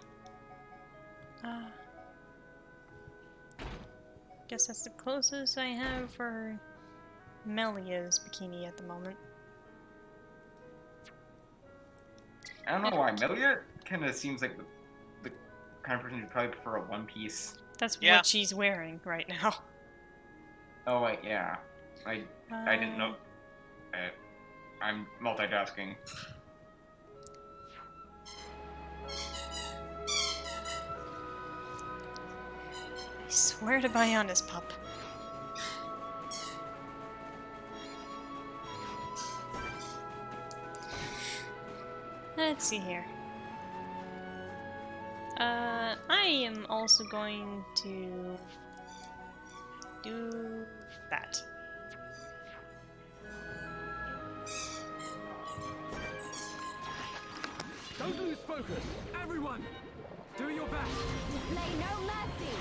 Guess that's the closest I have for Melia's bikini at the moment. I don't know why. Melia kind of seems like the kind of person who'd probably prefer a one piece. That's Yeah. what she's wearing right now. Oh wait, yeah. I didn't know. I'm multitasking. Swear to Bionis, pup. Let's see here. I am also going to do that. Don't lose focus! Everyone! Do your best! Display no mercy!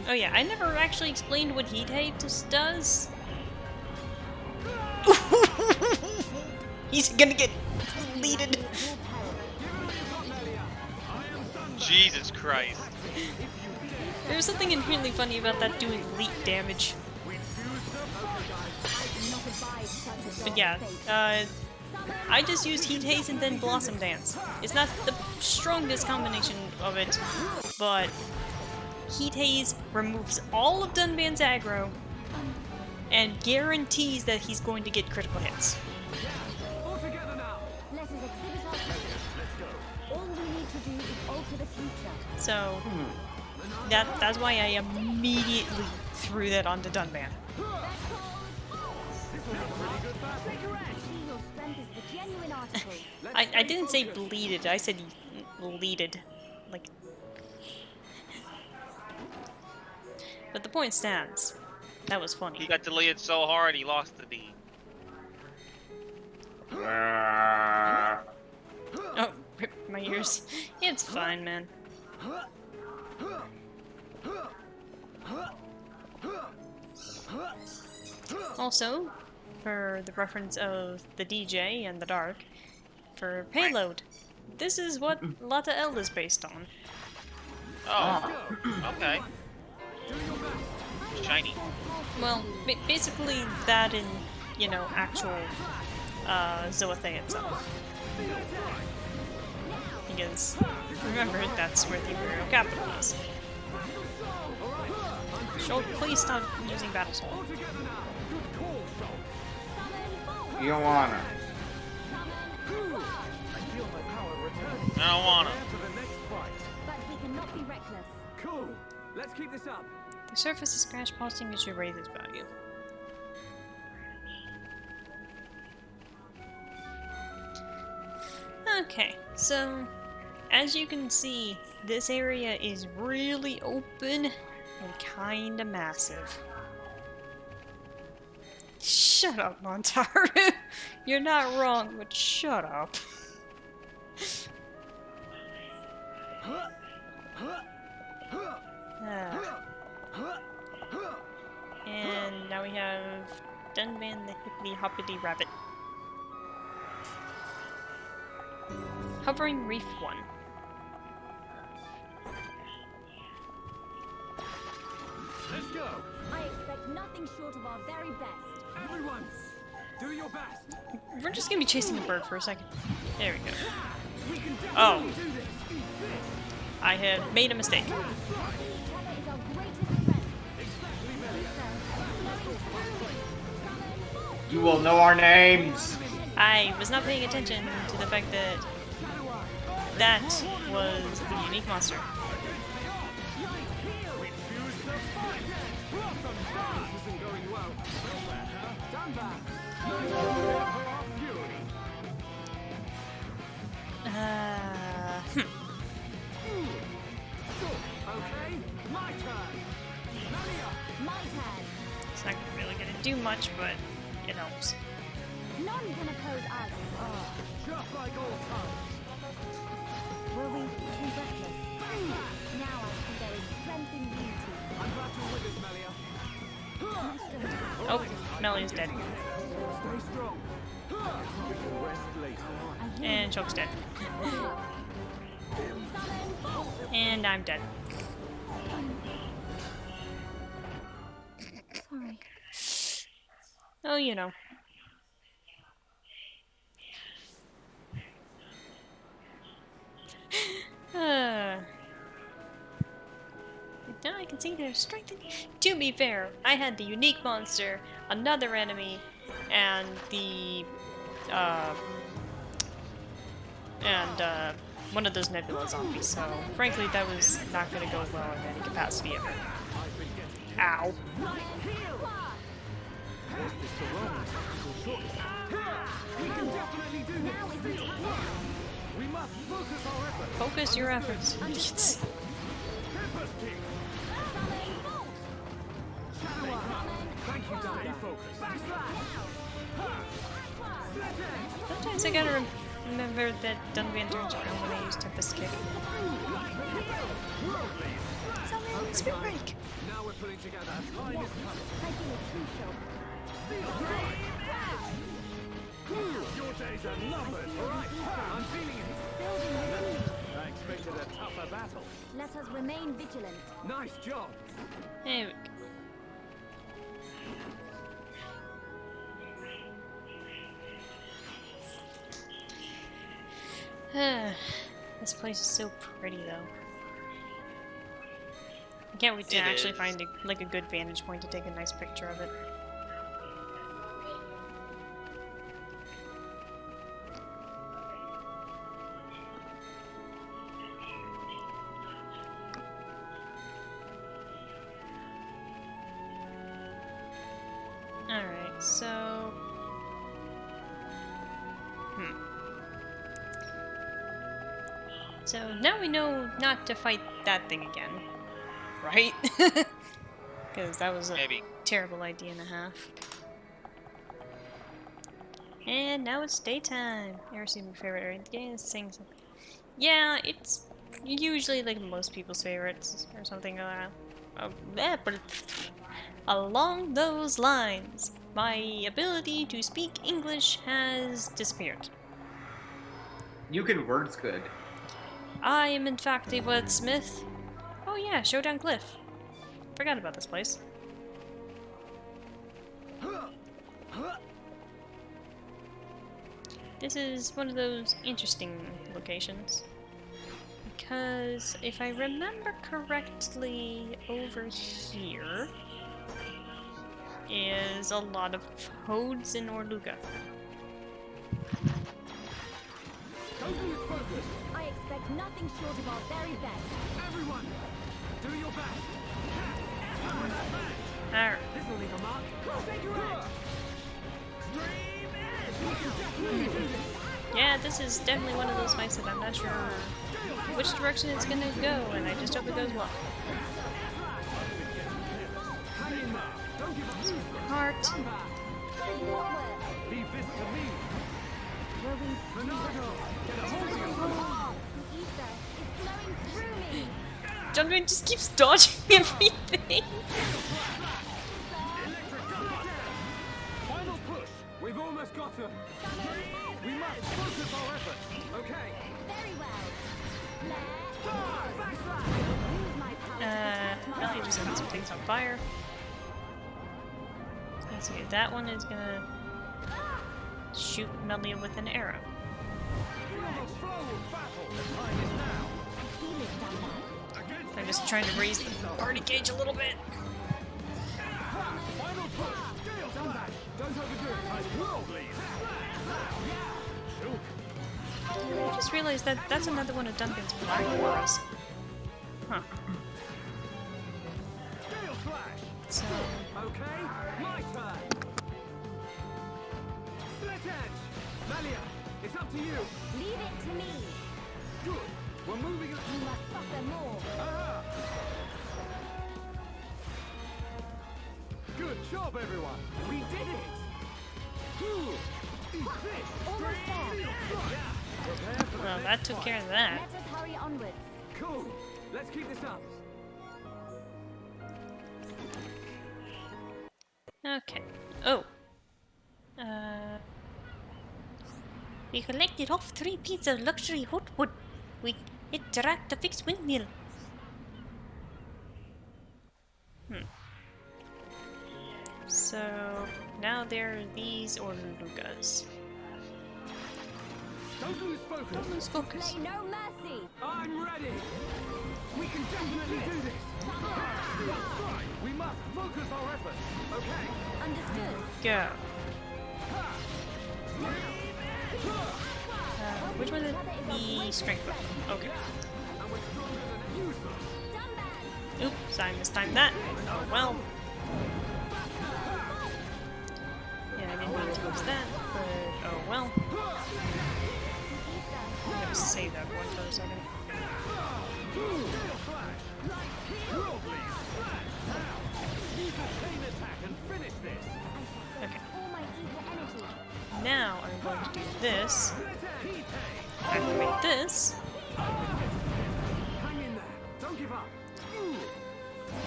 Oh yeah, I never actually explained what heat haze does. He's gonna get deleted. Jesus Christ. There's something inherently funny about that doing leak damage. But yeah, I just use Heat Haze and then Blossom Dance. It's not the strongest combination of it, but Heat Haze removes all of Dunban's aggro and guarantees that he's going to get critical hits. Let us exhibit our strength. All we need to do is alter the future. So that's why I immediately threw that onto Dunban. I didn't say bleeded, I said leaded. Like, but the point stands. That was funny. He got deleted so hard he lost the D. Oh, rip my ears. It's fine, man. Also, for the reference of the DJ and the Dark, for payload, this is what Lata L is based on. Oh, okay. Shiny. Well, basically that in, you know, actual Zoethe itself. Because, remember, that's where the Imperial capital is. Shulk, please stop using Battle Soul. You don't wanna. I don't wanna. But we cannot be reckless. Cool. Let's keep this up. The surface is scratch posting should raise its value. Okay, so as you can see, this area is really open and kinda massive. Shut up, Montaru. You're not wrong, but shut up. And now we have Dunban the Hippity Hoppity Rabbit. Hovering Reef 1. Let's go! I expect nothing short of our very best. Everyone, do your best. We're just gonna be chasing a bird for a second. There we go. We can Oh, definitely do this. I have made a mistake. Each other is our greatest strength. You will know our names. I was not paying attention to the fact that that was the unique monster. Okay, my turn. My turn. It's not really gonna do much, but it helps. None can oppose us. Just like old times. Were we too reckless? Now I see there is strength in unity. I'm glad you're with us, Melia. Oh, Melia's dead. Stay strong. We can rest later. And Choke's dead. And I'm dead. Sorry. Oh, you know. Now I can see there's strength in. To be fair, I had the unique monster, another enemy, and the and one of those nebula zombies, so frankly that was not going to go well in any capacity ever. Ow. Focus your efforts, idiots. Sometimes I gotta remember that Dunban turns around when I use Tempest Kick. Summon Spin Break! Now we're putting together. Time is coming. Your days are numbered. Alright, I'm feeling it. I expected a tougher battle. Let us remain vigilant. Nice job. There we go. This place is so pretty, though. I can't wait to actually find a good vantage point to take a nice picture of it. Alright, so... So now we know not to fight that thing again, right? Because that was a terrible idea and a half. And now it's daytime. Eryth's my favorite area of the game is sing something. Yeah, it's usually like most people's favorites or something along those lines. My ability to speak English has disappeared. You can words good. I am in fact a wordsmith. Oh yeah, Showdown Cliff. Forgot about this place. This is one of those interesting locations. Because if I remember correctly, over here is a lot of Hodes in Orluga. I expect nothing short of our very best. Everyone, do your best. Alright. This will leave a mark. Yeah, this is definitely one of those fights that I'm not sure which direction it's gonna go, and I just hope it goes well. Heart. Leave this to me. Dunban just keeps dodging everything. Final push. We've almost got him. We must focus our efforts. Okay. Very well. Really just set some things on fire. Let's see, that one is gonna shoot Melia with an arrow. I'm just trying to raise the party gauge a little bit. I just realized that that's another one of Duncan's black auras. Huh. So... Okay, my turn. Split edge. Melia, it's up to you. Leave it to me. Good. We're moving. You must suffer more. Aha. Good job, everyone. We did it. Almost there. Well, that took care of that. Let us hurry onwards. Cool. Let's keep this up. Okay. Oh. We collected off 3 pieces of luxury hotwood. We interact to fix windmill. So now there are these Orlugas. Don't lose focus. Don't lose focus. Play no mercy. I'm ready. We can definitely do this. We must focus our efforts. Okay. Understood. Go. Which one is the strength buff? Okay. Oops, I mistimed that. Oh well. Yeah, I didn't mean to use that, but oh well. I'm gonna save that one for a second. Okay. Now I'm going to do this. Activate this.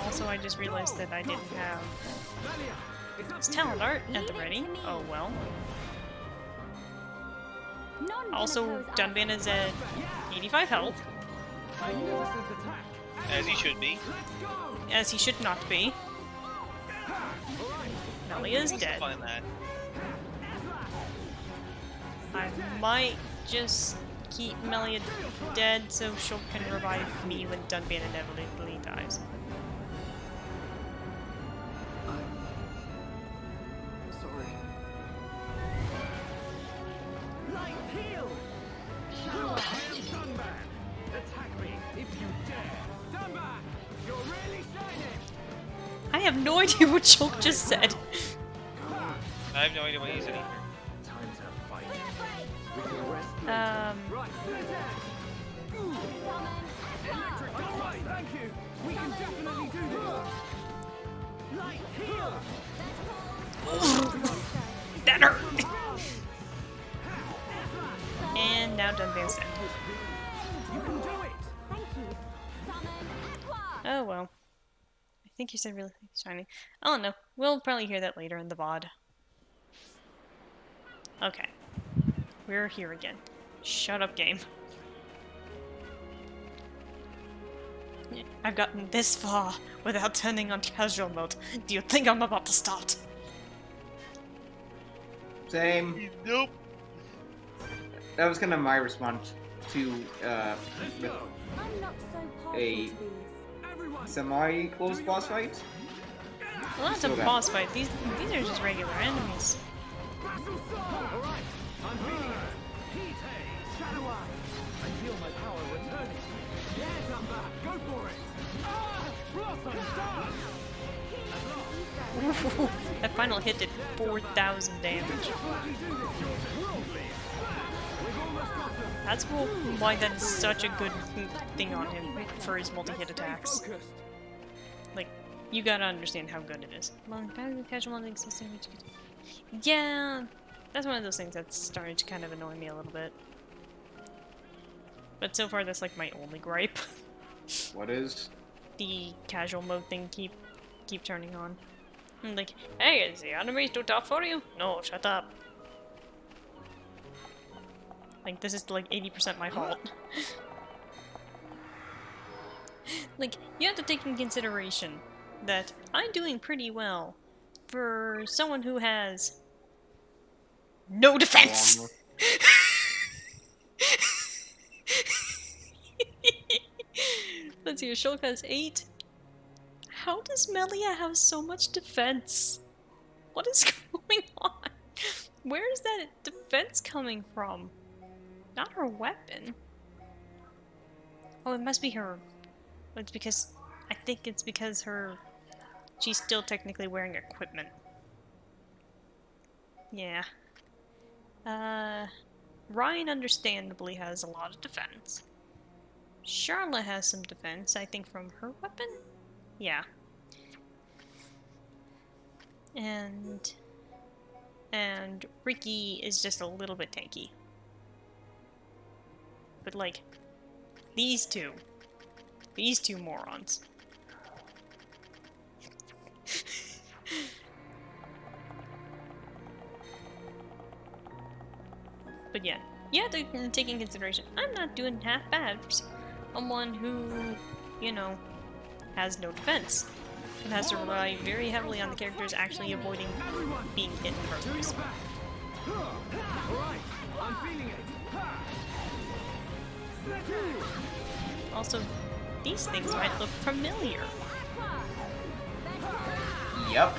Also, I just realized that I didn't have this talent art at the ready. Oh well. Also, Dunban is at 85 health. As he should be. As he should not be. Melia is dead. I might just keep Melia dead so she can revive me when Dunban inevitably dies. Sorry. Light heal! Shower! I am Dunban! Attack me if you dare! Dunban! You're really shining! I have no idea what Shulk just said. I have no idea what he said either. Time to fight. Electric, don't worry, thank you! We can definitely do this! Light heal! That hurt! And now Dunban's dead. You can do it! Thank you. Summon Aqua. Oh well. I think you said really shiny. I don't know. We'll probably hear that later in the VOD. Okay. We're here again. Shut up, game. I've gotten this far without turning on casual mode. Do you think I'm about to start? Same. Nope. That was kind of my response to I'm not so partial a to these. semi-close boss fight. Well, that's a Still got- boss fight. These are just regular enemies. Alright, I'm feeling it! Heat haze! Shadow eye! I feel my power returning. Yeah, Dunban, go for it! Ah! Blossom, done! That final hit did 4,000 damage. That's why that is such a good thing on him for his multi-hit attacks. Like, you gotta understand how good it is. Yeah, that's one of those things that's starting to kind of annoy me a little bit. But so far, that's like my only gripe. What is? The casual mode thing keep turning on. I'm like, hey, is the enemy too tough for you? No, shut up. Like, this is like 80% my fault. Like, you have to take in consideration that I'm doing pretty well for someone who has no defense. Let's see, Shulk has 8. How does Melia have so much defense? What is going on? Where is that defense coming from? Not her weapon. Oh, it must be her. It's because... I think it's because her... She's still technically wearing equipment. Yeah. Ryan understandably has a lot of defense. Charlotte has some defense, I think, from her weapon? Yeah. And Ricky is just a little bit tanky. But like, these two morons. But yeah, you have to take in consideration, I'm not doing half bad for someone who, you know, has no defense. And has to rely very heavily on the characters actually avoiding being hit in the first place. Alright, I'm feeling it! Also, these things might look familiar. Yep.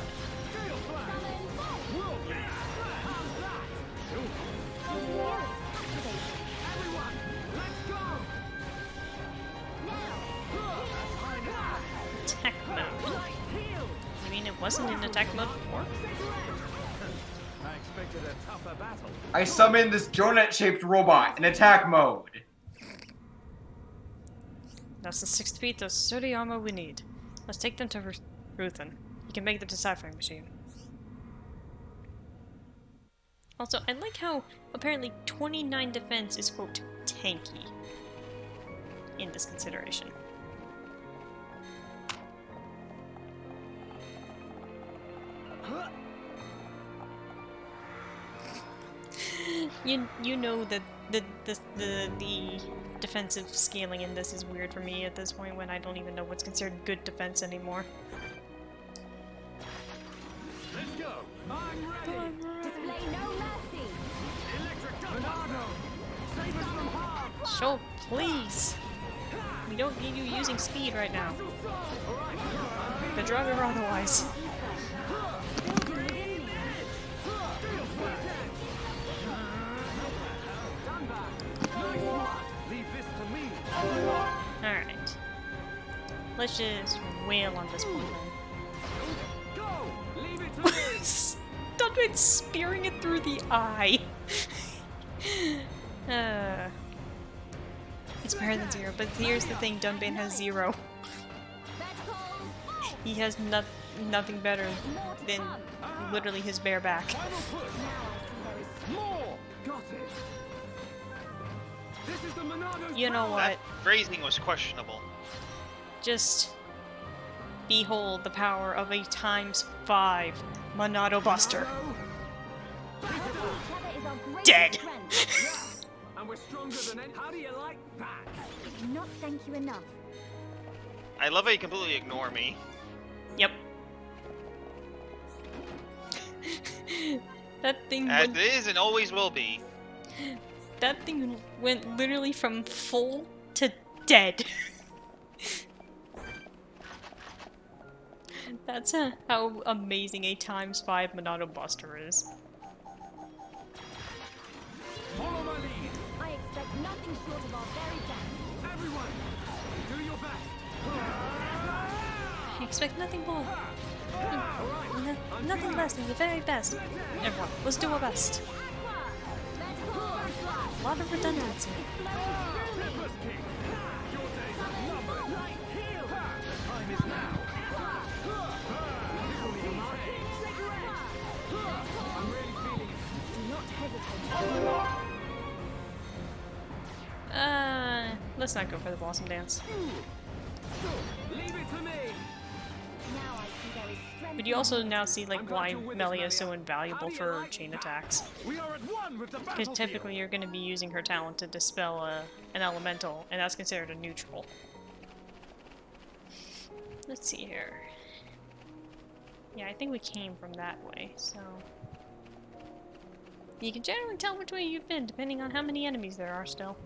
wasn't in attack mode before. I expected a tougher battle. I summoned this donut-shaped robot in attack mode. That's the 6th piece of sturdy armor we need. Let's take them to Ruthen. He can make the deciphering machine. Also, I like how apparently 29 defense is, quote, tanky in this consideration. You know that the defensive scaling in this is weird for me at this point when I don't even know what's considered good defense anymore. Let's go. I'm ready. Display no mercy. Electric Tornado. Save us from harm. So please, we don't need you using speed right now. The drug or otherwise. Leave this to me. Alright. Let's just wail on this one Go. Leave it to then. me. Dunbane spearing it through the eye. It's better than 0, but here's the thing, Dunbane has 0. He has nothing better than literally his bare back. More. Got it. This is the Monado. You know what? That phrasing was questionable. Just behold the power of a ×5 Monado Buster. Dead. And we're stronger than any. How do you like that? Not thank you enough. I love how you completely ignore me. Yep. That thing As went, it is and always will be. that thing went literally from full to dead. That's how amazing a ×5 Monado Buster is. Follow my lead. I expect nothing short of our very best. Everyone, do your best. I expect nothing more. Nothing less than the very best. Everyone, let's do our best. A lot of redundancy. Tempest King, your days are numbered. The time is now. I'm really feeling it. Do not hesitate. Let's not go for the Blossom Dance. Leave it to me. Now I see there is strength. But you also now see like why Melia is so invaluable for chain attacks. We are at one with the Because battlefield. typically you're going to be using her talent to dispel an elemental, and that's considered a neutral. Let's see here. Yeah, I think we came from that way, so... You can generally tell which way you've been, depending on how many enemies there are still.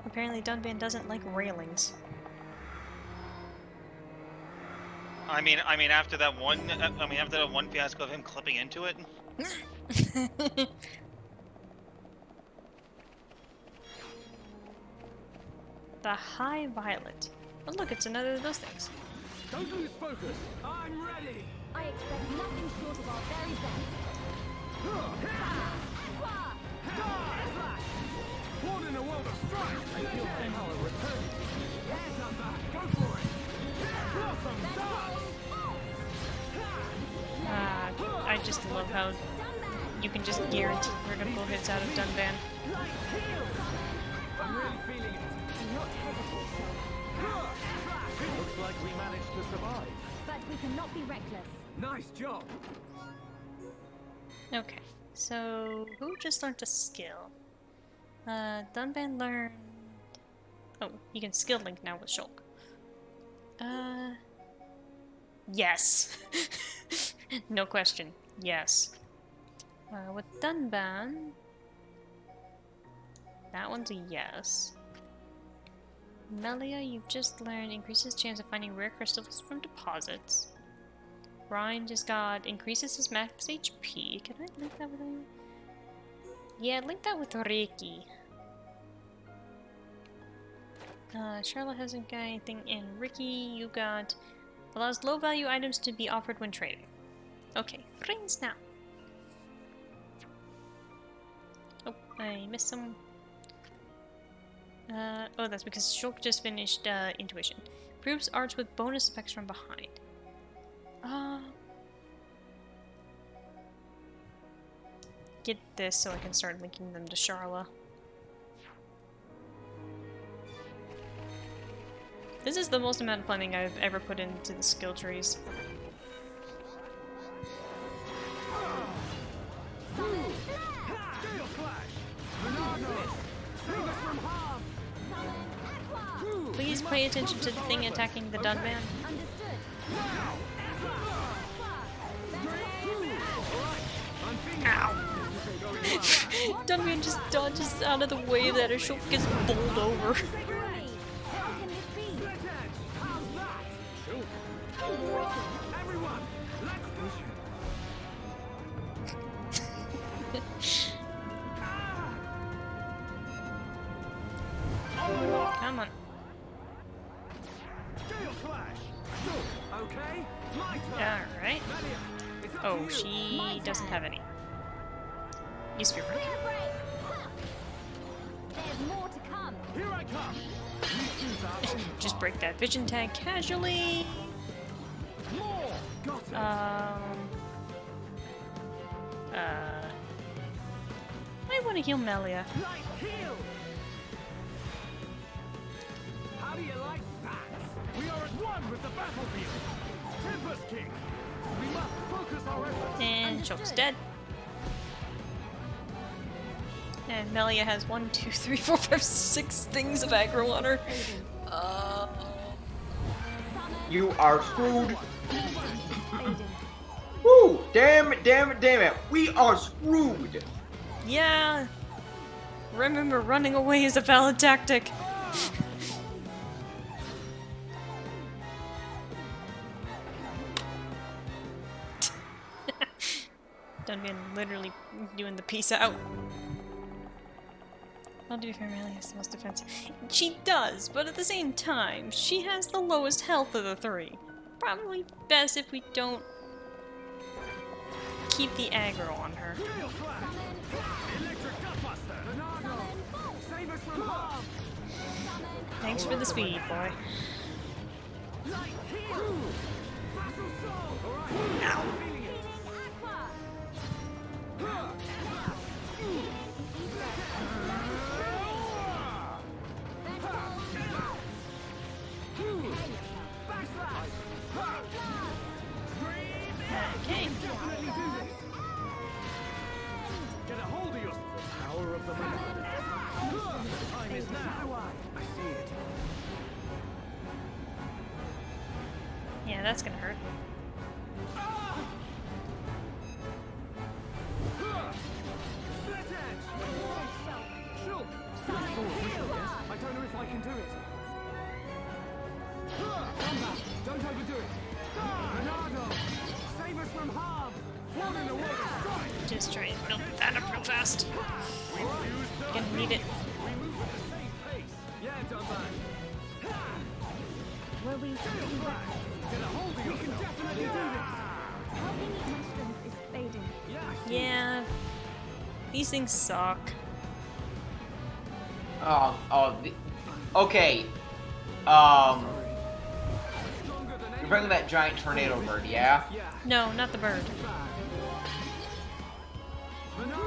Apparently Dunban doesn't like railings. I mean, after that one fiasco of him clipping into it. The High Violet. Oh look, it's another of those things. Don't lose focus. I'm ready. I expect nothing short of our very best. Born in a world of strife. I feel power returning. Hands up back. Go for it. Blossom dance. I just love how you can just guarantee critical hits out of Dunban. I'm really feeling it. Do not hesitate. Looks like we managed to survive. But we cannot be reckless. Nice job. Okay, so who just learned a skill? Dunban learned... Oh, you can skill link now with Shulk. Yes. No question. Yes. With Dunban... That one's a yes. Melia, you've just learned increases chance of finding rare crystals from deposits. Ryan just got increases his max HP. Can I link that with him? Yeah, link that with Ricky. Charlotte hasn't got anything, and Ricky, you got allows low value items to be offered when trading. Okay, friends now. Oh, I missed some. Oh, that's because Shulk just finished Intuition. Proves arts with bonus effects from behind. Get this so I can start linking them to Charla. This is the most amount of planning I've ever put into the skill trees. Please pay attention to the thing attacking the Dunman. Ow! Dunman just dodges out of the way that a Shulk gets bowled over. Come on. Alright. Oh, she doesn't have any. Use your friend. There's more to come. Here I come. Just break that vision tag casually. I want to heal Melia. How do you like that? We are at one with the battlefield. Tempest King. We must focus our efforts. And Shulk's dead. And Melia has 1, 2, 3, 4, 5, 6 things of aggro on her. You are screwed. Woo! Damn it, damn it, damn it. We are screwed. Yeah. Remember, running away is a valid tactic. Dunman literally doing the peace out. I'll do for Melia is the most defensive. She does, but at the same time, she has the lowest health of the three. Probably best if we don't keep the aggro on her. Thanks for the speed, boy. Ow. Okay. Get a hold of your power of the moment. The time is now. I see it. Yeah, that's gonna hurt. I don't know if I can do it. Don't overdo it. Bernardo, save us from harm. One in the water. Just try and build that up real fast. Gonna need it. Yeah, Dunban. Were we to do that? Get a hold of you. We can definitely do this. Helping my strength is fading. Yeah. These things suck. Okay. You're bringing that giant tornado bird, yeah? No, not the bird.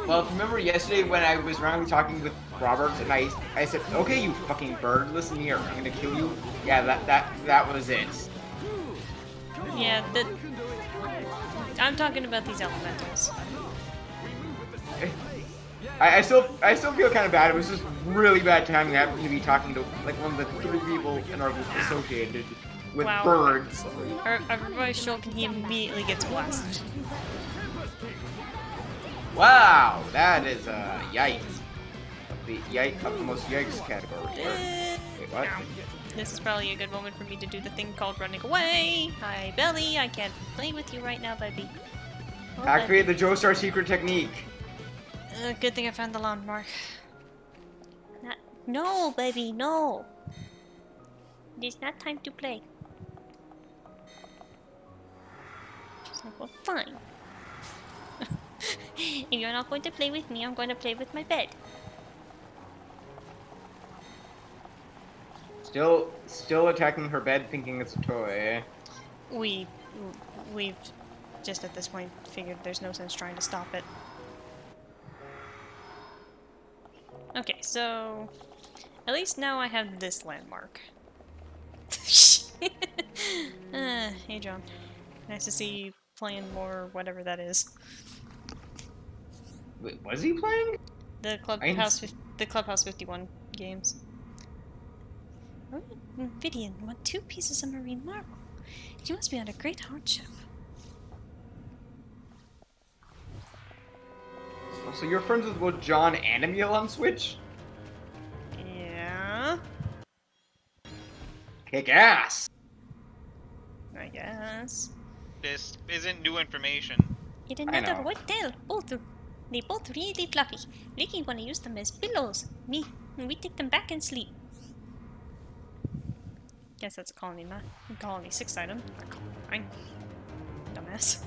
Well, if you remember yesterday when I was randomly talking with Robert and I said, okay, you fucking bird, listen here, I'm gonna kill you. Yeah, that was it. Yeah, I'm talking about these elementals. I still feel kind of bad. It was just really bad timing. I happened to be talking to like one of the 3 people in our group associated with birds. Everybody Shulk and he immediately gets blasted. Wow, that is yikes. the most yikes category. Wait, what? This is probably a good moment for me to do the thing called running away. Hi, Belly. I can't play with you right now, baby. Oh, Activate the Joestar secret technique. Good thing I found the landmark. No, baby, no. It is not time to play. She's like, well, fine. If you're not going to play with me, I'm going to play with my bed. Still attacking her bed, thinking it's a toy. We've just at this point figured there's no sense trying to stop it. Okay, so at least now I have this landmark. Hey John, nice to see you playing more whatever that is. Wait, was he playing? The Clubhouse 51 games. Oh, Vidian, want 2 pieces of marine marble. You must be under great hardship. So you're friends with both John and Emil on Switch? Yeah. Kick ass! I guess. This isn't new information. Yet another white tail. They both really fluffy. Ricky wanna use them as pillows. We take them back and sleep. Guess that's a colony 6 item. Not colony 9. Dumbass.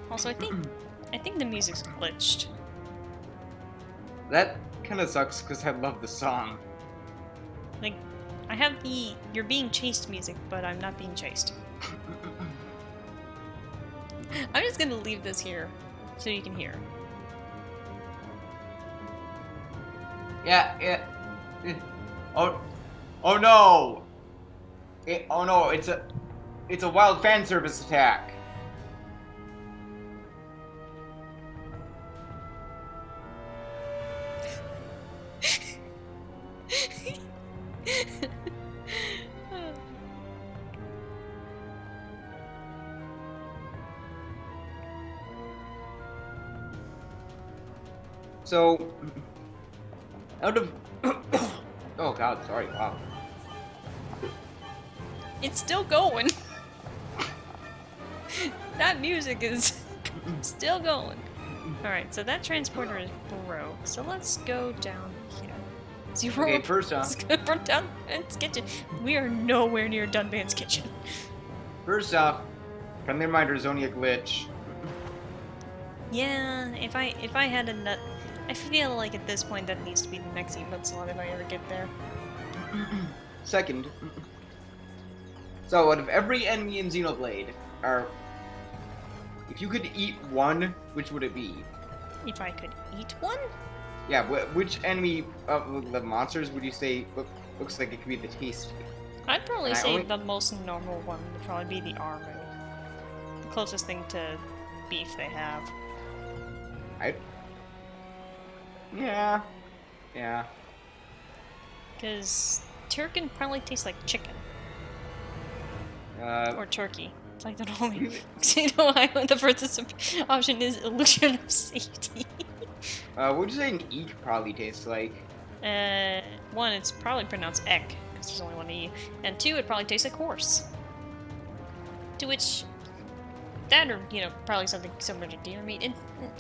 Also, I think the music's glitched. That kind of sucks because I love the song. Like, I have the "you're being chased" music, but I'm not being chased. I'm just gonna leave this here so you can hear. Yeah. Oh no! Oh no! It's a wild fan service attack. So, out of oh god, sorry, wow. It's still going. That music is still going. Alright, so that transporter is broke. So let's go down here. Zero. Okay, first off. Let's go from Dunban's kitchen. We are nowhere near Dunban's kitchen. First off, friendly reminder is only a glitch. Yeah, if I had a nut, I feel like at this point that needs to be the next emote slot if I ever get there. Second, so out of every enemy in Xenoblade, if you could eat one, which would it be? If I could eat one? Yeah, which enemy of the monsters would you say looks like it could be the tasty? I'd probably say the most normal one would probably be the armor. The closest thing to beef they have. Yeah. Because Turkin probably tastes like chicken. Or turkey. It's like the only the furthest option is illusion of safety. What would you say an eek probably tastes like? One, it's probably pronounced ek, because there's only one E. And 2, it probably tastes like horse. To which, that or, probably something similar to deer meat. And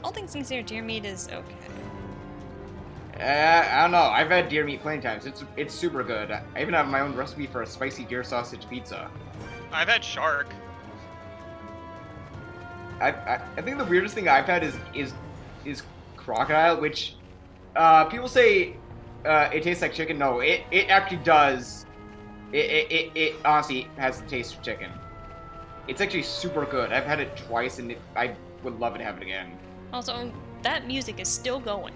all things considered, deer meat is okay. I don't know. I've had deer meat plenty times. It's super good. I even have my own recipe for a spicy deer sausage pizza. I've had shark. I think the weirdest thing I've had is crocodile, which people say it tastes like chicken. No, it actually does. It honestly has the taste of chicken. It's actually super good. I've had it twice, and I would love to have it again. Also, that music is still going.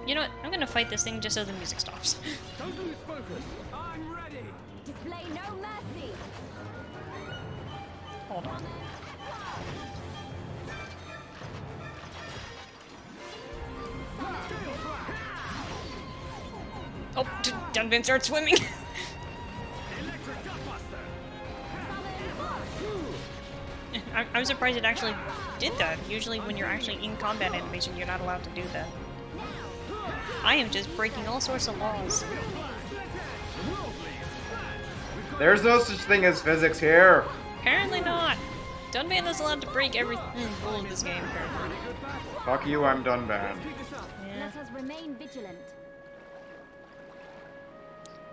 You know what? I'm gonna fight this thing just so the music stops. Don't lose focus. I'm ready. Display no mercy. Hold on. Oh, Dunban starts swimming. Electric Gutbuster. I'm surprised it actually did that. Usually when you're actually in combat animation, you're not allowed to do that. I am just breaking all sorts of laws. There's no such thing as physics here. Apparently not. Dunban is allowed to break every rule of this game, apparently. Fuck you, I'm done banned. Yeah. Let us remain vigilant.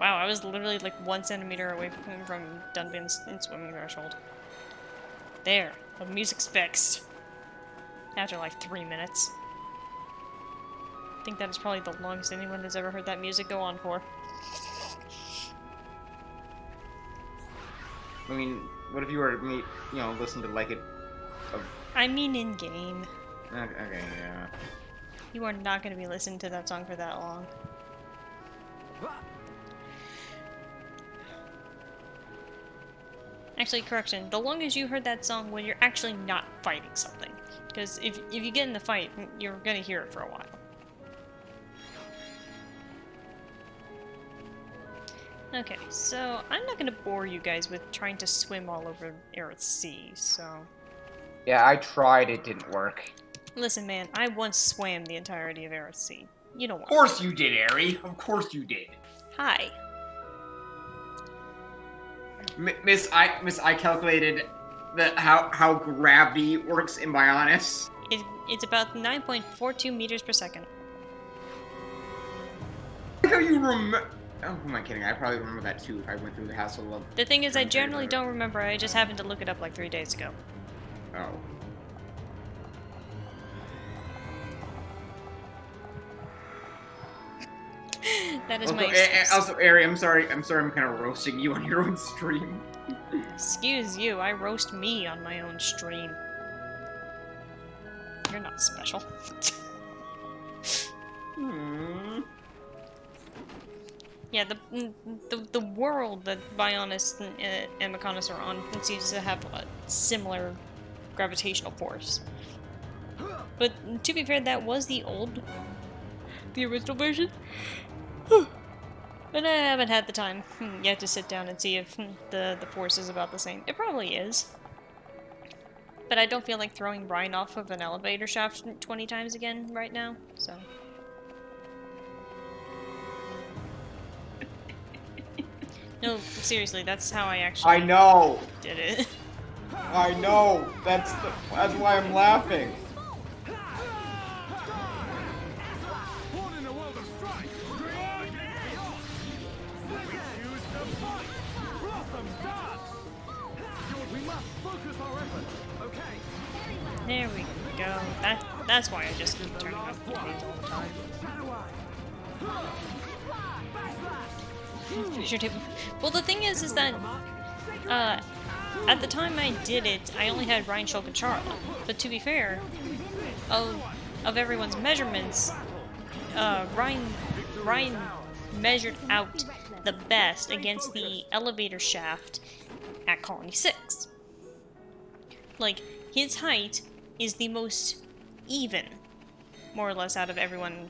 Wow, I was literally like 1 centimeter away from Dunban's swimming threshold. There, the music's fixed. After like 3 minutes. I think that is probably the longest anyone has ever heard that music go on for. I mean, what if you were to listen to like it? I mean in game. Okay, yeah. You are not going to be listening to that song for that long. Actually, correction. The longest you heard that song when you're actually not fighting something. Because if you get in the fight, you're going to hear it for a while. Okay, so I'm not going to bore you guys with trying to swim all over Eryth's sea, so... Yeah, I tried, it didn't work. Listen, man, I once swam the entirety of Eryth's sea. You don't want Of course you did, Airy. Of course you did. Hi. Miss, I calculated how gravity works in Bionis. It's about 9.42 meters per second. How you remember? Oh, who am I kidding? I probably remember that too if I went through the hassle of... The thing is, I generally don't remember. I just happened to look it up like 3 days ago. Oh. That is also, my excuse. Also, Ari, I'm sorry I'm kind of roasting you on your own stream. Excuse you, I roast me on my own stream. You're not special. Yeah, the world that Bionis and Makna are on seems to have a similar gravitational force. But to be fair, that was the original version. But I haven't had the time yet to sit down and see if the force is about the same. It probably is. But I don't feel like throwing Ryan off of an elevator shaft 20 times again right now, so... No, seriously, that's how I actually I know. did it. I know. That's why I'm laughing. There we go. That's why I just keep turning off the games all the time. Well, the thing is that at the time I did it, I only had Ryan, Shulk, and Charlotte. But to be fair, of everyone's measurements, Ryan measured out the best against the elevator shaft at Colony 6. Like, his height is the most even, more or less, out of everyone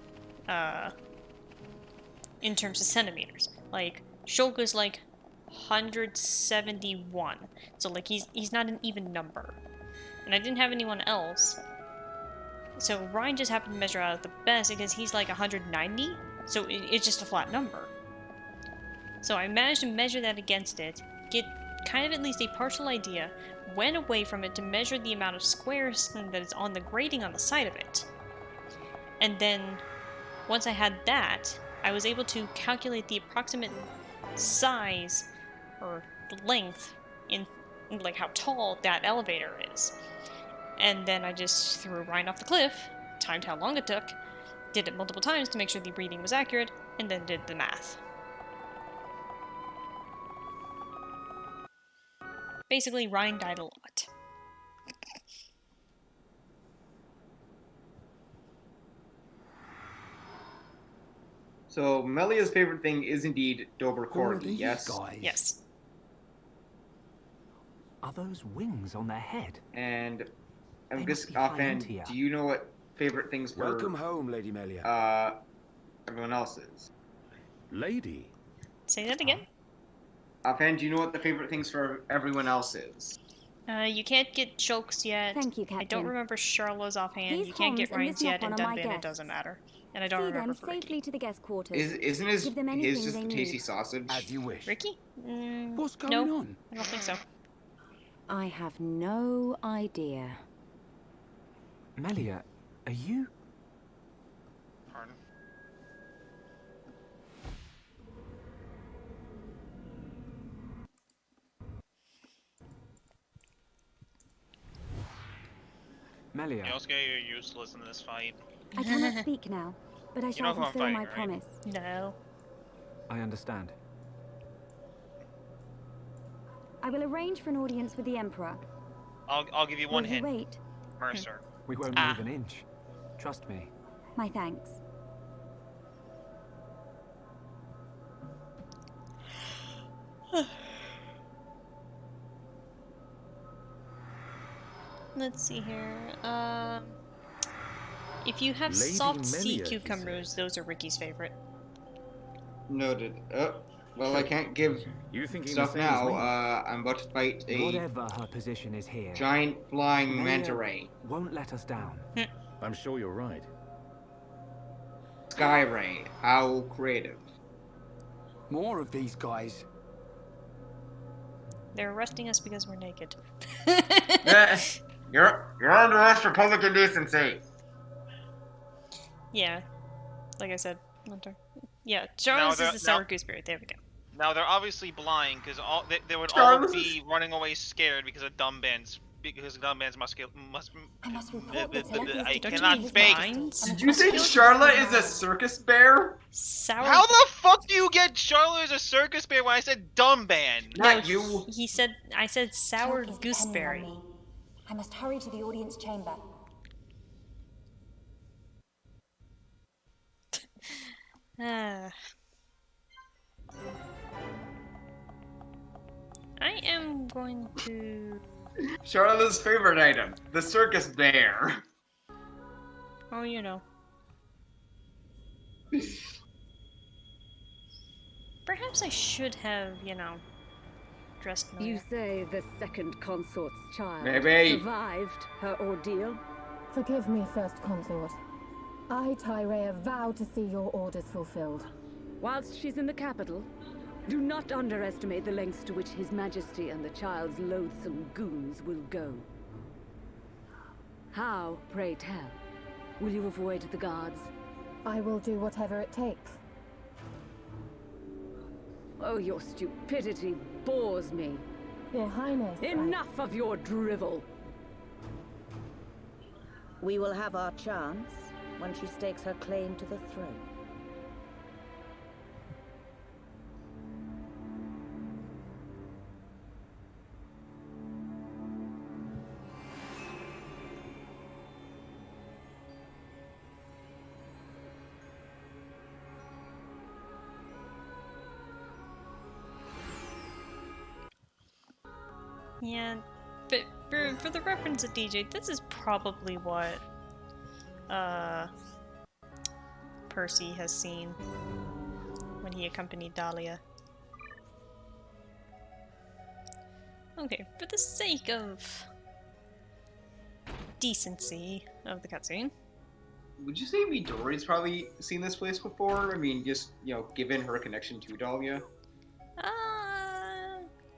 in terms of centimeters. Like, Shulk is like 171, so like he's not an even number. And I didn't have anyone else, so Ryan just happened to measure out the best because he's like 190, so it's just a flat number. So I managed to measure that against it, get kind of at least a partial idea, went away from it to measure the amount of squares that is on the grating on the side of it. And then, once I had that, I was able to calculate the approximate size, or length, in like how tall that elevator is. And then I just threw Ryan off the cliff, timed how long it took, did it multiple times to make sure the reading was accurate, and then did the math. Basically, Ryan died a lot. So Melia's favorite thing is indeed Dober Corgi, yes? Guys? Yes. Are those wings on their head? And I'm They just must be high offhand, end here. do you know what favorite things for Welcome home, Lady Melia. everyone else's? Lady? Say that again? Offhand, do you know what the favorite things for everyone else is? You can't get Shulk's yet. Thank you, I don't Captain. remember Charlotte's offhand. These You can't get Homs and Ryan's this yet, and Nopon are my Dunban, it guests. doesn't matter. And I don't See remember them for Ricky. safely to the guest quarters. Isn't Give them anything his just they a need. tasty sausage? As you wish. Ricky? What's going no, on? I don't think so. I have no idea. Melia, are you? Pardon? Melia. Yosuke, you're useless in this fight. I cannot speak now, but I You shall know who I'm fulfill fighting, my right? promise. No. I understand. I will arrange for an audience with the Emperor. I'll give you one Will you hint. wait? Mercer. We won't Ah. move an inch. Trust me. My thanks. Let's see here. If you have Lady soft sea Melia, he cucumbers, those are Ricky's favorite. Noted. Well, I can't give You thinking stuff the same as now. me? I'm about to fight a Whatever her position is here, giant flying Melia manta ray. won't let us down. I'm sure you're right. Sky ray. How creative. More of these guys. They're arresting us because we're naked. You're under arrest for public indecency. Yeah. Like I said, Hunter. Yeah, Charles is the sour gooseberry. There we go. Now they're obviously blind because they would Charles all be running away scared because of Dumband's must. I must report the I telepathy to cannot his speak. majesty. Did you say Charlotte is a circus bear? Sour. How the fuck do you get Charlotte as a circus bear when I said Dumband? Not you. He said, I said sour Chalk is gooseberry. depending on me. I must hurry to the audience chamber. I am going to... Charlotte's favorite item, the circus bear. Oh, you know. Perhaps I should have, dressed Melia. You say the second consort's child Maybe. survived her ordeal? Forgive me, First Consort. I, Tyrea, vow to see your orders fulfilled. Whilst she's in the capital, do not underestimate the lengths to which His Majesty and the child's loathsome goons will go. How, pray tell, will you avoid the guards? I will do whatever it takes. Oh, your stupidity bores me. Your Highness, Enough of your drivel! We will have our chance when she stakes her claim to the throne. Yeah, but for the reference of DJ, this is probably what Percy has seen when he accompanied Dahlia. Okay, for the sake of decency of the cutscene. Would you say Midori's probably seen this place before? I mean, just, given her connection to Dahlia?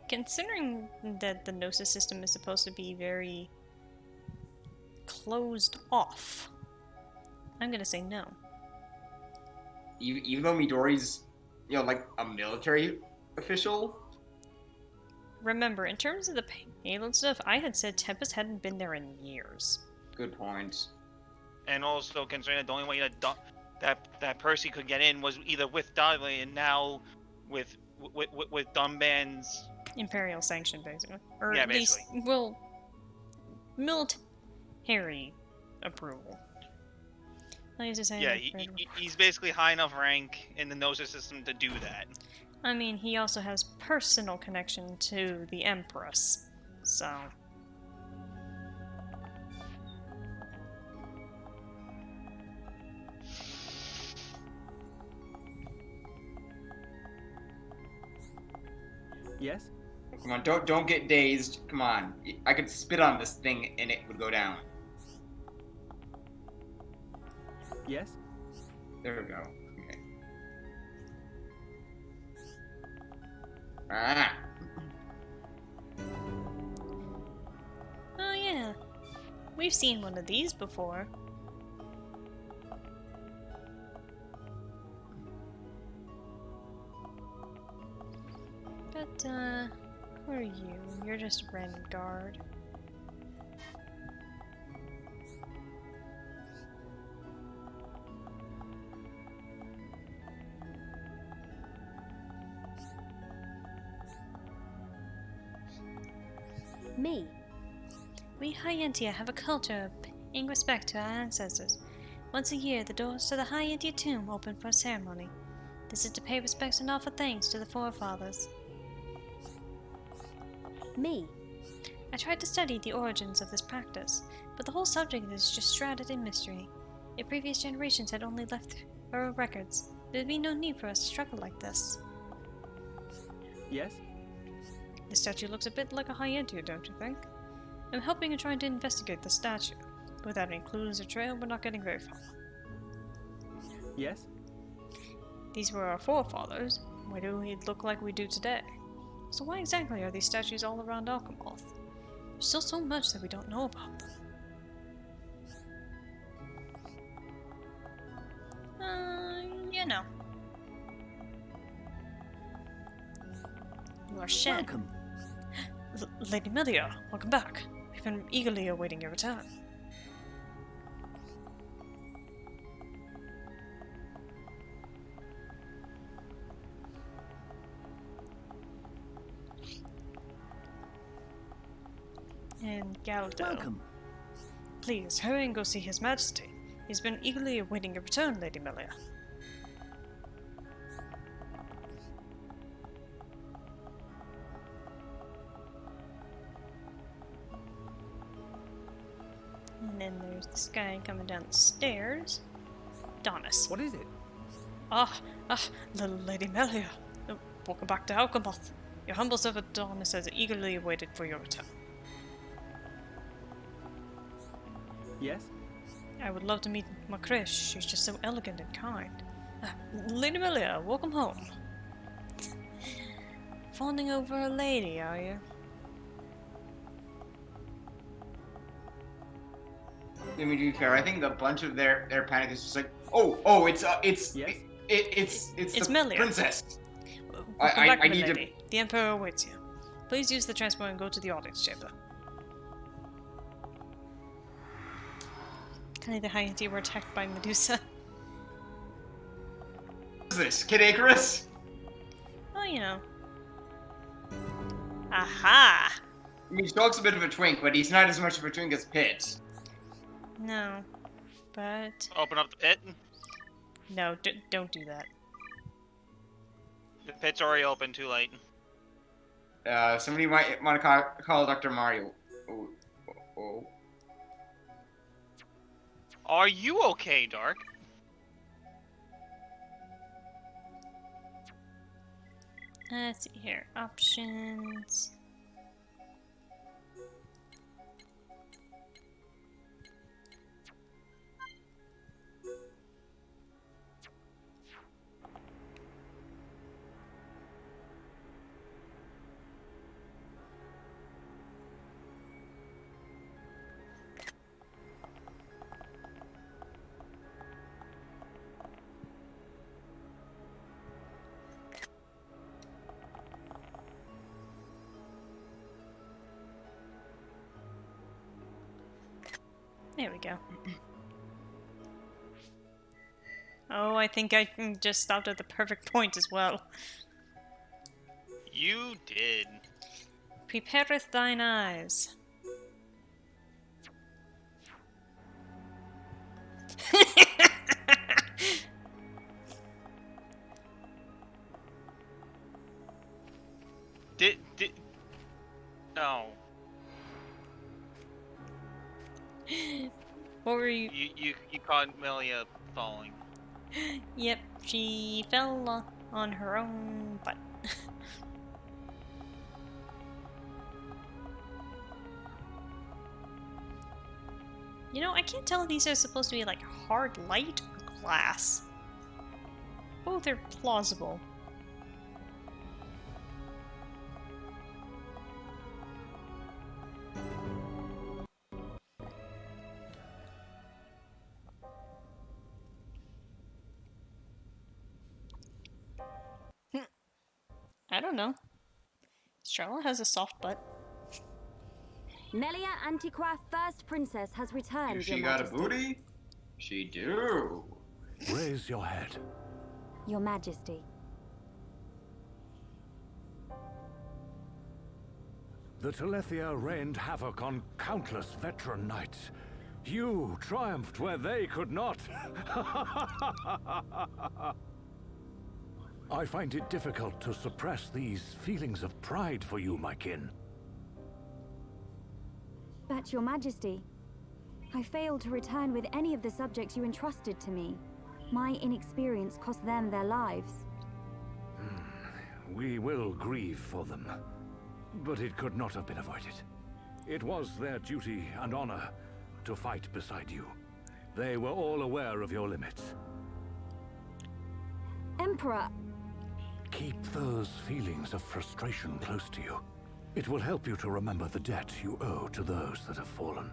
Considering that the Gnosis system is supposed to be very closed off, I'm gonna say no. Even though Midori's, like a military official? Remember, in terms of the payload stuff, I had said Tempest hadn't been there in years. Good point. And also considering that the only way that Percy could get in was either with Dahlia and now with Dumband's Imperial sanction, basically. Or yeah, at least, basically. well, military approval. Yeah, he's basically high enough rank in the Gnosis system to do that. I mean, he also has personal connection to the Empress, so... Yes? Come on, don't get dazed. Come on. I could spit on this thing and it would go down. Yes? There we go. Okay. Ah. Oh yeah. We've seen one of these before. But, who are you? You're just a random guard. Me. We High-Entia have a culture of paying respect to our ancestors. Once a year, the doors to the High-Entia tomb open for a ceremony. This is to pay respects and offer thanks to the forefathers. Me. I tried to study the origins of this practice, but the whole subject is just shrouded in mystery. If previous generations had only left oral records, there would be no need for us to struggle like this. Yes? The statue looks a bit like a High-Entia, don't you think? I'm helping and trying to investigate the statue. Without any clues or trail, we're not getting very far. Yes? These were our forefathers. Why do we look like we do today? So why exactly are these statues all around Alchemoth? There's still so much that we don't know about them. You know. You are Shen. Welcome. Lady Melia, welcome back. We've been eagerly awaiting your return. And Galdo. Welcome. Please, hurry and go see His Majesty. He's been eagerly awaiting your return, Lady Melia. And then there's this guy coming down the stairs. Donis. What is it? Little Lady Melia. Welcome back to Alchemoth. Your humble servant Donis has eagerly awaited for your return. Yes? I would love to meet Makrish. She's just so elegant and kind. Lady Melia, welcome home. Fawning over a lady, are you? I mean, to be fair, I think a bunch of their panic is just like, oh, it's Yes? it's the Melia. princess. Welcome back, I my need to. lady. The Emperor awaits you. Please use the transport and go to the audience chamber. Kind of the High-Entia were attacked by Medusa. What is this, Kid Icarus? Oh, you know. Aha! I mean, Shulk's a bit of a twink, but he's not as much of a twink as Pit. No. But... Open up the pit. No, don't do that. The pit's already open, too late. Somebody might want to call Dr. Mario. Oh. Are you okay, Dark? Let's see here. Options. There we go. Oh, I think I just stopped at the perfect point as well. You did. Prepareth thine eyes. Did no. What were you? You caught Melia falling. Yep, she fell on her own butt. You know, I can't tell if these are supposed to be like hard light or glass. Both are plausible. I don't know. Charlotte has a soft butt. Melia Antiqua, first princess, has returned, She Your got a Majesty. booty? She do. Raise your head. Your Majesty. The Telethia rained havoc on countless veteran knights. You triumphed where they could not. I find it difficult to suppress these feelings of pride for you, my kin. But, Your Majesty, I failed to return with any of the subjects you entrusted to me. My inexperience cost them their lives. We will grieve for them, but it could not have been avoided. It was their duty and honor to fight beside you. They were all aware of your limits. Emperor! Keep those feelings of frustration close to you. It will help you to remember the debt you owe to those that have fallen.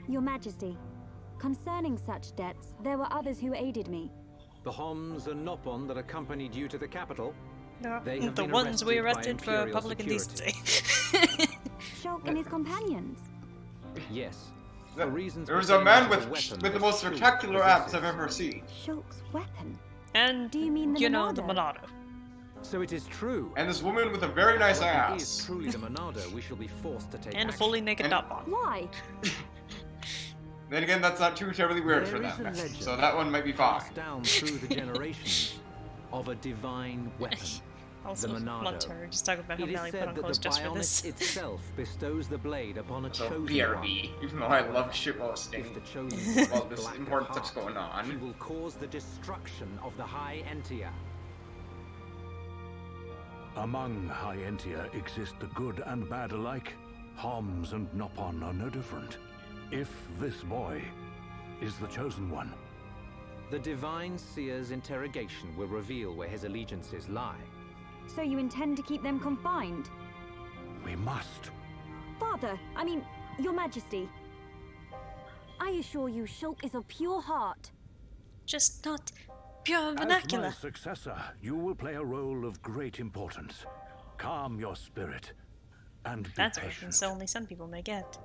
Your Majesty, concerning such debts, there were others who aided me. The Homs and Nopon that accompanied you to the capital. They have The been ones we arrested by for Imperial public security. indecency. Shulk and his companions. Yes. For reasons There's a man pertaining with to the weapon the that most Shulk spectacular abs I've possesses. ever seen. Shulk's weapon? And, do you mean the you Monado? know, the Monado. So it is true. And this woman with a very nice When it ass. is truly the Monado, we shall be forced to take And a action. fully naked And- dot bomb. Why? Then again, that's not too terribly weird There for is them. a legend So that one might be fine. passed down through the generations of a divine weapon. Also, the Monado. Monter, just talking about how It is Melly put said on that clothes the just for this. bionic itself bestows the blade upon a So chosen BRB, one. even though I love shitposting If the chosen one while is this black at important heart, stuff's going he on. will cause the destruction of the High Entia. Among High Entia exist the good and bad alike. Homs and Nopon are no different. If this boy is the chosen one, The Divine Seer's interrogation will reveal where his allegiances lie. So you intend to keep them confined? we must. Father, I mean, Your Majesty. I assure you, Shulk is of pure heart. Just not pure As vernacular. my successor, you will play a role of great importance. Calm your spirit and be That's patient. everything, so only some people may get.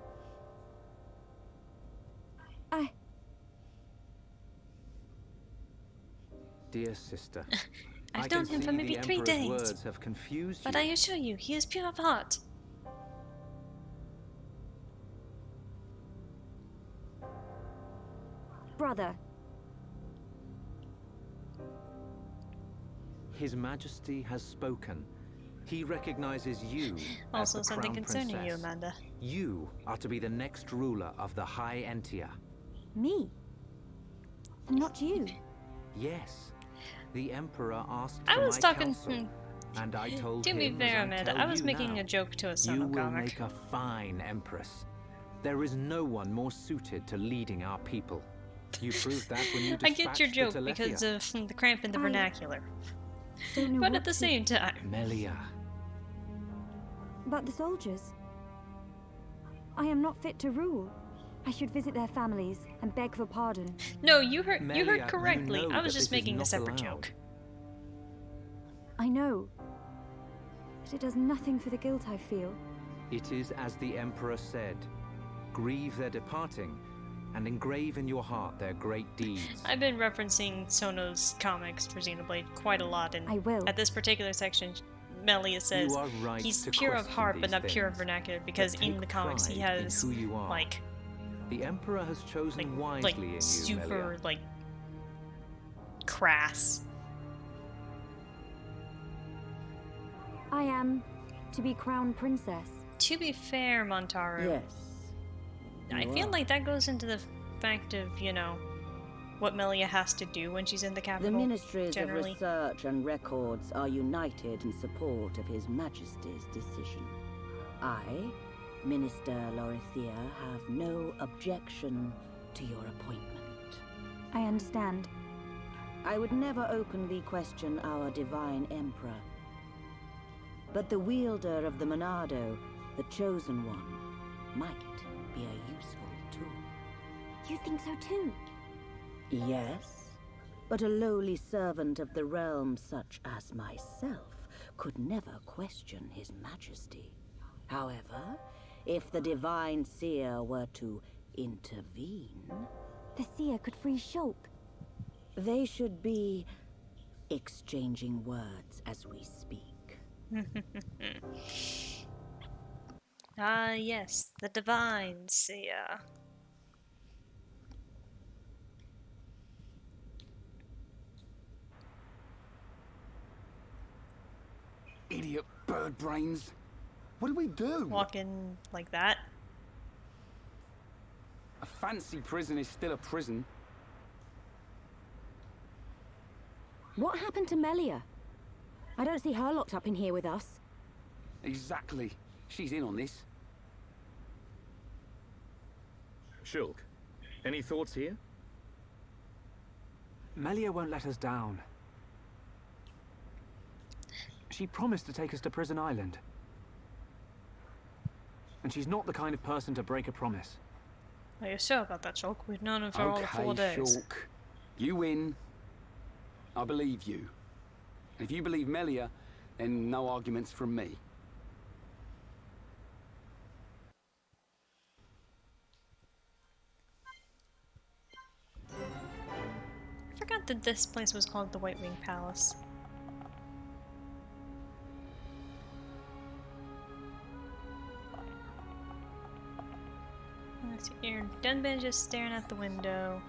Dear sister, I've I known can him for see maybe the 3 Emperor's days. words have confused But you. I assure you, he is pure of heart. Brother, His Majesty has spoken. He recognizes you as Also, the something Crown concerning you, Princess. Amanda. You are to be the next ruler of the High Entia. me? Not you. Yes. The Emperor asked I for was my talking. counsel, and I told To him be as fair, I Amanda, tell I was you making now. a joke to a You Sono will comic. make a fine Empress. There is no one more suited to leading our people. You proved that when you I get your dispatched joke the because Telethia. of the cramp in the vernacular. Don't know But what at the to- same time, Melia. But the soldiers. I am not fit to rule. I should visit their families and beg for pardon. no, you heard Melia, correctly. you know I was that just this is making a not separate allowed. joke. I know. But it does nothing for the guilt I feel. It is as the Emperor said. Grieve their departing, and engrave in your heart their great deeds. I've been referencing Sono's comics for Xenoblade quite a lot, and I will. at this particular section, Melia says You are right he's to pure of question heart but these not pure of things, vernacular because but in take the comics he pride in has who you are. like The Emperor has chosen wisely like in you, super Melia. like crass. I am to be crown princess. To be fair, Montaru, Yes. I you feel are. like that goes into the fact of, you know, what Melia has to do when she's in the The capital. Ministries generally. of Research and Records are united in support of His Majesty's decision. I Minister Lorithia have no objection to your appointment. I understand. I would never openly question our divine emperor. But the wielder of the Monado, the chosen one, might be a useful tool. You think so too? Yes, but a lowly servant of the realm such as myself could never question his majesty. However, if the divine seer were to intervene... The seer could free Shulk. They should be exchanging words as we speak. Ah, yes, the divine seer. Idiot bird brains. What do we do? Walk in like that. A fancy prison is still a prison. What happened to Melia? I don't see her locked up in here with us. Exactly. She's in on this. Shulk, any thoughts here? Melia won't let us down. She promised to take us to Prison Island. And she's not the kind of person to break a promise. Are you sure about that, Shulk? We've known him for all of 4 days. Shulk. You win. I believe you. If you believe Melia, then no arguments from me. I forgot that this place was called the White Wing Palace. Let's see here. Dunban just staring at the window.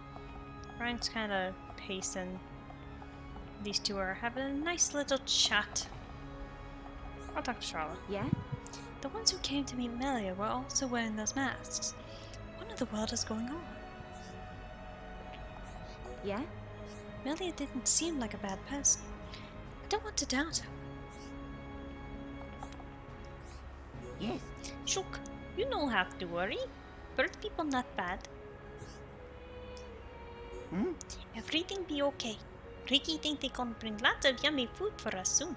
Ryan's kind of pacing. These two are having a nice little chat. I'll talk to Charlotte. Yeah? The ones who came to meet Melia were also wearing those masks. What in the world is going on? Yeah? Melia didn't seem like a bad person. I don't want to doubt her. Yes. Shulk, you don't have to worry. Bird people not bad. Everything be okay. Ricky think they gonna bring lots of yummy food for us soon.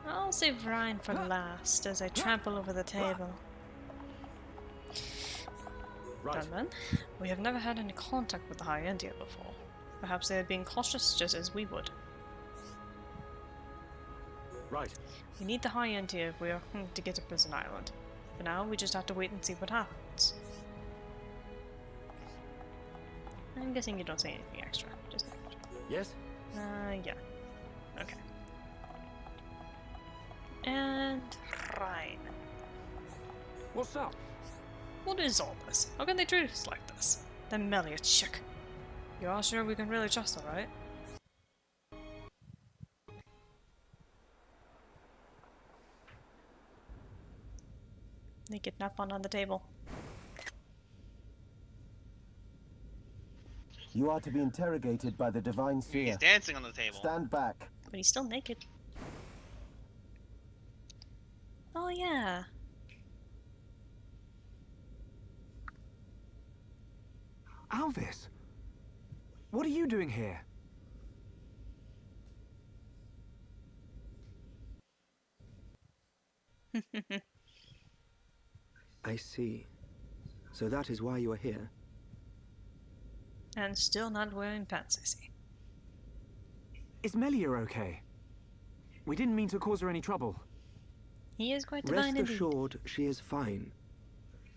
I'll save Ryan for last as I trample over the table. Dunban, we have never had any contact with the High End here before. Perhaps they are being cautious just as we would. Right. We need the High End here if we are to get to Prison Island. For now, we just have to wait and see what happens. I'm guessing you don't say anything extra. Just yes? Yeah. Okay. And Ryan. What's up? What is all this? How can they treat us like this? That Melia chick. You all sure we can really trust her, right? Naked napon on the table. You are to be interrogated by the divine seer. He's dancing on the table. Stand back. But he's still naked. Oh yeah. Alvis, what are you doing here? I see. So that is why you are here. And still not wearing pants, I see. Is Melia okay? We didn't mean to cause her any trouble. He is quite divine Rest indeed. assured, she is fine.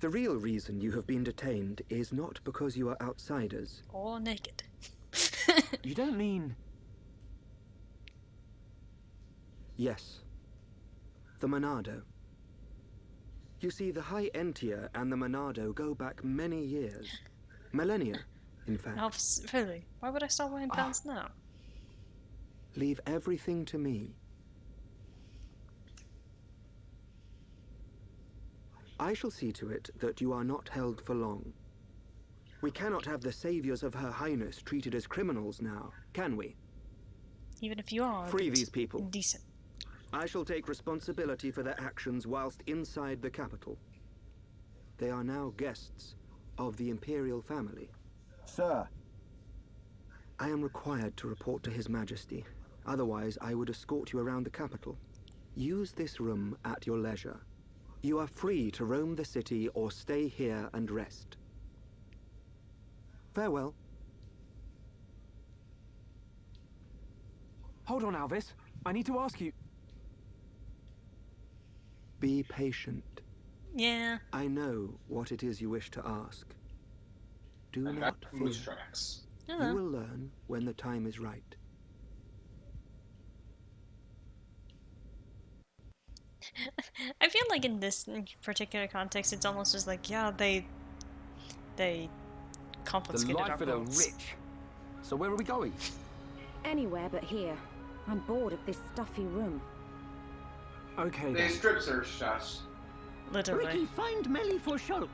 The real reason you have been detained is not because you are outsiders. Or naked. You don't mean... Yes. The Monado. You see, the High Entia and the Monado go back many years. Millennia, in fact. Oh, really? Why would I start wearing pants now? Leave everything to me. I shall see to it that you are not held for long. We cannot have the saviors of Her Highness treated as criminals now, can we? Even if you are Free these people. indecent. I shall take responsibility for their actions whilst inside the capital. They are now guests of the Imperial family. Sir. I am required to report to His Majesty. Otherwise, I would escort you around the capital. Use this room at your leisure. You are free to roam the city or stay here and rest. Farewell. Hold on, Alvis. I need to ask you. Be patient. Yeah. I know what it is you wish to ask. Do not fear. Moose tracks. You will learn when the time is right. I feel like in this particular context, it's almost just like, yeah, they confiscated The our life of the boats. rich. So where are we going? Anywhere but here. I'm bored of this stuffy room. Okay. They strip searched us. Literally. Ricky, find Melly for Shulk.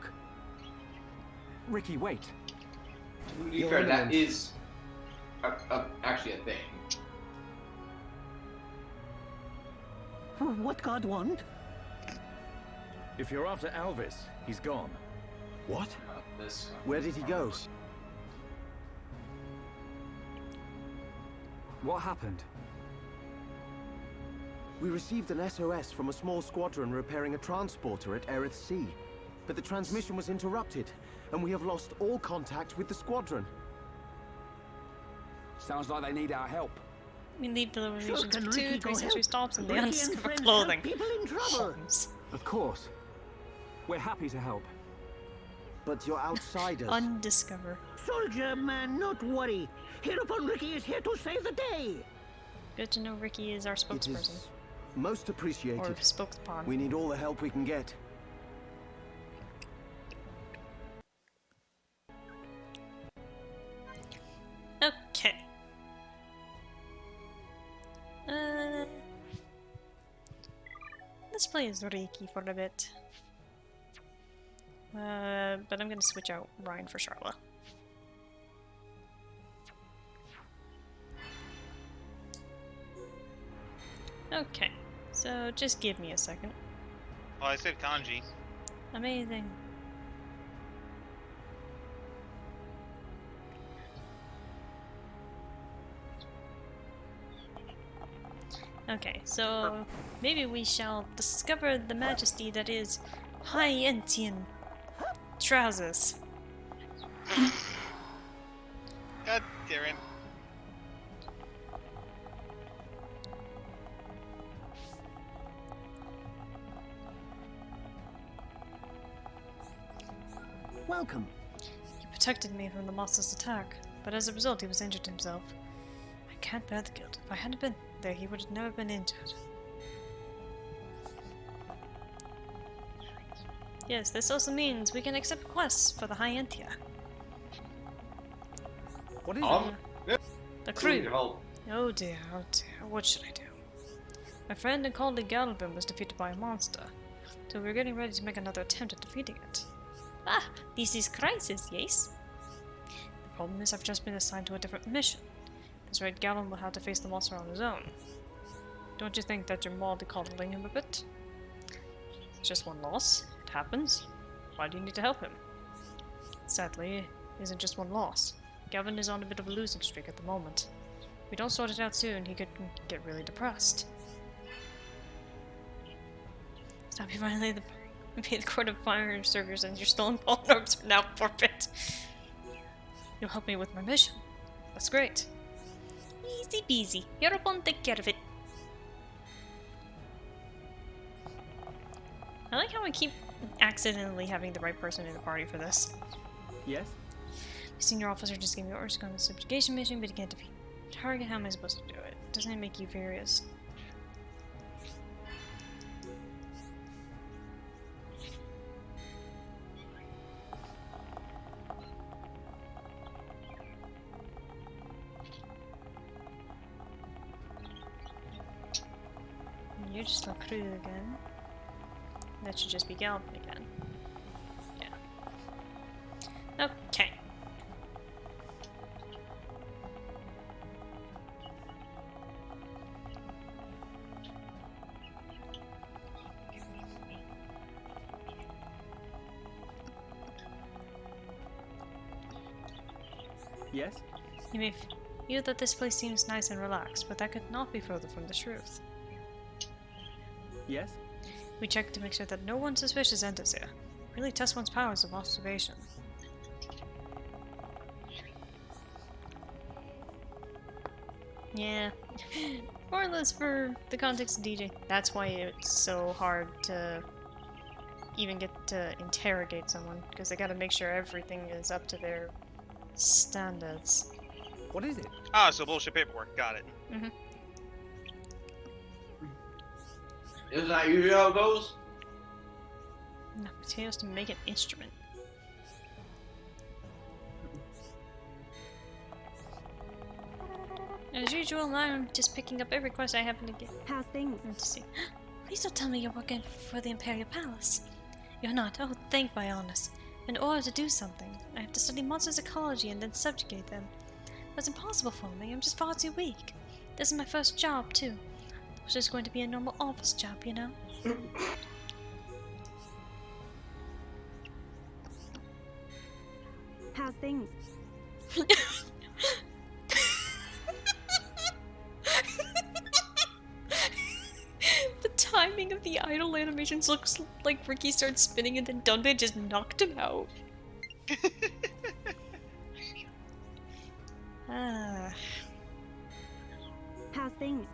Ricky, wait. To be fair, that is actually a thing. What God want? If you're after Alvis, he's gone. What? This Where did he go? What happened? We received an SOS from a small squadron repairing a transporter at Eryth Sea. But the transmission was interrupted, and we have lost all contact with the squadron. Sounds like they need our help. We leave the regions can for Ricky 2-3 go century help? stops and they Ricky and undiscovered friends clothing. help people in trouble. Homes. Of course. We're happy to help. But you're outsiders. Undiscover. Soldier man, not worry. Hereupon Ricky is here to save the day. Good to know Ricky is our It spokesperson. is most appreciated. Or spokespawn. We need all the help we can get. Okay. Let's play as Reiki for a bit. But I'm gonna switch out Ryan for Charla. Okay, so just give me a second. Oh, I saved kanji. Amazing. Okay, so maybe we shall discover the majesty that is High Entian trousers. God damn it. Welcome. He protected me from the monster's attack, but as a result he was injured himself. I can't bear the guilt. If I hadn't been there, he would have never been injured. Yes, this also means we can accept quests for the High Entia. What is it? The crew. Oh dear, what should I do? My friend and colleague Galvin was defeated by a monster, so we're getting ready to make another attempt at defeating it. Ah, this is Crisis, yes? The problem is I've just been assigned to a different mission. This right, Gallon will have to face the monster on his own. Don't you think that you're mollycoddling him a bit? It's just one loss. It happens. Why do you need to help him? Sadly, it isn't just one loss. Gavin is on a bit of a losing streak at the moment. If we don't sort it out soon, he could get really depressed. Stop you finally the Court of Fire Servers and your stolen ball orbs are now forfeit. You'll help me with my mission. That's great. Easy peasy. Hereupon take care of it. I like how I keep accidentally having the right person in the party for this. Yes? The senior officer just gave me orders to go on a subjugation mission, but he can't defeat the target. How am I supposed to do it? Doesn't it make you furious? You're just like crew again. That should just be Galvin again. Yeah. Okay. Yes? You may feel that this place seems nice and relaxed, but that could not be further from the truth. Yes? We check to make sure that no one suspicious enters here. Really test one's powers of observation. Yeah. More or less for the context of DJ. That's why it's so hard to even get to interrogate someone, because they gotta make sure everything is up to their standards. What is it? Ah, so bullshit paperwork. Got it. Mm-hmm. Isn't that usually how it goes? Enough materials to make an instrument. As usual, I'm just picking up every quest I happen to get. How's things? To see. Please don't tell me you're working for the Imperial Palace. You're not. Oh, thank my honors. In order to do something, I have to study monsters' ecology and then subjugate them. That's impossible for me. I'm just far too weak. This is my first job, too. It was just going to be a normal office job, you know? How's things? The timing of the idle animations looks like Ricky starts spinning and then Dunban just knocked him out. Ah. How's things?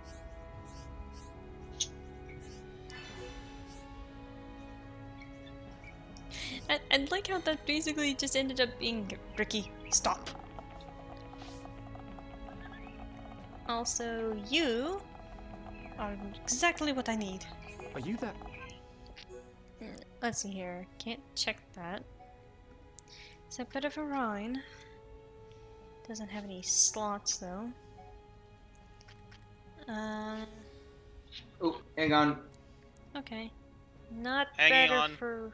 And like how that basically just ended up being Ricky, stop. Also, you are exactly what I need. Are you that? Let's see here. Can't check that. Is that better for Ryan? Doesn't have any slots though. Oh, hang on. Okay. Not Hanging better on. for.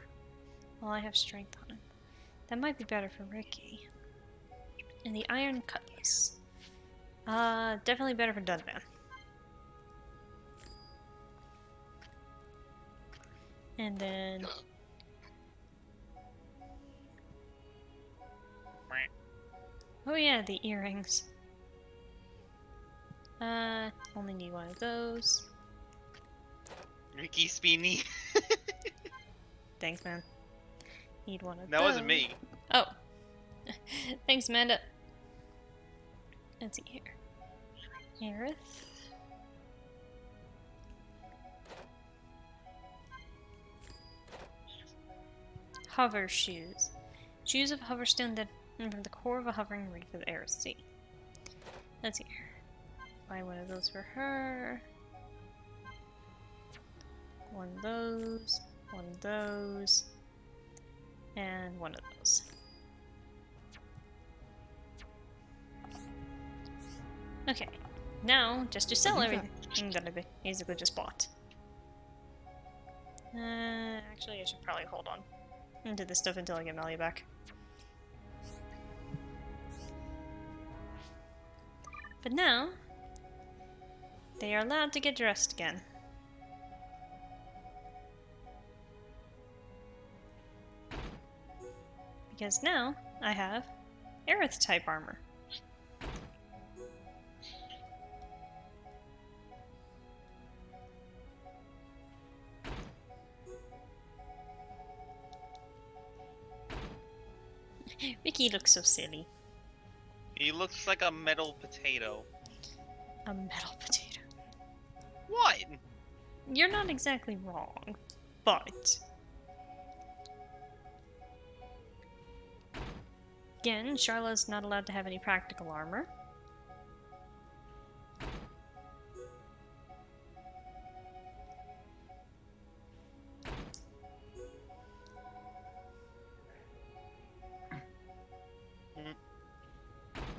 Well, I have strength on him. That might be better for Ricky. And the iron cutlass. Definitely better for Dunban. And then. Oh yeah, the earrings. Only need one of those. Ricky Speedy. Thanks, man. Need one of those. That wasn't me. Oh. Thanks, Amanda. Let's see here. Aerith. Hover shoes. Shoes of hoverstone that from the core of a hovering wreath of Eryth Sea. Let's see here. Buy one of those for her. One of those. One of those. And one of those. Okay. Now, just to sell everything that I basically just bought. Actually, I should probably hold on and do this stuff until I get Melia back. But now, they are allowed to get dressed again. Because now, I have Aerith type armor. Ricky looks so silly. He looks like a metal potato. A metal potato. What? You're not exactly wrong, but... Again, Charlotte's not allowed to have any practical armor.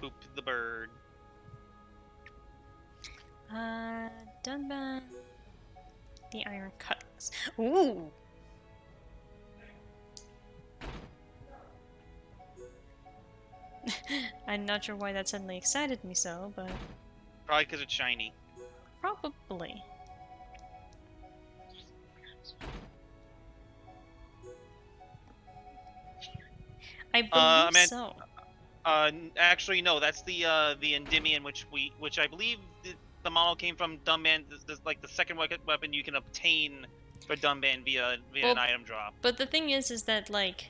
Poop the bird. Dunban. The iron cutlass. Ooh! I'm not sure why that suddenly excited me so, but... Probably because it's shiny. Probably. I believe so. Actually, no. That's the Endymion, which I believe the model came from Dunban. Like the second weapon you can obtain for Dunban via an item drop. But the thing is that like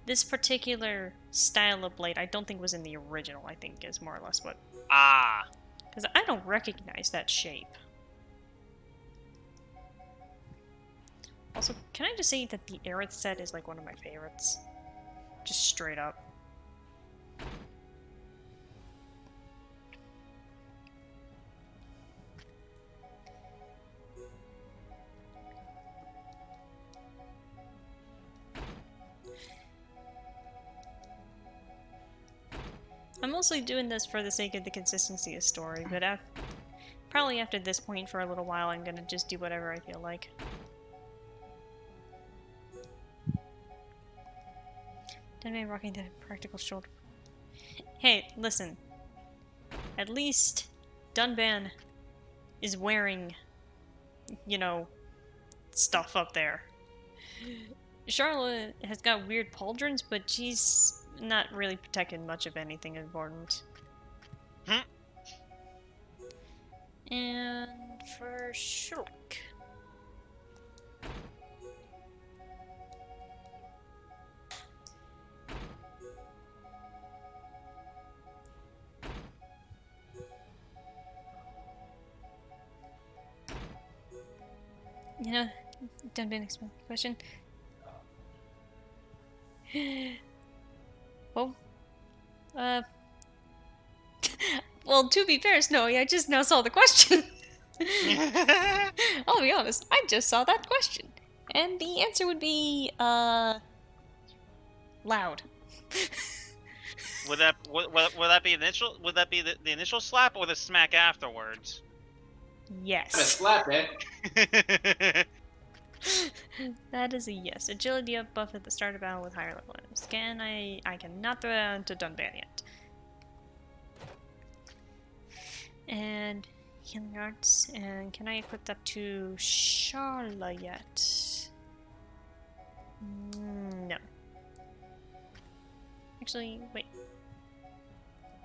this particular style of blade, I don't think was in the original. I think is more or less what. Ah. Because I don't recognize that shape. Also, can I just say that the Eryth set is like one of my favorites? Just straight up. I'm mostly doing this for the sake of the consistency of story, but probably after this point for a little while I'm gonna just do whatever I feel like. Dunban rocking the practical shoulder. Hey, listen. At least Dunban is wearing, you know, stuff up there. Charlotte has got weird pauldrons, but she's not really protecting much of anything important. And for Shulk. You know, Dunban explain the question. Well, well, to be fair, Snowy, I just now saw the question. I'll be honest, I just saw that question. And the answer would be, loud. Would that be initial? Would that be the initial slap or the smack afterwards? Yes. I'm gonna slap it. That is a yes. Agility up buff at the start of battle with higher level items. I cannot throw that onto Dunban yet. And healing arts. And can I equip that to Sharla yet? No. Actually, wait.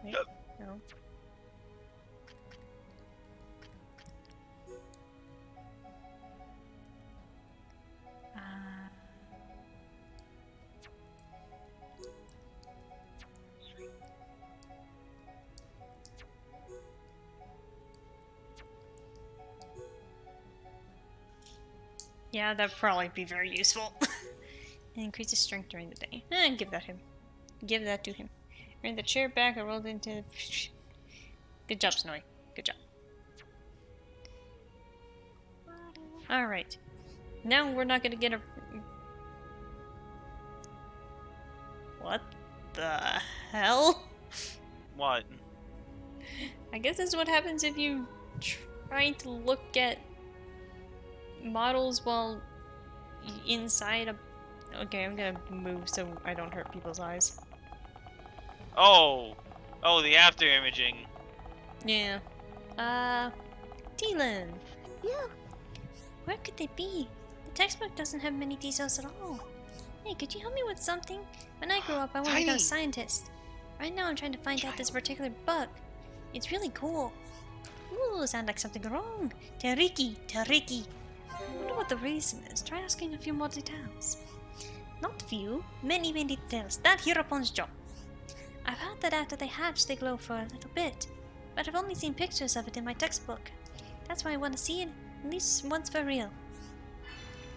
Wait, no. Yeah, that'd probably be very useful. And increases strength during the day. Give that him. Give that to him. Earn the chair back. I rolled into. Good job, Snowy. Good job. Alright. Now we're not gonna get a. What the hell? What? I guess that's what happens if you try to look at models while inside a. Okay, I'm gonna move so I don't hurt people's eyes. Oh, the after imaging. Yeah. Dylan. Yeah. Where could they be? The textbook doesn't have many details at all. Hey, could you help me with something? When I grow up, I want to become a scientist. Right now, I'm trying to find out this particular bug. It's really cool. Ooh, sound like something wrong. Teriki. I wonder what the reason is. Try asking a few more details. Not few, many details. That Heropon's job. I've heard that after they hatch, they glow for a little bit, but I've only seen pictures of it in my textbook. That's why I want to see it at least once for real.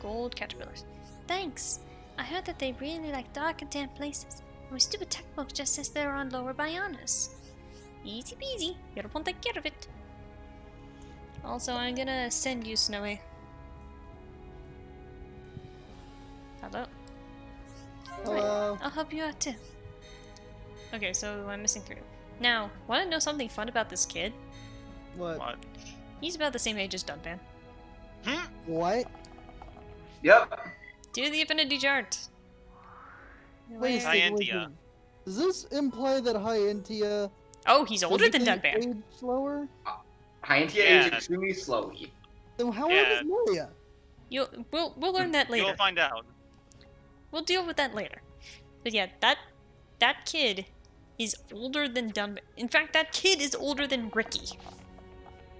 Gold caterpillars. Thanks. I heard that they really like dark and damp places. My stupid textbook just says they're on Lower Bionis. Easy peasy. Heropon take care of it. Also, I'm gonna send you, Snowy. Hello. Hello. I'll help you out too. Okay, so I'm missing 3. Now, wanna know something fun about this kid? What? He's about the same age as Dunban. What? Yep. Do the affinity chart. Wait a second, wait a second. Does this imply that Hyantia... Oh, he's older than physically Dunban. aged slower? Hyantia aged extremely slowly. Then how old is Maria? We'll learn that later. You'll find out. We'll deal with that later. But yeah, that kid is older than Dunban. In fact, that kid is older than Ricky.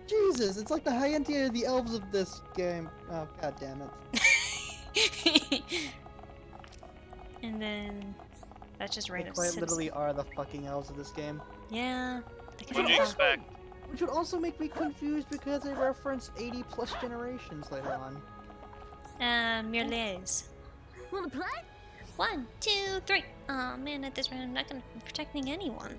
Jesus, it's like the Hyentia of the elves of this game. Oh, god damn it. And then that's just They random quite citizen. literally are the fucking elves of this game. Yeah. What do you expect? Which would also make me confused because they reference 80 plus generations later on. Mirlaise. Wanna play? 1, 2, 3. Oh man, at this rate I'm not gonna be protecting anyone.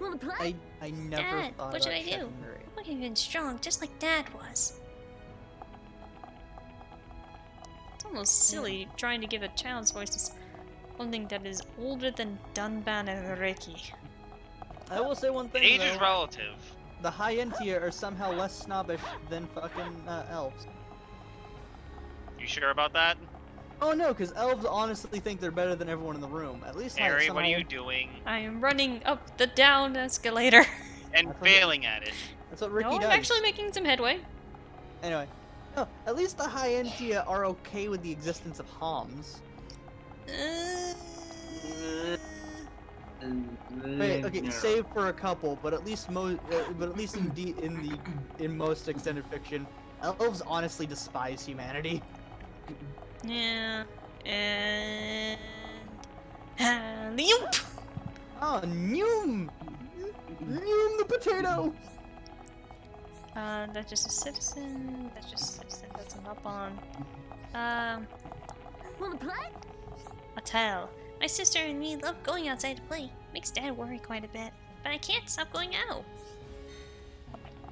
Wanna play? I never Dad, thought what should about I do? checking the rate. Look even strong, just like Dad was. It's almost silly trying to give a child's voice to something that is older than Dunban and Ricky. I will say one thing Age though. is relative. The Hyentia are somehow less snobbish than fucking elves. You sure about that? Oh no, because elves honestly think they're better than everyone in the room. At least Harry, some what are you Hyen- doing? I am running up the down escalator. And failing at it. That's what Ricky No, does. I'm actually making some headway. Anyway, no, at least the Hyentia are okay with the existence of Homs. Wait, okay, save for a couple, but at least in most extended fiction, elves honestly despise humanity. Yeah. And alley-oop! Oh, Noom! Noom the potato! That's just a citizen. That's just a citizen. That's an up on. Wanna play? I'll tell. My sister and me love going outside to play. Makes Dad worry quite a bit. But I can't stop going out.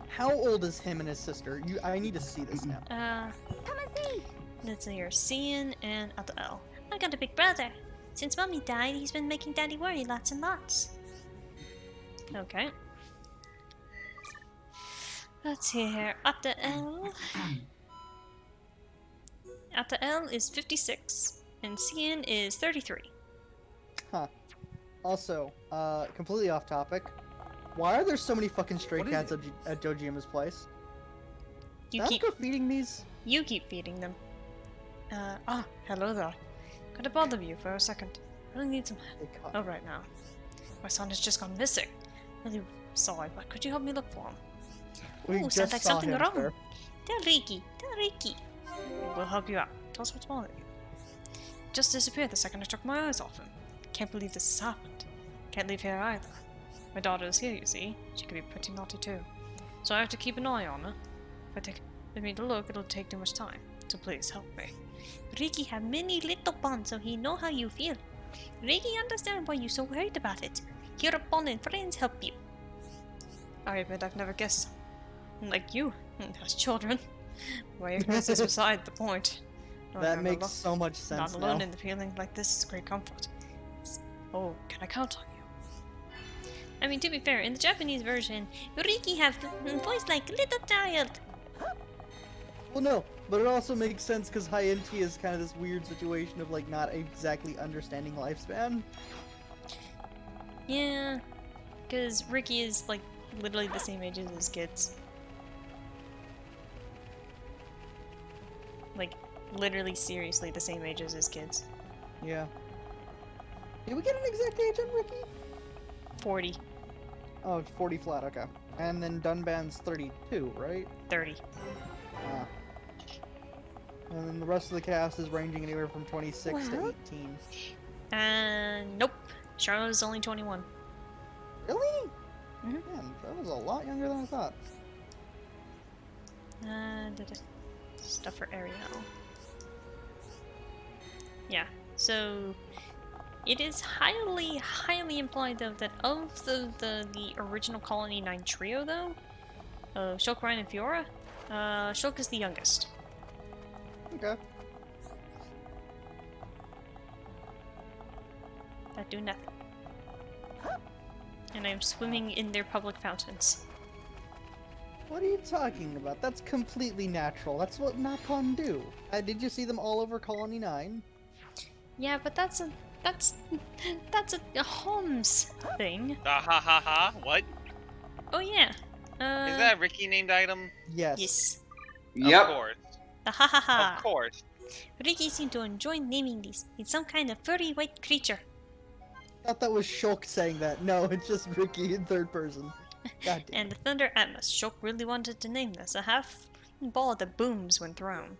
How old is him and his sister? I need to see this now. Come and see! Let's see here. Cian and L. I got a big brother. Since Mommy died, he's been making Daddy worry lots and lots. Okay. Let's see here. Up to L. Up to L is 56, and Cian is 33. Huh. Also, completely off topic. Why are there so many fucking stray cats at Dojima's place? You Is keep Natsuko feeding these? You keep feeding them. Hello there. Could I bother you for a second? I really need some help right now. My son has just gone missing. Really sorry, but could you help me look for him? We Ooh, just sounds like saw something him, wrong. sir. Tell Ricky. Tell Ricky. We'll help you out. Tell us what's wrong with you. Just disappeared the second I took my eyes off him. Can't believe this has happened. Can't leave here either. My daughter is here, you see. She could be pretty naughty too. So I have to keep an eye on her. If I take me to look, it'll take too much time. So please help me. Ricky have many little bonds, so he know how you feel. Ricky understand why you so worried about it. Your bond and friends help you. I admit I've never guessed. Like you, as children. Why your guess is beside the point. That I'm makes so much sense Not alone now. in the feeling like this is great comfort. Oh, can I count on you? I mean, to be fair, in the Japanese version, Ricky have the voice like little child. Well, no, but it also makes sense because Hyentia is kind of this weird situation of like not exactly understanding lifespan. Yeah, because Ricky is like literally the same age as his kids. Like, literally, seriously, the same age as his kids. Yeah. Did we get an exact age on Ricky? 40. Oh, it's 40 flat, okay. And then Dunban's 32, right? 30. Ah. And then the rest of the cast is ranging anywhere from 26 to 18. And nope. Charlotte is only 21. Really? Man, that was a lot younger than I thought. Stuff for Ariel. Yeah, so it is highly implied though that of the original Colony 9 trio though, Shulk, Ryan, and Fiora, Shulk is the youngest. Okay. That do nothing. And I am swimming in their public fountains. What are you talking about? That's completely natural. That's what Napon do. Did you see them all over Colony 9? Yeah, but that's a Holmes thing. Ha ha ha, what? Oh yeah. Is that a Ricky named item? Yes. Yes. Of course. The ha ha ha. Of course. Ricky seemed to enjoy naming these. It's some kind of furry white creature. thought that was Shulk saying that. No, it's just Ricky in third person. God damn. And the Thunder Atmos. Shulk really wanted to name this. A half ball that booms when thrown.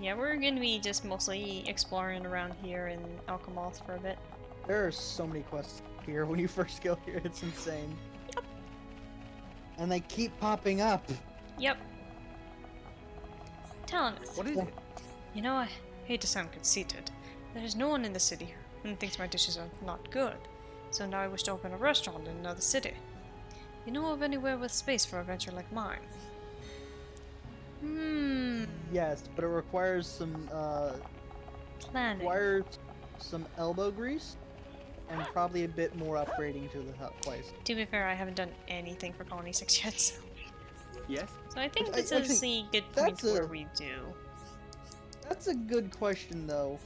Yeah, we're gonna be just mostly exploring around here in Alchemoth for a bit. There are so many quests here when you first go here. It's insane. Yep. And they keep popping up. Yep. Talonith. What is it? You know, I hate to sound conceited. There's no one in the city who thinks my dishes are not good. So now I wish to open a restaurant in another city. You know of anywhere with space for a venture like mine? Yes, but it requires some planning. Requires some elbow grease and probably a bit more upgrading to the place. To be fair, I haven't done anything for Colony 6 yet, so... Yes? So I think this is a good point where we do. That's a good question, though.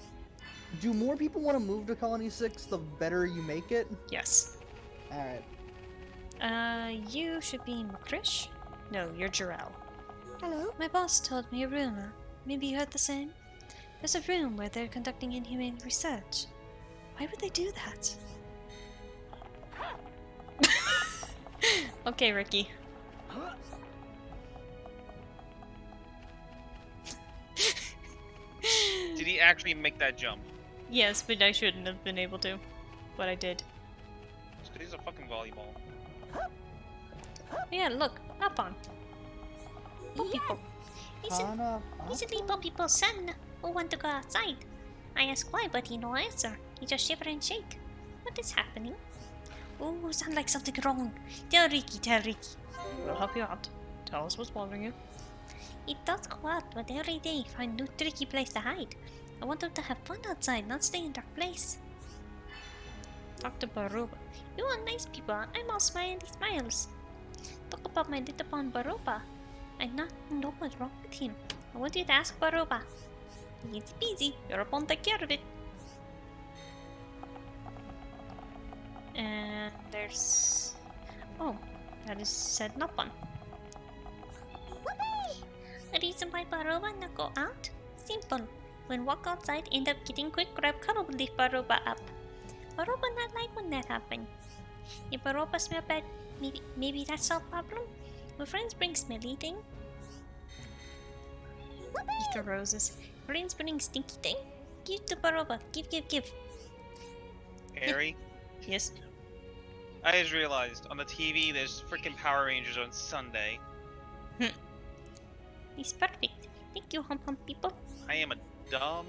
Do more people want to move to Colony 6 the better you make it? Yes. Alright. You should be Makrish? No, you're Jarell. Hello? My boss told me a rumor. Maybe you heard the same? There's a room where they're conducting inhumane research. Why would they do that? Okay, Ricky. Did he actually make that jump? Yes, but I shouldn't have been able to. But I did. It's 'cause he's a fucking volleyball. Yeah, look, up on. Yes! Recently, Poppy's son who want to go outside. I ask why, but he no answer. He just shiver and shake. What is happening? Oh, sound like something wrong. Tell Ricky, tell Ricky. We'll help you out. Tell us what's bothering you. It does go out, but every day find new tricky place to hide. I want them to have fun outside, not stay in dark place. Talk to Baruba. You are nice people. I'm all smiley smiles. Talk about my little pond Baruba. I not know what's wrong with him. I want you to ask Baruba. It's busy. Your pawn take care of it. And there's... Oh, that is said Napan. The reason why Baruba not go out? Simple. When walk outside, end up getting quick grab cuddle lift Baruba up. Baruba not like when that happen. If Baruba smell bad, maybe that's our problem? My friends bring smelly thing. Ether roses. Friends bring stinky thing. Give to Baruba. Give. Harry? Yes? I just realized, on the TV, there's freaking Power Rangers on Sunday. It's perfect. Thank you, hum people. I am a dumb...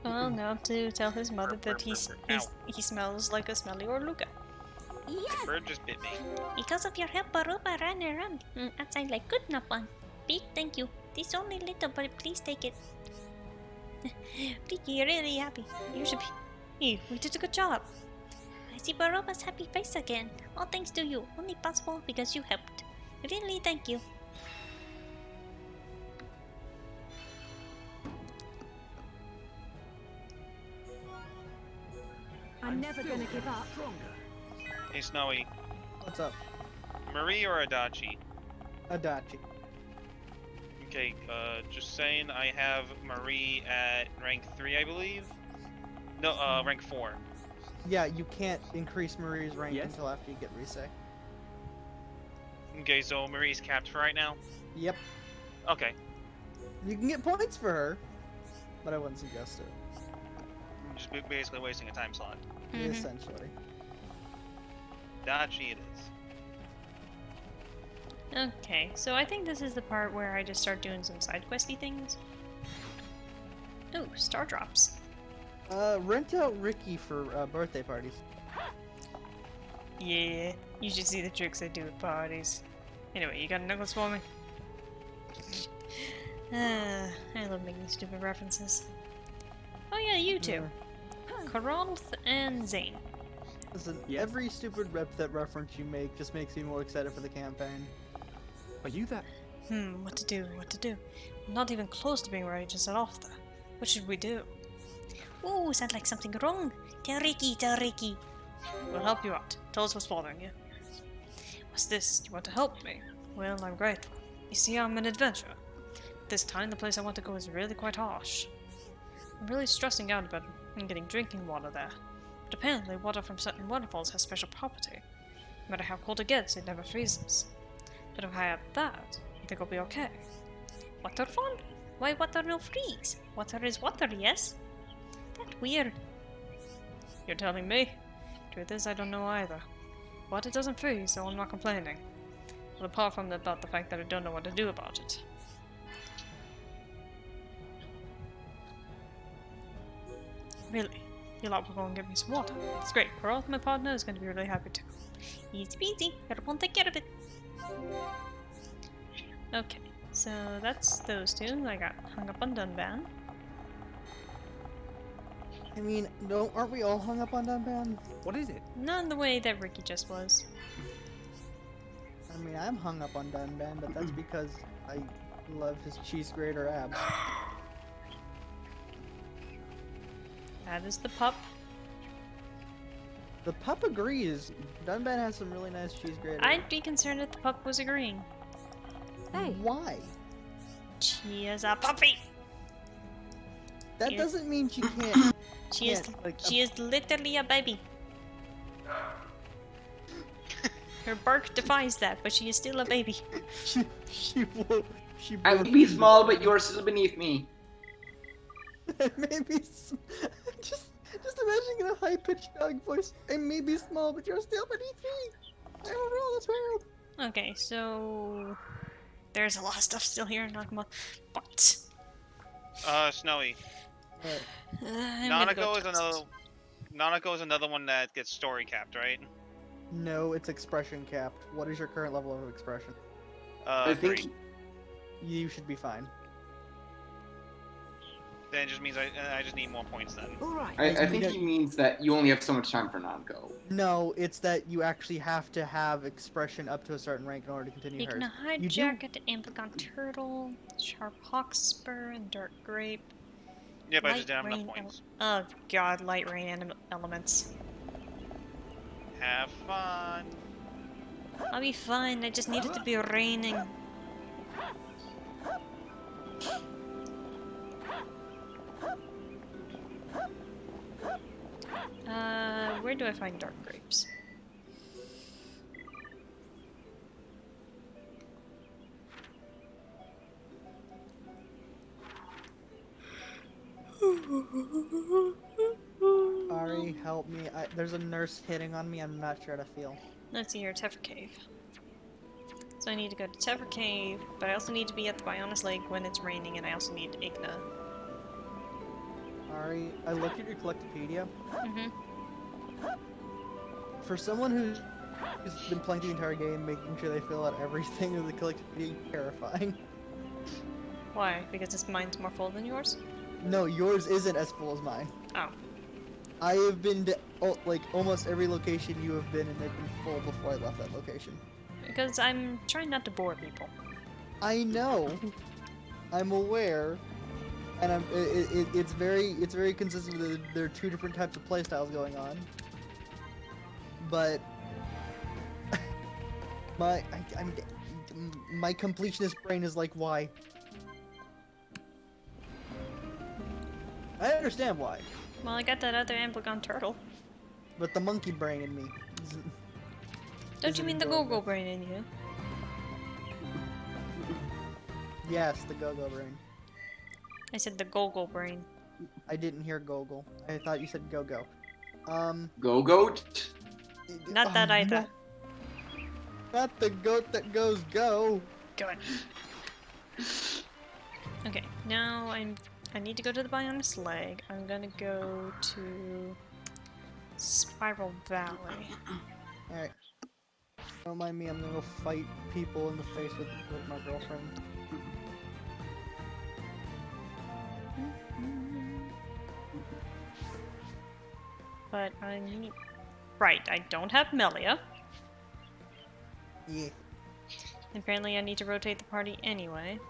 Well, now to tell his mother that he smells like a smelly Orluka. Yes! The bird just bit me. Because of your help, Baruba ran around outside like good Napan. Big thank you. This only little, but please take it. Ricky, you're really happy. You should be. Hey, we did a good job. I see Baruba's happy face again. All thanks to you. Only possible because you helped. Really, thank you. I'm never gonna give up. Hey, Snowy. What's up? Marie or Adachi? Adachi. Okay, just saying, I have Marie at rank 3, I believe? No, rank 4. Yeah, you can't increase Marie's rank until after you get Risei. Okay, so Marie's capped for right now? Yep. Okay. You can get points for her, but I wouldn't suggest it. Just basically wasting a time slot. Essentially. Adachi it is. Okay, so I think this is the part where I just start doing some side questy things. Ooh, star drops. Rent out Ricky for birthday parties. Yeah, you should see the tricks I do at parties. Anyway, you got a necklace for me? I love making stupid references. Oh yeah, you two. Chronicles and Zane. Listen, every stupid that reference you make just makes me more excited for the campaign. Are you that? What to do? I'm not even close to being ready to set off there. What should we do? Ooh, sounds like something wrong. Tell Ricky. We'll help you out. Tell us what's bothering you. What's this? You want to help me? Well, I'm grateful. You see, I'm an adventurer. this time the place I want to go is really quite harsh. I'm really stressing out about getting drinking water there. But apparently water from certain waterfalls has special property. No matter how cold it gets, it never freezes. But if I have that, I think I'll be okay. Waterfall? Why water will freeze? Water is water, yes? That weird. You're telling me? Truth is, I don't know either. Water doesn't freeze, so I'm not complaining. But apart from about the fact that I don't know what to do about it. Really? You'll help go and get me some water. It's great. Eryth, my partner, is going to be really happy too. Easy peasy. Eryth won't take care of it. Okay, so that's those two. I got hung up on Dunban. I mean, aren't we all hung up on Dunban? What is it? Not in the way that Ricky just was. I mean, I'm hung up on Dunban, but that's because I love his cheese grater abs. That is the pup. The pup agrees. Dunban has some really nice cheese grater. I'd be concerned if the pup was agreeing. Hey. Why? She is a puppy. That doesn't mean she can't. She is literally a baby. Her bark defies that, but she is still a baby. I may be small, but yours is beneath me. Maybe just imagining a high-pitched dog voice. I may be small, but you're still beneath me. I don't know. That's wild. Okay, so there's a lot of stuff still here. Not much, but Snowy. I'm Nanako is another one that gets story capped, right? No, it's expression capped. What is your current level of expression? I think 3. You should be fine. Then it just means I just need more points then. I think he means that you only have so much time for Nanako. No, it's that you actually have to have expression up to a certain rank in order to continue hers. Igna Hijacket, Amplicon Turtle, Sharp Hawkspur, and Dark Grape. Yeah, but I just didn't have enough points. Oh god, light rain elements. Have fun. I'll be fine, I just need it to be raining. Where do I find Dark Grapes? Ari, help me. There's a nurse hitting on me. I'm not sure how to feel. Let's see here, Teffer Cave. So I need to go to Teffer Cave, but I also need to be at the Bionis Lake when it's raining, and I also need Igna. Ari, I looked at your Collectopedia. Mm-hmm. For someone who's been playing the entire game, making sure they fill out everything in the Collectopedia is terrifying. Why? Because mine's more full than yours? No, yours isn't as full as mine. Oh. I have been to like almost every location you have been, and they've been full before I left that location. Because I'm trying not to bore people. I know. I'm aware. And it's very consistent that there are two different types of playstyles going on. But my completionist brain is like, why? I understand why. Well, I got that other Amplicon Turtle. But the monkey brain in me Don't you mean the go-go brain in you? Yes, the go-go brain. I said the go-go brain. I didn't hear goggle. I thought you said go-go. Go-goat? Not that either. Not the goat that goes go. Good. Okay, now I need to go to the Bionis Leg. I'm gonna go to Spiral Valley. Alright. Don't mind me, I'm gonna go fight people in the face with my girlfriend. But I need... Right, I don't have Melia. Yeah. Apparently I need to rotate the party anyway.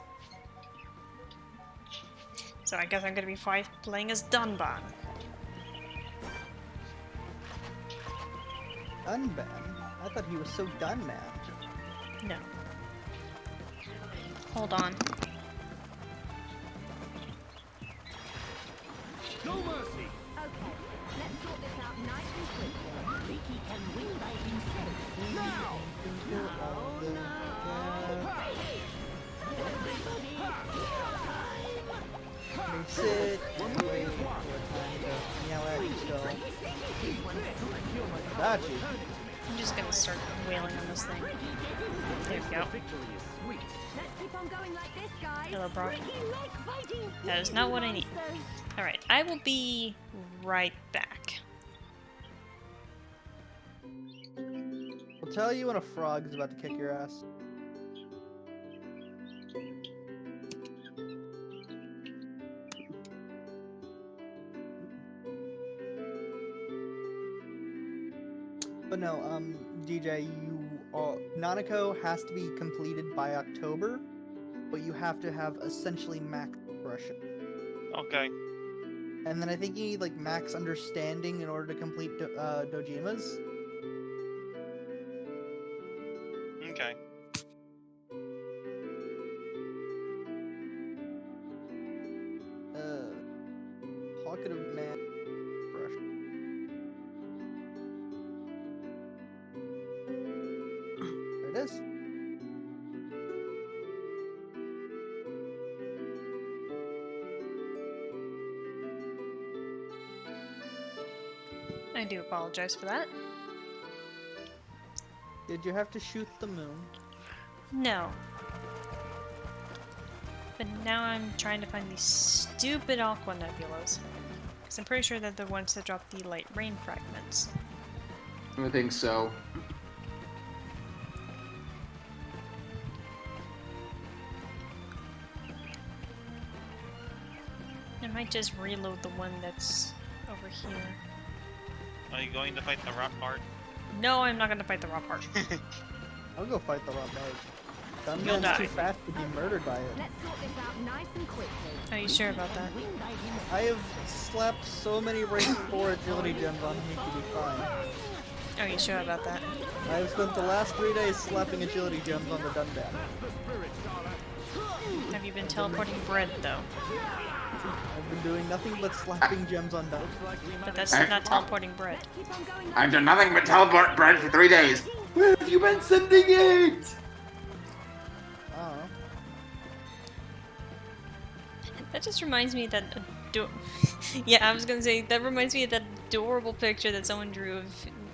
So I guess I'm gonna be playing as Dunban. Dunban? I thought he was so done, man. No. Hold on. No mercy! Okay, let's sort this out nice and quickly. Ricky can win by himself. Now! Sit and wait for a time to meow at each other. Got you. I'm just gonna start wailing on this thing. There we go. Let's keep on going like this, guys. Hello, Brock. Ricky like fighting. That is not what I need. Alright, I will be right back. I'll tell you when a frog is about to kick your ass. But no, DJ, Nanako has to be completed by October, but you have to have essentially max progression. Okay. And then I think you need like max understanding in order to complete Dojima's. Okay. Pocket of Man. There it is. I do apologize for that. Did you have to shoot the moon? No. But now I'm trying to find these stupid Aqua Nebulas. Because I'm pretty sure they're the ones that drop the light rain fragments. I think so. I might just reload the one that's over here. Are you going to fight the rock part? No, I'm not going to fight the raw part. I'll go fight the raw part. You'll Dunman's die. too fast to be murdered by it. Let's sort this out nice and quickly. Are you sure about that? I have slapped so many rank 4 agility gems on him, he could be fine. Are you sure about that? I have spent the last 3 days slapping agility gems on the Dunban. Have you been teleporting bread, though? I've been doing nothing but slapping gems on Dun. But that's not teleporting bread. I've done nothing but teleport bread for 3 days. Where have you been sending it? Oh. That just reminds me of that yeah, I was gonna say, that reminds me of that adorable picture that someone drew of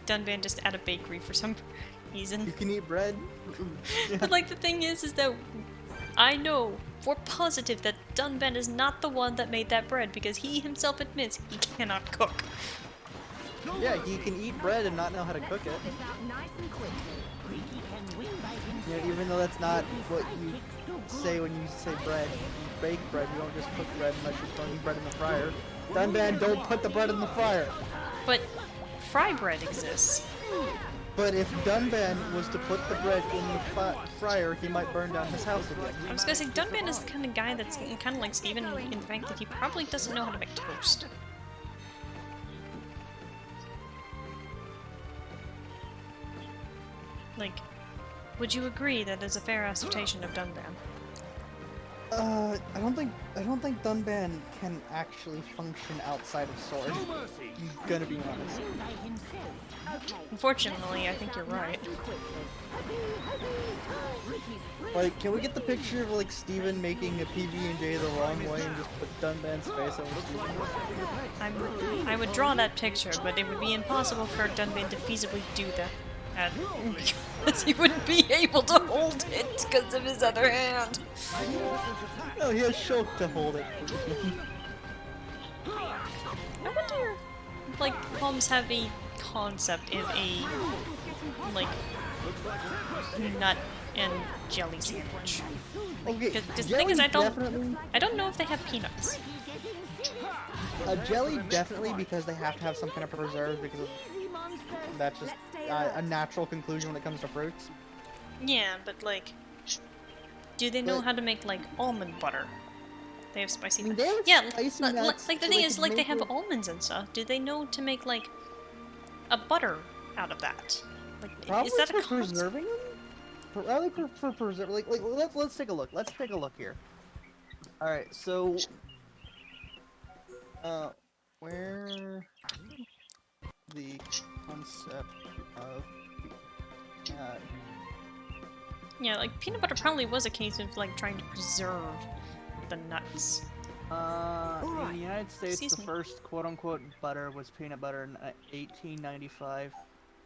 Dunban just at a bakery for some reason. You can eat bread. But like the thing is that I know for positive that Dunban is not the one that made that bread because he himself admits he cannot cook. Yeah, he can eat bread and not know how to cook it. Yeah, even though that's not what you say when you say bread. You bake bread, you don't just cook bread unless you're throwing bread in the fryer. Dunban, don't put the bread in the fryer! But fry bread exists. But if Dunban was to put the bread in the fryer, he might burn down his house again. I was gonna say, Dunban is the kind of guy that's kind of like Steven in the fact that he probably doesn't know how to make toast. Like, would you agree that is a fair assertion of Dunban? I don't think Dunban can actually function outside of Sword. I'm gonna be honest. Unfortunately, I think you're right. Like, can we get the picture of like Steven making a PB&J the wrong way and just put Dunban's face over Steven? I would draw that picture, but it would be impossible for Dunban to feasibly do that. Because he wouldn't be able to hold it because of his other hand. No, he has Shulk to hold it. I wonder, like, Palms have a concept of a, like, nut and jelly sandwich. Okay, Because the thing is, I don't know if they have peanuts. A jelly definitely, because they have to have some kind of preserve, because of, that's just a natural conclusion when it comes to fruits. Yeah, but like, do they know how to make like almond butter? They have spicy. They have yeah, spicy like nuts, the so thing they is, can like they make have it- almonds and stuff. Do they know to make like a butter out of that? Like, Probably is that a for concept? preserving them? Probably for preserving. Like let's take a look. Let's take a look here. All right, so where the concept of Yeah, like peanut butter probably was a case of like trying to preserve the nuts. in the United States, Excuse the me. first quote-unquote butter was peanut butter in 1895.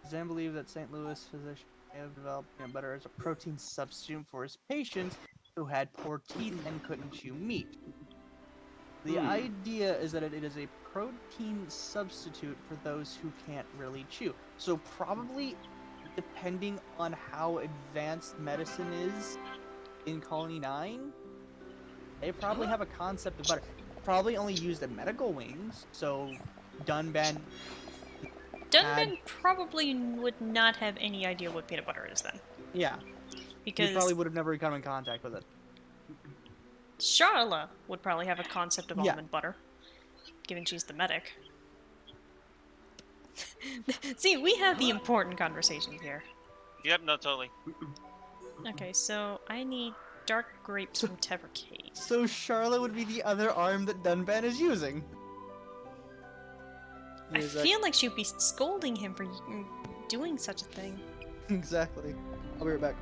Zen believed that St. Louis physicians may have developed peanut butter as a protein substitute for his patients who had poor teeth and couldn't chew meat. The idea is that it is a protein substitute for those who can't really chew. So probably, depending on how advanced medicine is in Colony 9, they probably have a concept of butter. Probably only used in medical wings, so Dunban probably would not have any idea what peanut butter is then. Yeah. Because he probably would have never come in contact with it. Charla would probably have a concept of almond butter, given she's the medic. See, we have the important conversations here. Yep, no, totally. Okay, so I need dark grapes from Tevercade. So Charlotte would be the other arm that Dunban is using. I feel like she'd be scolding him for doing such a thing. Exactly. I'll be right back.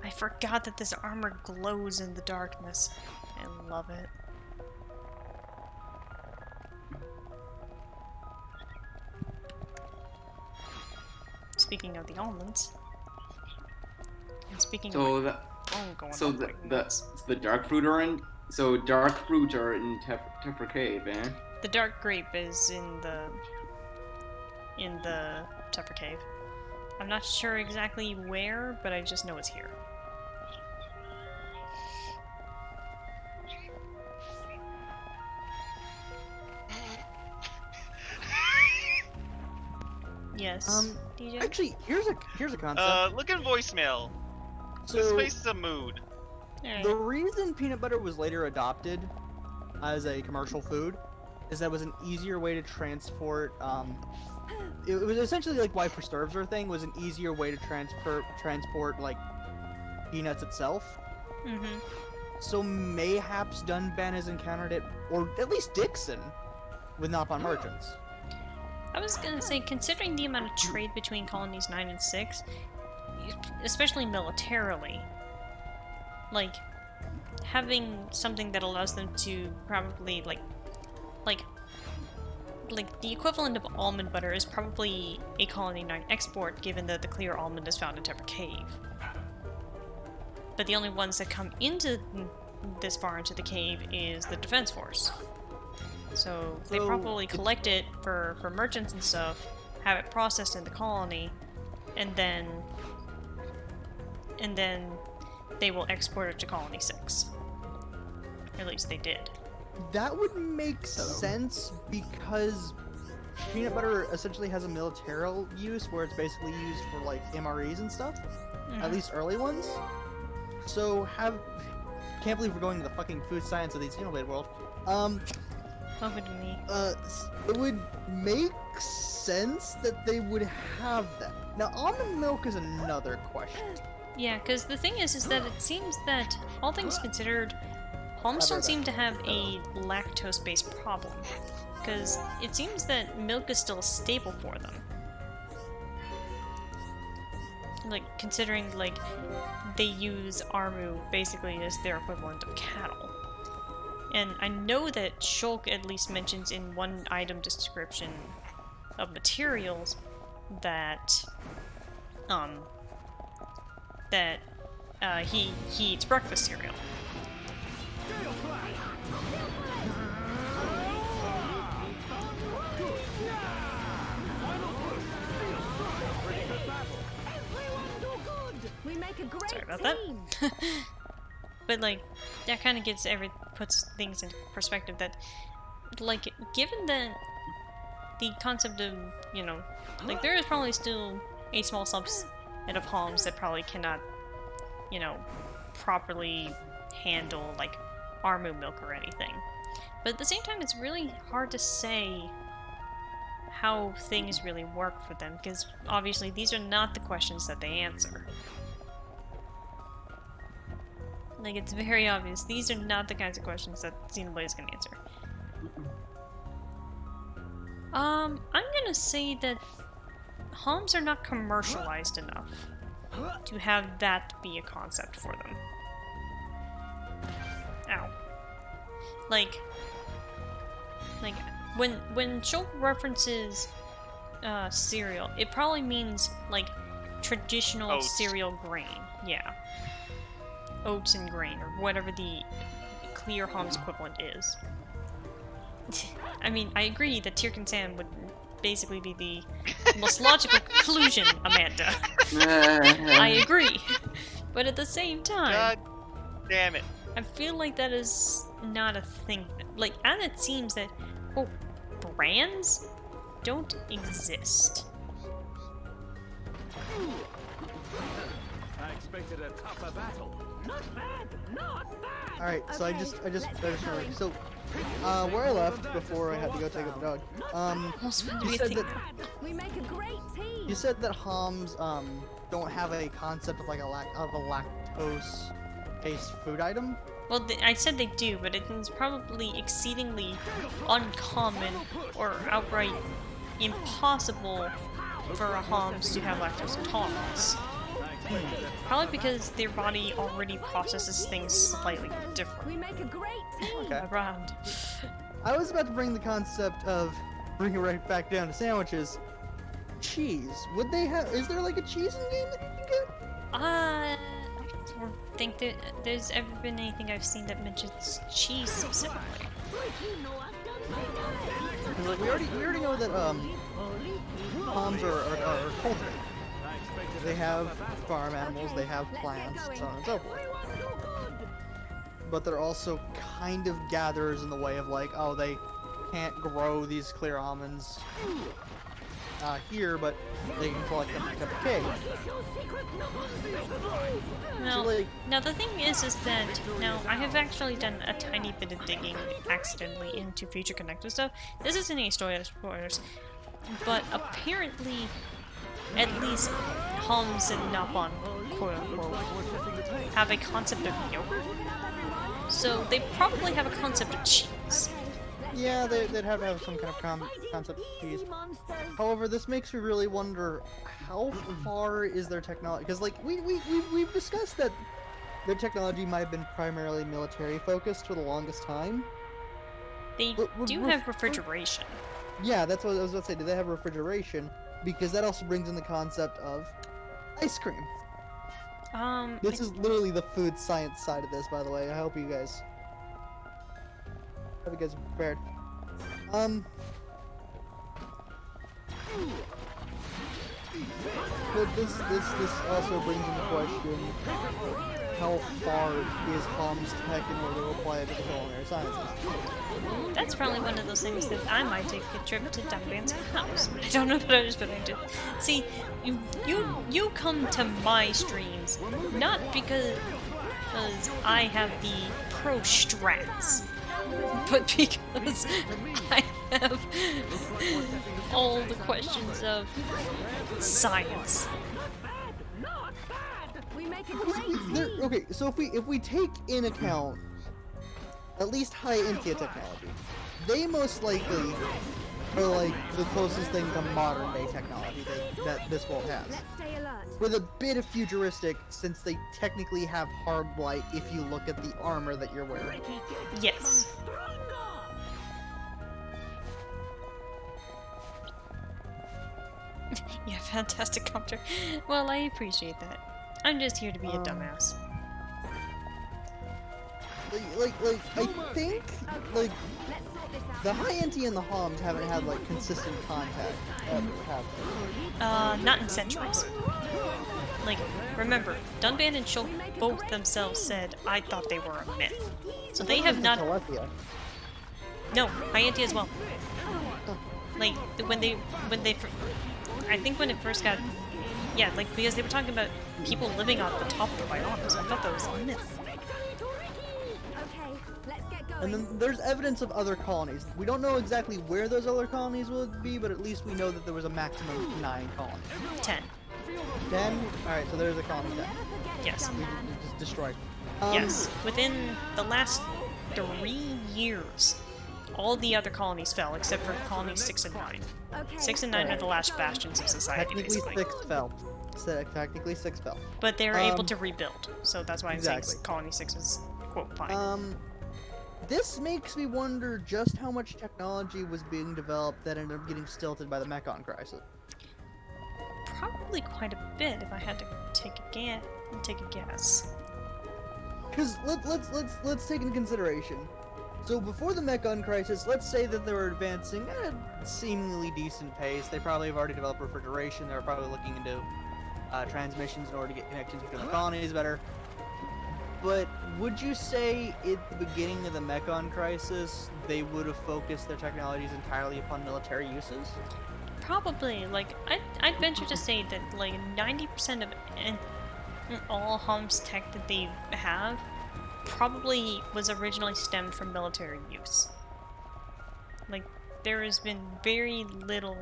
I forgot that this armor glows in the darkness. I love it. Speaking of the almonds, and speaking of the dark fruit are in. So dark fruit are in Tefra Cave, eh? the dark grape is in the Tefra Cave. I'm not sure exactly where, but I just know it's here. Yes. DJ? Actually, here's a concept. Look at voicemail. So, this face is a mood. The reason peanut butter was later adopted as a commercial food is that it was an easier way to transport. It was essentially like why preserves are a thing. Was an easier way to transport like peanuts itself. Mm-hmm. So mayhaps Dunban has encountered it, or at least Dixon, with Nopon merchants. I was gonna say, considering the amount of trade between colonies 9 and 6, especially militarily, like, having something that allows them to probably, like the equivalent of almond butter is probably a Colony 9 export, given that the clear almond is found in Tefra Cave. But the only ones that come into this far into the cave is the Defense Force. So they probably collect it for merchants and stuff, have it processed in the colony, and then they will export it to Colony 6. At least they did. That would make sense because peanut butter essentially has a military use where it's basically used for like MREs and stuff. At least early ones. So can't believe we're going to the fucking food science of the Xenoblade world. Over to me. It would make sense that they would have that. Now, almond milk is another question. Yeah, because the thing is that it seems that, all things considered, Homes don't seem to have a lactose-based problem. Because it seems that milk is still a staple for them. Like, considering, like, they use Armu basically as their equivalent of cattle. And I know that Shulk at least mentions in one item description of materials that he eats breakfast cereal. We make a great Sorry about team. that. But like, that kind of puts things into perspective that, like, given that the concept of, you know, like, there is probably still a small subset of homes that probably cannot, you know, properly handle, like, Armu milk or anything. But at the same time, it's really hard to say how things really work for them, because obviously these are not the questions that they answer. Like, it's very obvious. These are not the kinds of questions that Xenoblade is going to answer. I'm gonna say that homs are not commercialized enough to have that be a concept for them. Ow. Like when Shulk references cereal, it probably means like traditional Oats. cereal grain. Yeah. Oats and grain, or whatever the clear homs equivalent is. I mean, I agree that Tirkin-san would basically be the most logical conclusion, Amanda. I agree. But at the same time... God damn it. I feel like that is not a thing. Like, and it seems that, quote, brands don't exist. I expected a tougher battle. Not bad, not bad. Alright, so I just remembered. So, where I left before I had to go take up the dog, you said that We make a great team. you said that homs don't have a concept of like a lactose-based food item. Well, I said they do, but it is probably exceedingly uncommon or outright impossible for a homs to have lactose intolerance. Probably because their body already processes things slightly different. We make a great team. Okay. Around. I was about to bring the concept of bring it right back down to sandwiches. Cheese. Would they have? Is there like a cheese in game that you can get? I don't think that there's ever been anything I've seen that mentions cheese specifically. Because like we already know that homs are cultivated. They have farm animals, they have plants, so on and so forth. But they're also kind of gatherers in the way of like, oh, they can't grow these clear almonds here, but they can collect them from the cave. No, now the thing is that now I have actually done a tiny bit of digging accidentally into Future Connected stuff. This isn't any spoilers, but apparently, at least homs and Napon, quote unquote, have a concept of yogurt. So they probably have a concept of cheese. Yeah, they'd have to have some kind of concept of cheese. However, this makes me really wonder how far is their technology? Because like we've discussed that their technology might have been primarily military focused for the longest time. They do have refrigeration. Yeah, that's what I was about to say. Do they have refrigeration? Because that also brings in the concept of ice cream. This is literally the food science side of this, by the way. I hope you guys are prepared. But this also brings into question how far is homs tech in order to apply it to the culinary sciences. That's probably one of those things that I might take a trip to Dunban's house. I don't know what I was planning to. See, you come to my streams not because I have the pro strats, but because I have all the questions of science. Okay, so if we take in account at least high Intia technology, they most likely are like the closest thing to modern day technology that this world has. With a bit of futuristic, since they technically have hard light if you look at the armor that you're wearing. Yes. Yeah, fantastic commentary. Well, I appreciate that. I'm just here to be a dumbass. I think, like, the high Inti and the homs haven't had, like, consistent contact ever, have they? Not in centuries. Like, remember, Dunban and Shulk both themselves said, I thought they were a myth. So they have not... No, high Inti as well. Like, when they... I think when it first got... Yeah, like, because they were talking about people living on the top of the biomes. I thought that was a myth. And then there's evidence of other colonies. We don't know exactly where those other colonies will be, but at least we know that there was a maximum of 9 colonies. 10. 10? Alright, so there's a colony 10. Yes. We just destroyed. Yes, within the last 3 years, all the other colonies fell except for colonies 6 and 9. 6 and 9 are the last bastions of society, Technically, basically. 6 fell. Technically, 6 fell. But they were able to rebuild, so that's why I'm exactly. saying colony 6 was, quote, fine. This makes me wonder just how much technology was being developed that ended up getting stilted by the Mekon crisis. Probably quite a bit, if I had to take a guess. Because let's take into consideration. So before the Mekon crisis, let's say that they were advancing at a seemingly decent pace. They probably have already developed refrigeration. They were probably looking into transmissions in order to get connections between the colonies better. But would you say at the beginning of the Mekon crisis, they would have focused their technologies entirely upon military uses? Probably. Like, I'd venture to say that, like, 90% of all Hom's tech that they have probably was originally stemmed from military use. Like, there has been very little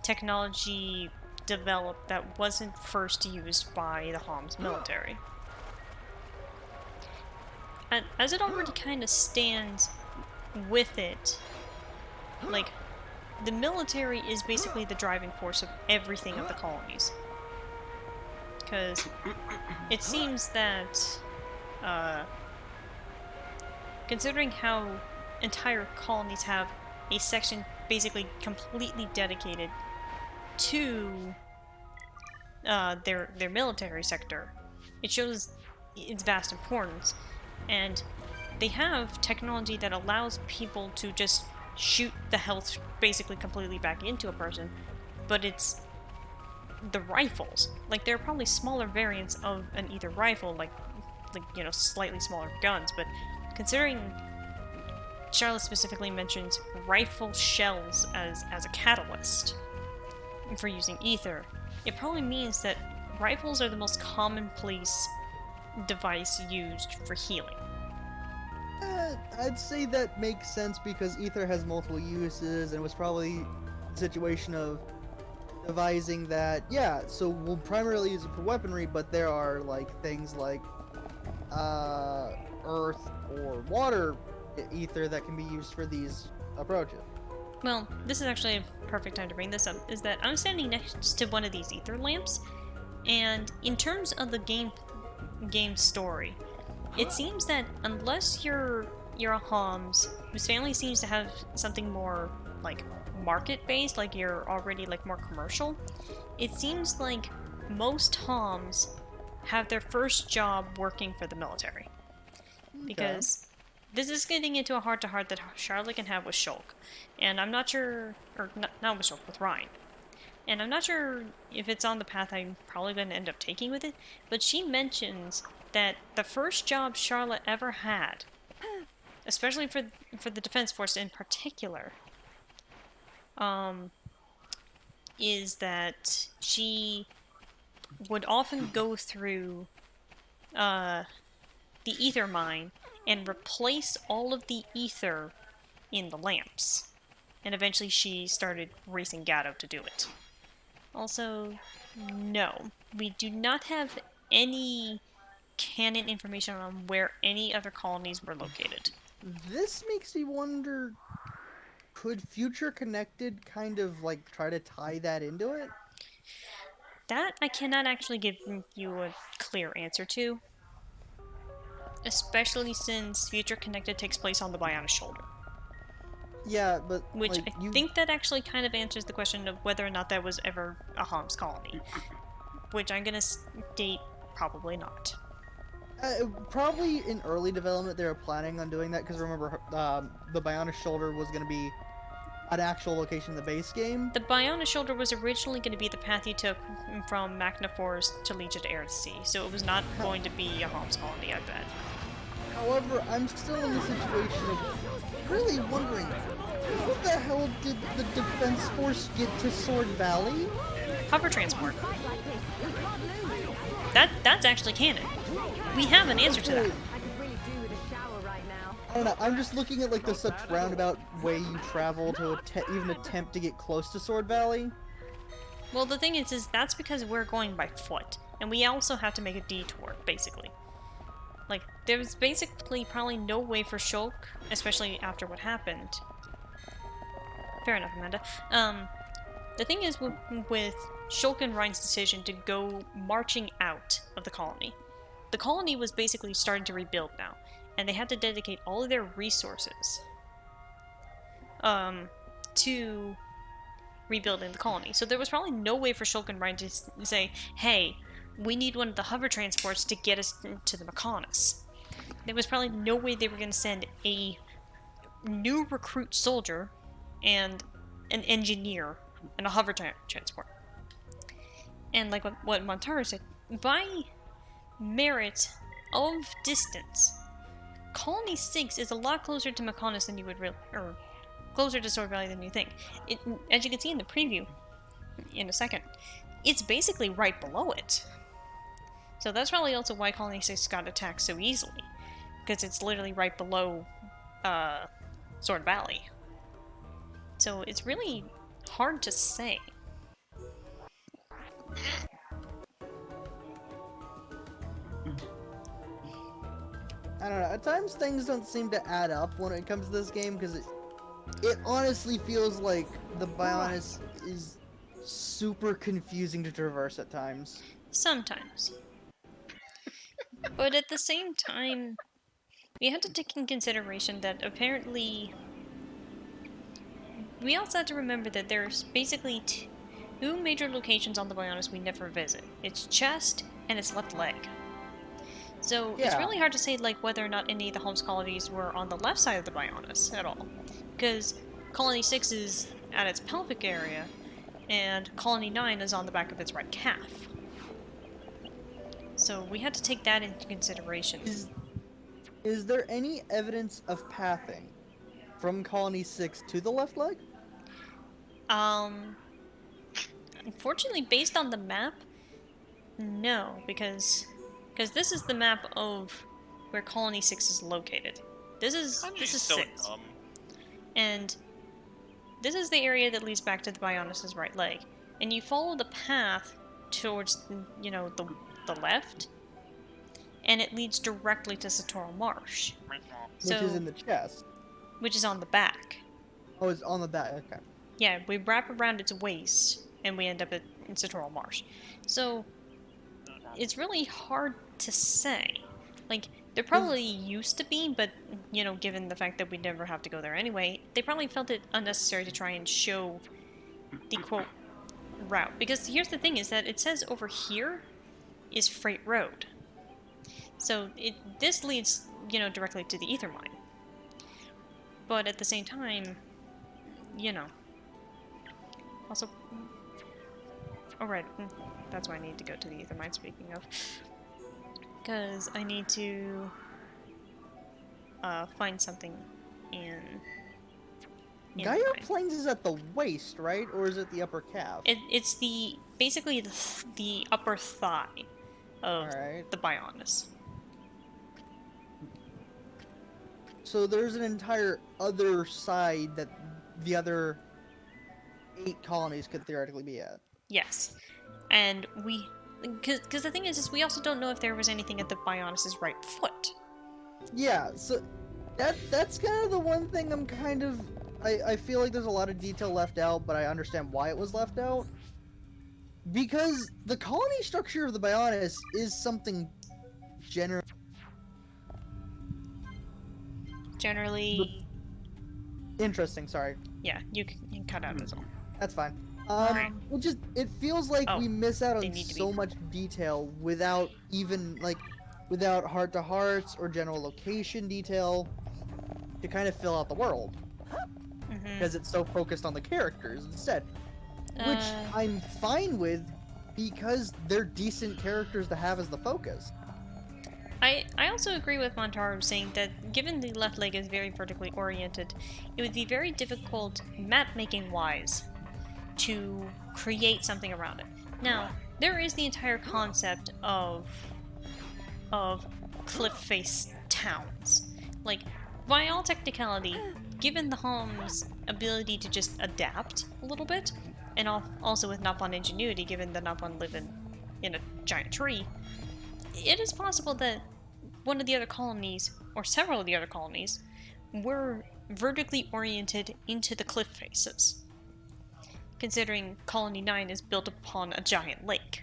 technology developed that wasn't first used by the Hom's military. And as it already kind of stands with it, like, the military is basically the driving force of everything of the colonies. Because it seems that, considering how entire colonies have a section basically completely dedicated to their military sector, it shows its vast importance. And they have technology that allows people to just shoot the health basically completely back into a person, but it's the rifles. Like, there are probably smaller variants of an Aether rifle, like you know, slightly smaller guns, but considering Charlotte specifically mentions rifle shells as a catalyst for using Aether, it probably means that rifles are the most commonplace device used for healing. I'd say that makes sense because Aether has multiple uses, and it was probably a situation of devising that, yeah, so we'll primarily use it for weaponry, but there are, like, things like earth or water Aether that can be used for these approaches. Well, this is actually a perfect time to bring this up, is that I'm standing next to one of these Aether lamps, and in terms of the game story, it seems that unless you're a Homs whose family seems to have something more, like, market-based, like you're already, like, more commercial, it seems like most Homs have their first job working for the military. Because this is getting into a heart-to-heart that Charlotte can have with Shulk. And I'm not sure, or not with Shulk, with Ryan. And I'm not sure if it's on the path I'm probably going to end up taking with it, but she mentions that the first job Charlotte ever had, especially for the Defense Force in particular, is that she would often go through the Aether mine and replace all of the Aether in the lamps. And eventually she started racing Gatto to do it. Also, no, we do not have any canon information on where any other colonies were located. This makes me wonder, could Future Connected kind of, like, try to tie that into it? That I cannot actually give you a clear answer to. Especially since Future Connected takes place on the Bionic Shoulder. Yeah, but which like, I think that actually kind of answers the question of whether or not that was ever a Homs colony. Which I'm gonna state probably not. Probably in early development they were planning on doing that, because remember, the Bionic Shoulder was going to be an actual location in the base game. The Bionic Shoulder was originally going to be the path you took from Makna Forest to Legion to Eryth, so it was not going to be a Homs colony, I bet. However, I'm still in the situation of really wondering, how the hell did the Defense Force get to Sword Valley? Hover transport. That's actually canon. We have an answer to that. I don't know, I'm just looking at, like, the such roundabout way you travel to even attempt to get close to Sword Valley. Well, the thing is that's because we're going by foot, and we also have to make a detour, basically. Like, there was basically probably no way for Shulk, especially after what happened. Fair enough, Amanda. The thing is with Shulk and Ryan's decision to go marching out of the colony was basically starting to rebuild now, and they had to dedicate all of their resources to rebuilding the colony. So there was probably no way for Shulk and Ryan to say, hey, we need one of the hover transports to get us to the Makna's. There was probably no way they were going to send a new recruit soldier and an engineer and a hover transport. And like what Montaro said, by merit of distance, Colony 6 is a lot closer to Makna's than you would really, or closer to Sword Valley than you think. As you can see in the preview, in a second, it's basically right below it. So that's probably also why Colony 6 got attacked so easily, because it's literally right below Sword Valley. So it's really hard to say. I don't know, at times things don't seem to add up when it comes to this game, because it honestly feels like the Bionis is super confusing to traverse at times. Sometimes. But at the same time, we have to take in consideration that apparently we also have to remember that there's basically two major locations on the Bionis we never visit. Its chest and its left leg. So it's really hard to say like whether or not any of the Holmes colonies were on the left side of the Bionis at all. Because Colony 6 is at its pelvic area, and Colony 9 is on the back of its right calf. So we had to take that into consideration. Is there any evidence of pathing from Colony 6 to the left leg? Unfortunately, based on the map, no, because this is the map of where Colony 6 is located. This is so 6. Dumb. And this is the area that leads back to the Bionis' right leg. And you follow the path towards, the left, and it leads directly to Satoral Marsh. Which is in the chest. Which is on the back. Oh, it's on the back, okay. Yeah, we wrap around its waist, and we end up in Satoral Marsh. So, it's really hard to say. Like, there probably used to be, but, given the fact that we never have to go there anyway, they probably felt it unnecessary to try and show the, quote, route. Because here's the thing, is that it says over here is Freight Road. So, this leads, directly to the Ether Mine. But at the same time, also... Oh, right. That's why I need to go to the Ether Mine, speaking of. Because I need to find something in Gaia Plains is at the waist, right? Or is it the upper calf? It's basically the upper thigh of the Bionis. So there's an entire other side that the other 8 colonies could theoretically be at. Yes. And because the thing is we also don't know if there was anything at the Bionis' right foot. Yeah, so that's kind of the one thing I'm kind of... I feel like there's a lot of detail left out, but I understand why it was left out. Because the colony structure of the Bionis is something generally... Interesting, sorry. Yeah, you can cut out as well. That's fine. It feels like we miss out on so much detail without even, without heart-to-hearts or general location detail to kind of fill out the world. Because it's so focused on the characters instead. Which I'm fine with, because they're decent characters to have as the focus. I also agree with Montaro saying that given the left leg is very vertically oriented, it would be very difficult map-making wise to create something around it. Now, there is the entire concept of cliff face towns. Like, by all technicality, given the Hom's ability to just adapt a little bit, and also with Napon ingenuity, given that Napon live in a giant tree, it is possible that one of the other colonies, or several of the other colonies, were vertically oriented into the cliff faces, considering Colony 9 is built upon a giant lake.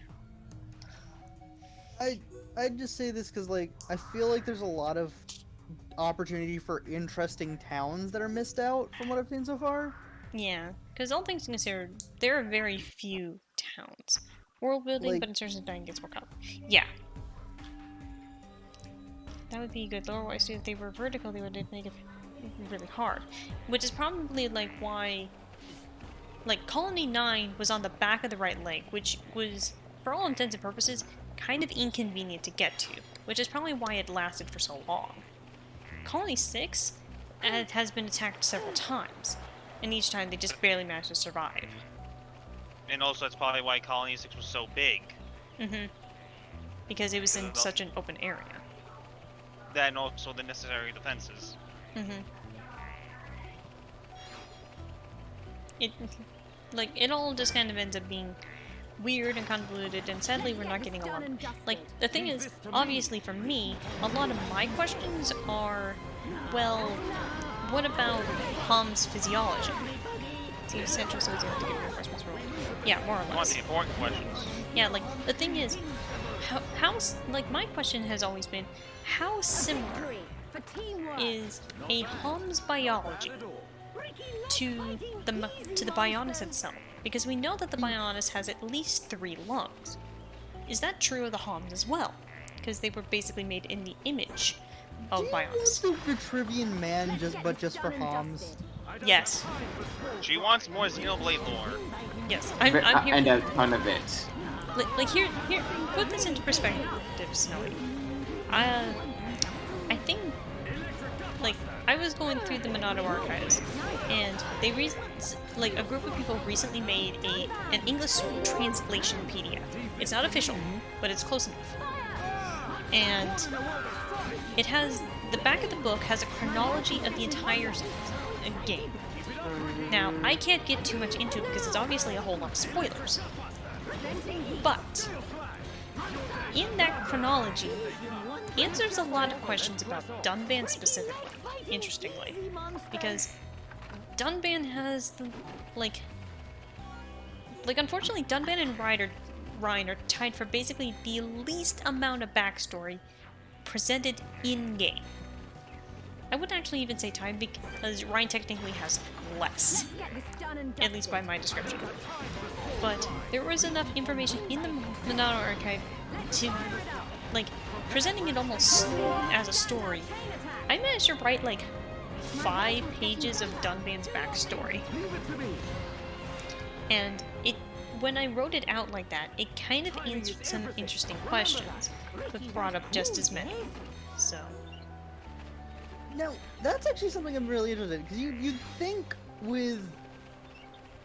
I'd just say this because, like, I feel like there's a lot of opportunity for interesting towns that are missed out from what I've seen so far. Yeah, because all things considered, there are very few towns. World building, Like- but in terms of dying gets worked out. Yeah. That would be good. Otherwise, if they were vertical, they would make it really hard. Which is probably, like, why... Like, Colony 9 was on the back of the right leg, which was, for all intents and purposes, kind of inconvenient to get to. Which is probably why it lasted for so long. Colony 6 has been attacked several times. And each time they just barely managed to survive. And also that's probably why Colony 6 was so big. Mm-hmm. Because it was in such an open area. That and also the necessary defenses. Mm-hmm. It all just kind of ends up being weird and convoluted, and sadly we're not getting a lot. Like, the thing is, obviously for me, a lot of my questions are, well, what about Hom's physiology? See, essential, so it's able to give reinforcements for yeah, more or less. One of the important questions. Yeah, like, the thing is, like, my question has always been, how similar is a Hom's biology to the Bionis itself? Because we know that the Bionis has at least 3 lungs. Is that true of the Homs as well? Because they were basically made in the image of Bionis. The Vitruvian man just for Homs. Yes. She wants more Xenoblade lore. Yes, I'm here. And a ton of it. Like here, put this into perspective, Snowy. I think, like, I was going through the Monado archives, and they a group of people recently made an English translation PDF. It's not official, but it's close enough. And it has the back of the book has a chronology of the entire game. Now, I can't get too much into it because it's obviously a whole lot of spoilers. But in that chronology, answers a lot of questions about Dunban specifically, interestingly. Because Dunban has the, like unfortunately, Dunban and Ryan are tied for basically the least amount of backstory presented in-game. I wouldn't actually even say tied because Ryan technically has less, at least by my description. But there was enough information in the Monado archive to, like, presenting it almost as a story. I managed to write, like, 5 pages of Dunban's backstory. And when I wrote it out like that, it kind of answered some interesting questions, but brought up just as many. So... Now, that's actually something I'm really interested in, because you'd think with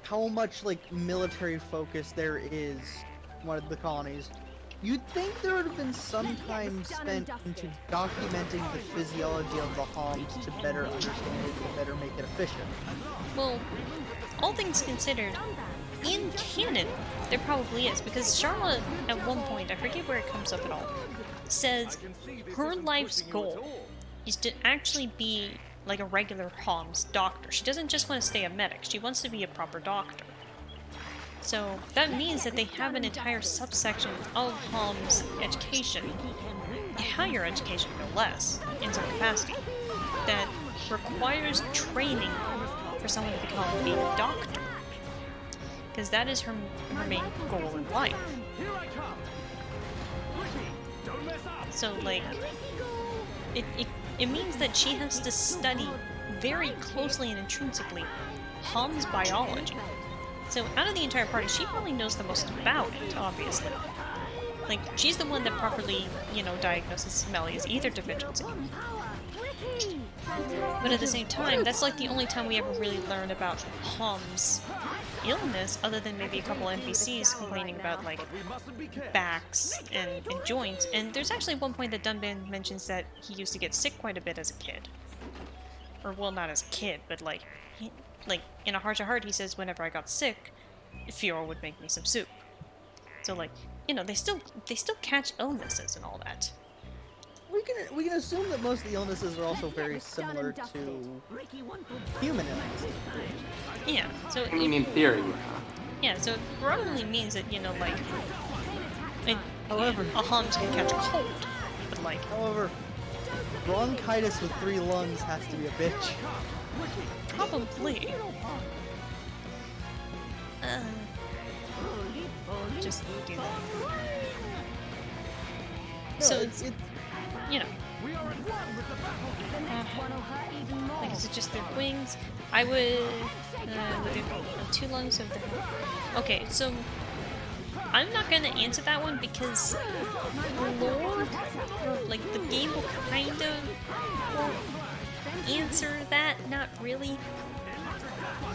how much, like, military focus there is in one of the colonies, you'd think there would have been some time spent into documenting the physiology of the Homs to better understand it, to better make it efficient. Well, all things considered, in canon, there probably is, because Charlotte, at one point, I forget where it comes up at all, says her life's goal is to actually be like a regular Homs doctor. She doesn't just want to stay a medic, she wants to be a proper doctor. So that means that they have an entire subsection of Homs education, higher education no less, in some capacity, that requires training for someone to become a doctor. Because that is her main goal in life. So, like, it means that she has to study very closely and intrinsically Hom's biology. So out of the entire party, she probably knows the most about it, obviously. Like, she's the one that properly, diagnoses Melia's ether deficiency. But at the same time, that's like the only time we ever really learn about Hom's illness, other than maybe a couple NPCs complaining about, like, backs and joints. And there's actually one point that Dunban mentions that he used to get sick quite a bit as a kid. Or, well, not as a kid, but, like, in a heart-to-heart, he says, whenever I got sick, Fiora would make me some soup. So, like, they still catch illnesses and all that. We we can assume that most of the illnesses are also very similar to human illnesses. Yeah. So. I mean, in theory. Yeah. So it probably means that However, a Homs can catch a cold, but however, bronchitis with 3 lungs has to be a bitch. Probably. Just do that. No, So it's like, is it just their wings? I would with their 2 lungs of the. Okay, so I'm not gonna answer that one because lore, like the game will kind of answer that, not really.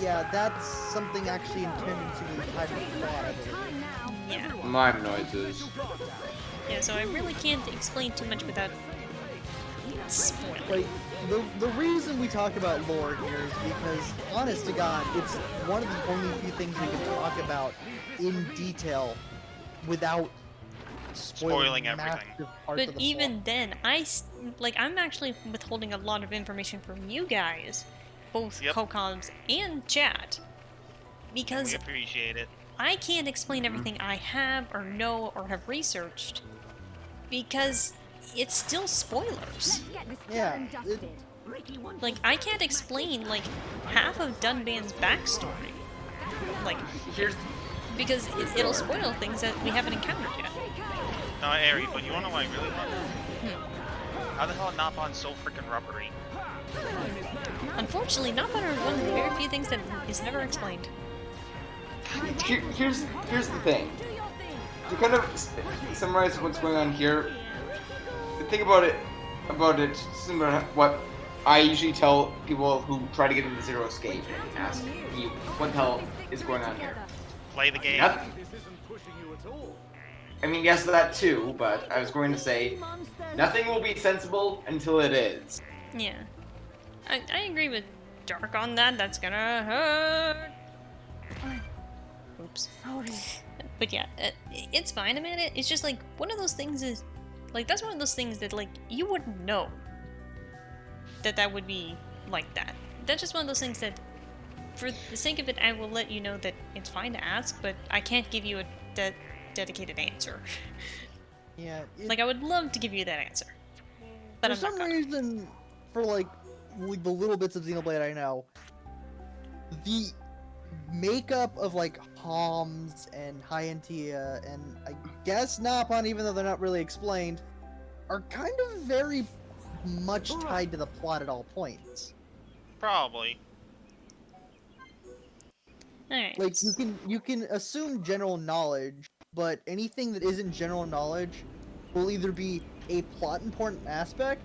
Yeah, that's something actually intended to be tied to the plot, I believe. Yeah. Mime noises. Yeah, so I really can't explain too much without spoiling. Like, the reason we talk about lore here is because, honest to God, it's one of the only few things we can talk about in detail without spoiling everything. But even then, I'm actually withholding a lot of information from you guys, both co-coms and chat, because we appreciate it. I can't explain everything I have or know or have researched because it's still spoilers. Yeah. Like, I can't explain half of Dunban's backstory. Because it'll spoil things that we haven't encountered yet. No, Aerie, but you wanna know what I really want to know? How the hell is Nopon so freaking rubbery? Unfortunately, Nopon are one of the very few things that is never explained. Here's the thing. To kind of summarize what's going on here, think about it similar to what I usually tell people who try to get into Zero Escape and ask me, what the hell is going on here? Play the game. I mean, yes, that too, but I was going to say, nothing will be sensible until it is. Yeah. I agree with Dark on that. That's gonna hurt. Oops. Sorry. But yeah, it's fine, Amanda. It's just one of those things is, that's one of those things that, you wouldn't know that would be like that. That's just one of those things that, for the sake of it, I will let you know that it's fine to ask, but I can't give you a dedicated answer. Yeah. I would love to give you that answer. But for some reason, for the little bits of Xenoblade I know, the makeup of Homs and Hyantia and I guess Nopon, even though they're not really explained, are kind of very much tied to the plot at all points. Probably. Alright. You can assume general knowledge, but anything that isn't general knowledge will either be a plot important aspect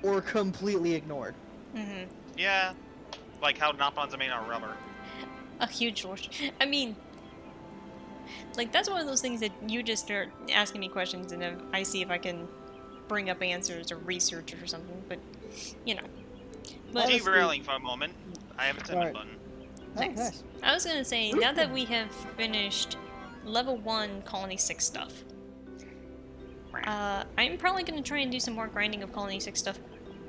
or completely ignored. Mm-hmm. Yeah. Like how Nopon's made out of rubber. A huge horse. I mean, that's one of those things that you just start asking me questions and then I see if I can bring up answers or research or something, but, But derailing for a moment. I haven't said my button. Nice. I was gonna say, now that we have finished level 1 Colony 6 stuff, I'm probably gonna try and do some more grinding of Colony 6 stuff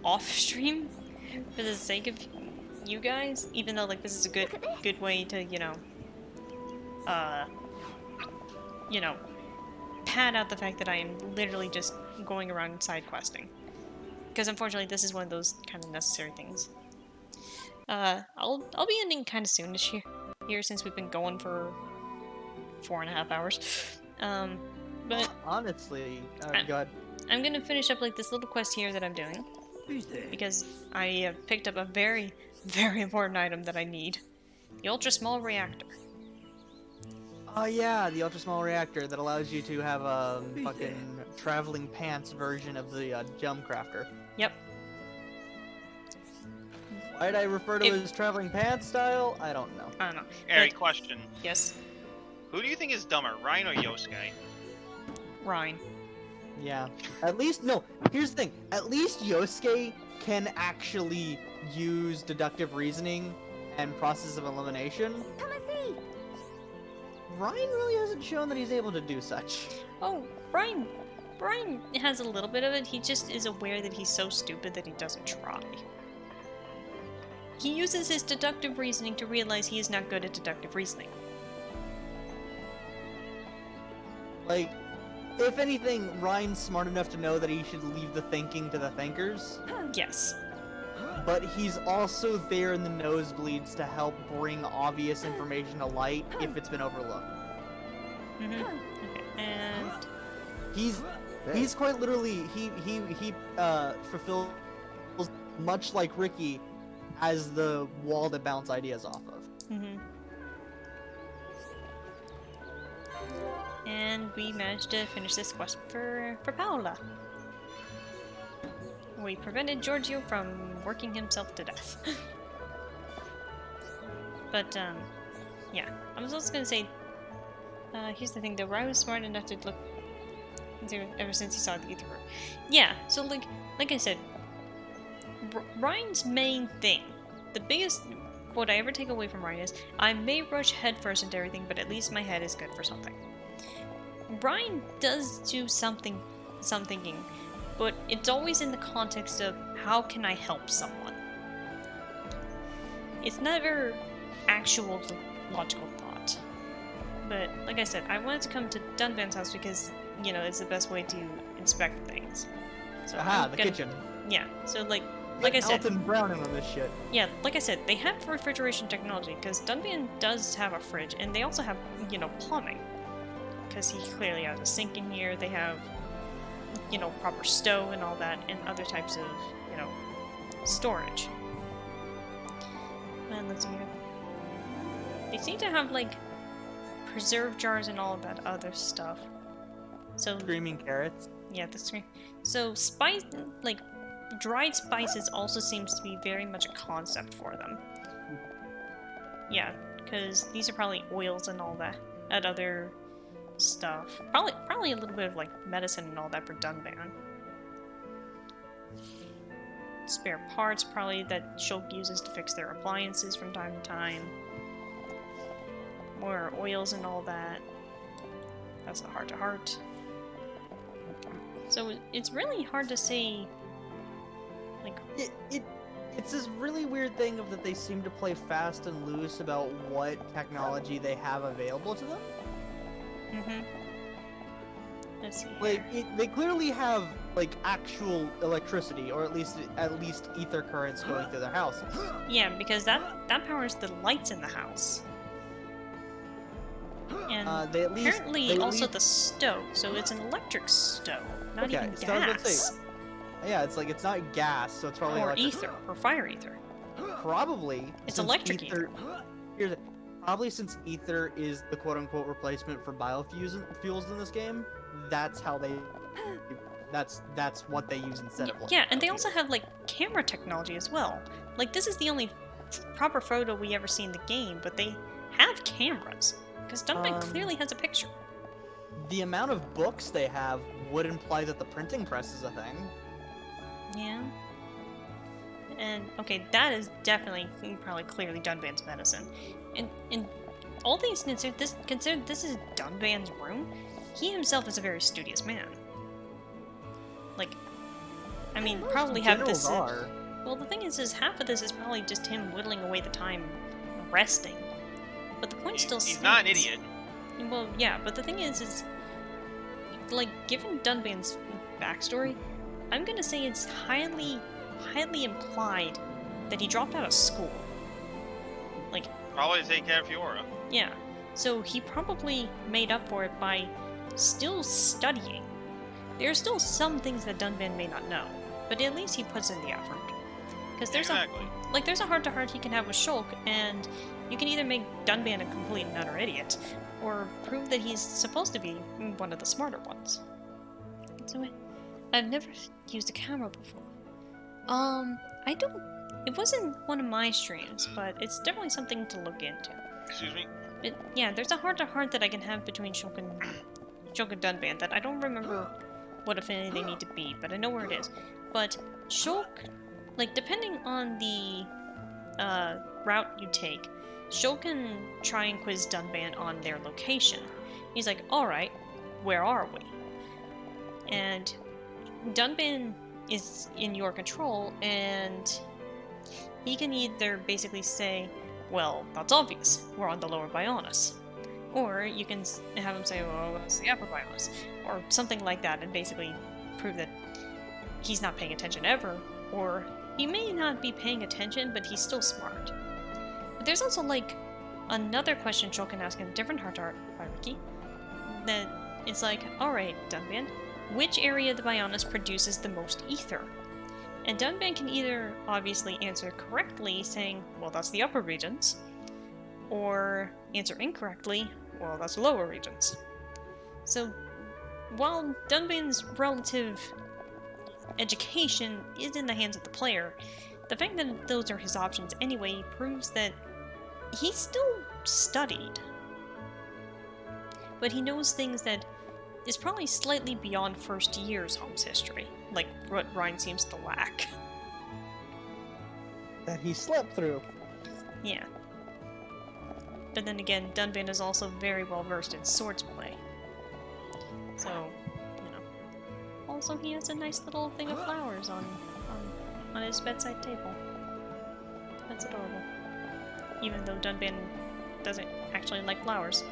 off stream for the sake of you guys, even though this is a good way to, pad out the fact that I am literally just going around side questing. Because unfortunately this is one of those kind of necessary things. I'll be ending kind of soon this year since we've been going for 4.5 hours. But honestly, go ahead. I'm gonna finish up this little quest here that I'm doing because I have picked up a very, very important item that I need: the ultra small reactor. Oh yeah, the ultra small reactor that allows you to have a fucking traveling pants version of the gem crafter. Yep. Why did I refer to it as traveling pants style? I don't know. I don't know. Harry, question. Yes. Who do you think is dumber, Ryan or Yosuke? Ryan. Yeah. At least, no, here's the thing. At least Yosuke can actually use deductive reasoning and process of elimination. Come and see. Ryan really hasn't shown that he's able to do such. Oh, Ryan Brian has a little bit of it, he just is aware that he's so stupid that he doesn't try. He uses his deductive reasoning to realize he is not good at deductive reasoning. Like, if anything, Ryan's smart enough to know that he should leave the thinking to the thinkers. Yes. But he's also there in the nosebleeds to help bring obvious information to light if it's been overlooked. Mm-hmm. Okay, and he's quite literally he fulfills much like Ricky as the wall to bounce ideas off of. Mm-hmm. And we managed to finish this quest for Paola. We prevented Giorgio from working himself to death. But, yeah. I was also gonna say, here's the thing though, Ryan was smart enough to look ever since he saw the ether. Yeah, so like I said, Ryan's main thing, the biggest quote I ever take away from Ryan is, I may rush headfirst into everything, but at least my head is good for something. Ryan does do some thinking, but it's always in the context of, how can I help someone? It's never actual logical thought. But, like I said, I wanted to come to Dunvan's house because, you know, it's the best way to inspect things. So Aha, the kitchen. Yeah, so like I said... Elton Browning on this shit. Yeah, like I said, they have refrigeration technology, because Dunvan does have a fridge, and they also have, you know, plumbing. Because he clearly has a sink in here, they have, you know, proper stove and all that, and other types of, you know, storage. And let's see here. They seem to have, like, preserve jars and all of that other stuff. So Screaming carrots. Yeah, the scream. So spice, like, dried spices also seems to be very much a concept for them. Yeah, because these are probably oils and all that other stuff. Probably a little bit of like medicine and all that for Dunvan. Spare parts probably that Shulk uses to fix their appliances from time to time. More oils and all that. That's a heart-to-heart. So it's really hard to say, like... It's this really weird thing of that they seem to play fast and loose about what technology they have available to them. Mm-hmm. Let's see. Like, they clearly have, like, actual electricity, or at least ether currents going through their houses. Yeah, because that powers the lights in the house. And they at least, apparently also the stove, so it's an electric stove, not even so I was about to gas. say, yeah, it's like, it's not gas, so it's probably Or electric. ether, or fire ether. Probably. It's since electric ether. Probably since ether is the quote-unquote replacement for biofuels in this game, that's how they... That's what they use instead of... Yeah, and they also have, like, camera technology as well. Like, this is the only proper photo we ever see in the game, but they have cameras. Because Dunban clearly has a picture. The amount of books they have would imply that the printing press is a thing. Yeah. And, okay, that is definitely, probably clearly Dunban's medicine. And all things considered this is Dunban's room, he himself is a very studious man. Like, I mean, probably half this is... Well, the thing is half of this is probably just him whittling away the time resting. But the point still stands. He's not an idiot. Well, yeah, but the thing is, like, given Dunban's backstory, I'm gonna say it's highly implied that he dropped out of school. Like... Probably to take care of Fiora. Yeah. So he probably made up for it by still studying. There are still some things that Dunban may not know, but at least he puts in the effort. Because there's there's a heart-to-heart he can have with Shulk, and you can either make Dunban a complete and utter idiot, or prove that he's supposed to be one of the smarter ones. So I've never used a camera before. I don't... It wasn't one of my streams, but it's definitely something to look into. Excuse me? Yeah, there's a heart-to-heart that I can have between Shulk and Dunban that I don't remember what affinity they need to be, but I know where it is. But Shulk, like, depending on the route you take, Shulk can try and quiz Dunban on their location. He's like, alright, where are we? And Dunban is in your control, and he can either basically say, well, that's obvious, we're on the lower Bionis. Or you can have him say, well, that's the upper Bionis. Or something like that, and basically prove that he's not paying attention ever. Or he may not be paying attention, but he's still smart. But there's also, like, another question Shulk can ask in a different hierarchy. That it's like, alright, Dunban, which area of the Bionis produces the most ether? And Dunban can either obviously answer correctly, saying, well, that's the upper regions, or answer incorrectly, well, that's the lower regions. So, while Dunban's relative education is in the hands of the player, the fact that those are his options anyway proves that he's still studied. But he knows things that is probably slightly beyond first year's Home's history, like what Ryan seems to lack. That he slept through. Yeah. But then again, Dunban is also very well versed in swords play. So, you know. Also, he has a nice little thing of flowers on his bedside table. That's adorable. Even though Dunban doesn't actually like flowers.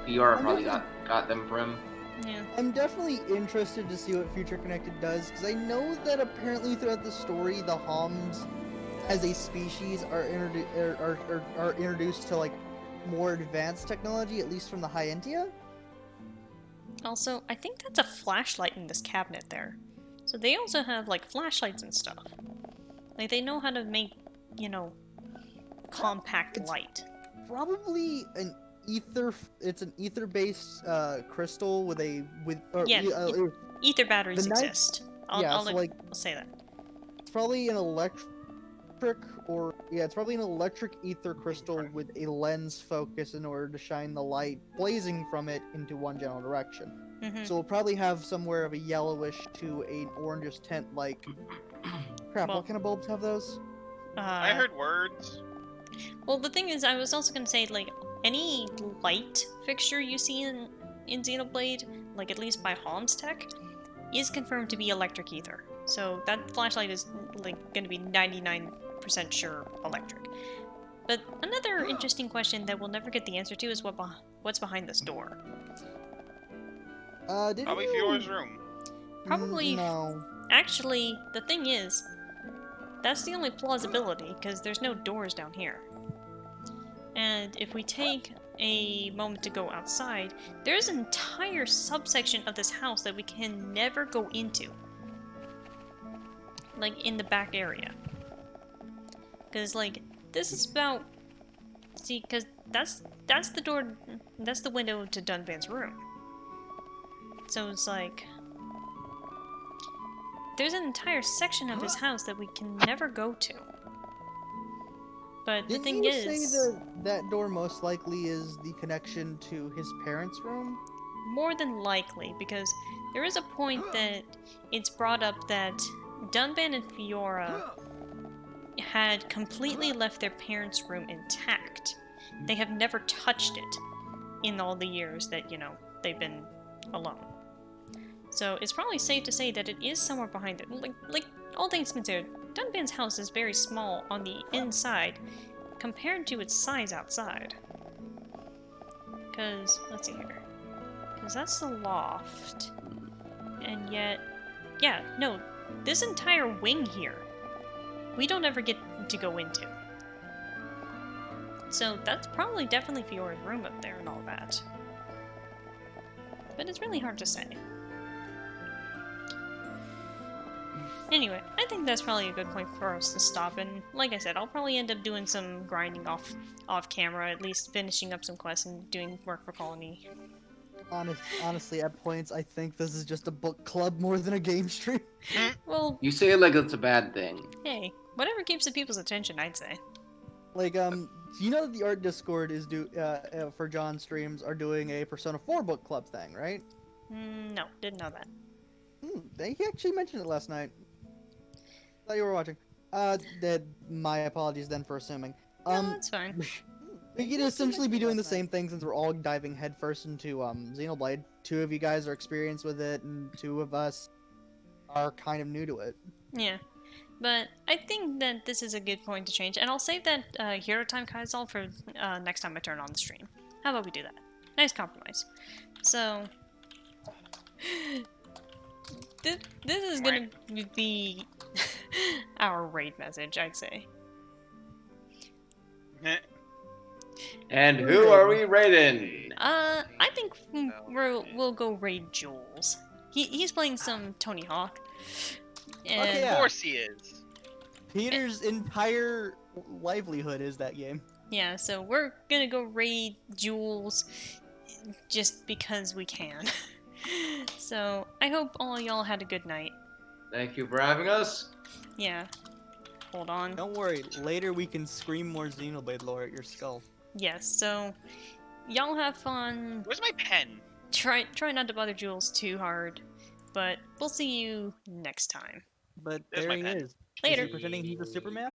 Fiora probably got them for him. Yeah. I'm definitely interested to see what Future Connected does, because I know that apparently throughout the story, the Homs, as a species, are introduced to, like, more advanced technology, at least from the Hyentia. Also, I think that's a flashlight in this cabinet there. So they also have, like, flashlights and stuff. Like, they know how to make, you know, compact light. Probably an ether. It's an ether-based crystal with a ether batteries exist. I'll say that. It's probably an electric, or it's probably an electric ether crystal with a lens focus in order to shine the light blazing from it into one general direction. Mm-hmm. So we'll probably have somewhere of a yellowish to an orangish tint. Like, crap. What kind of bulbs have those? I heard words. Well, the thing is, I was also gonna say, like, any light fixture you see in Xenoblade, like at least by Hom's tech, is confirmed to be electric ether. So that flashlight is, like, gonna be 99% sure electric. But another interesting question that we'll never get the answer to is what's behind this door. Probably Fiora's room. Probably. No. Actually, the thing is, that's the only plausibility, because there's no doors down here. And if we take a moment to go outside, there's an entire subsection of this house that we can never go into. Like, in the back area. Because, like, this is about... See, because that's the door... That's the window to Dunban's room. So it's like... There's an entire section of his house that we can never go to. But the thing is... Didn't you say that door most likely is the connection to his parents' room? More than likely, because there is a point that it's brought up that Dunban and Fiora had completely left their parents' room intact. They have never touched it in all the years that, you know, they've been alone. So it's probably safe to say that it is somewhere behind it. Like all things considered, Dunban's house is very small on the inside compared to its size outside. Because, let's see here. Because that's the loft. And yet, yeah, no, this entire wing here, we don't ever get to go into. So that's probably definitely Fiora's room up there and all that. But it's really hard to say. Anyway, I think that's probably a good point for us to stop, and like I said, I'll probably end up doing some grinding off camera, at least finishing up some quests and doing work for Colony. Honestly, at points, I think this is just a book club more than a game stream. Well... You say it like it's a bad thing. Hey, whatever keeps the people's attention, I'd say. Like, you know that the art Discord is for John streams are doing a Persona 4 book club thing, right? No, didn't know that. He actually mentioned it last night. Thought you were watching. My apologies then for assuming. No, that's fine. We could essentially be doing the same thing since we're all diving headfirst into Xenoblade. 2 of you guys are experienced with it, and 2 of us are kind of new to it. Yeah. But I think that this is a good point to change, and I'll save that hero time Kaizal for next time I turn on the stream. How about we do that? Nice compromise. So, this is gonna be our raid message, I'd say. And who are we raiding? I think we'll go raid Jules. He's playing some Tony Hawk. And Of course he is. Peter's entire livelihood is that game. Yeah, so we're gonna go raid Jules just because we can. So I hope all y'all had a good night. Thank you for having us. Yeah. Hold on. Don't worry, later we can scream more Xenoblade lore at your skull. Yes, so y'all have fun. Where's my pen? Try not to bother Jules too hard, but we'll see you next time. But There's there my he pen. is. Later. Is he pretending he's a Superman?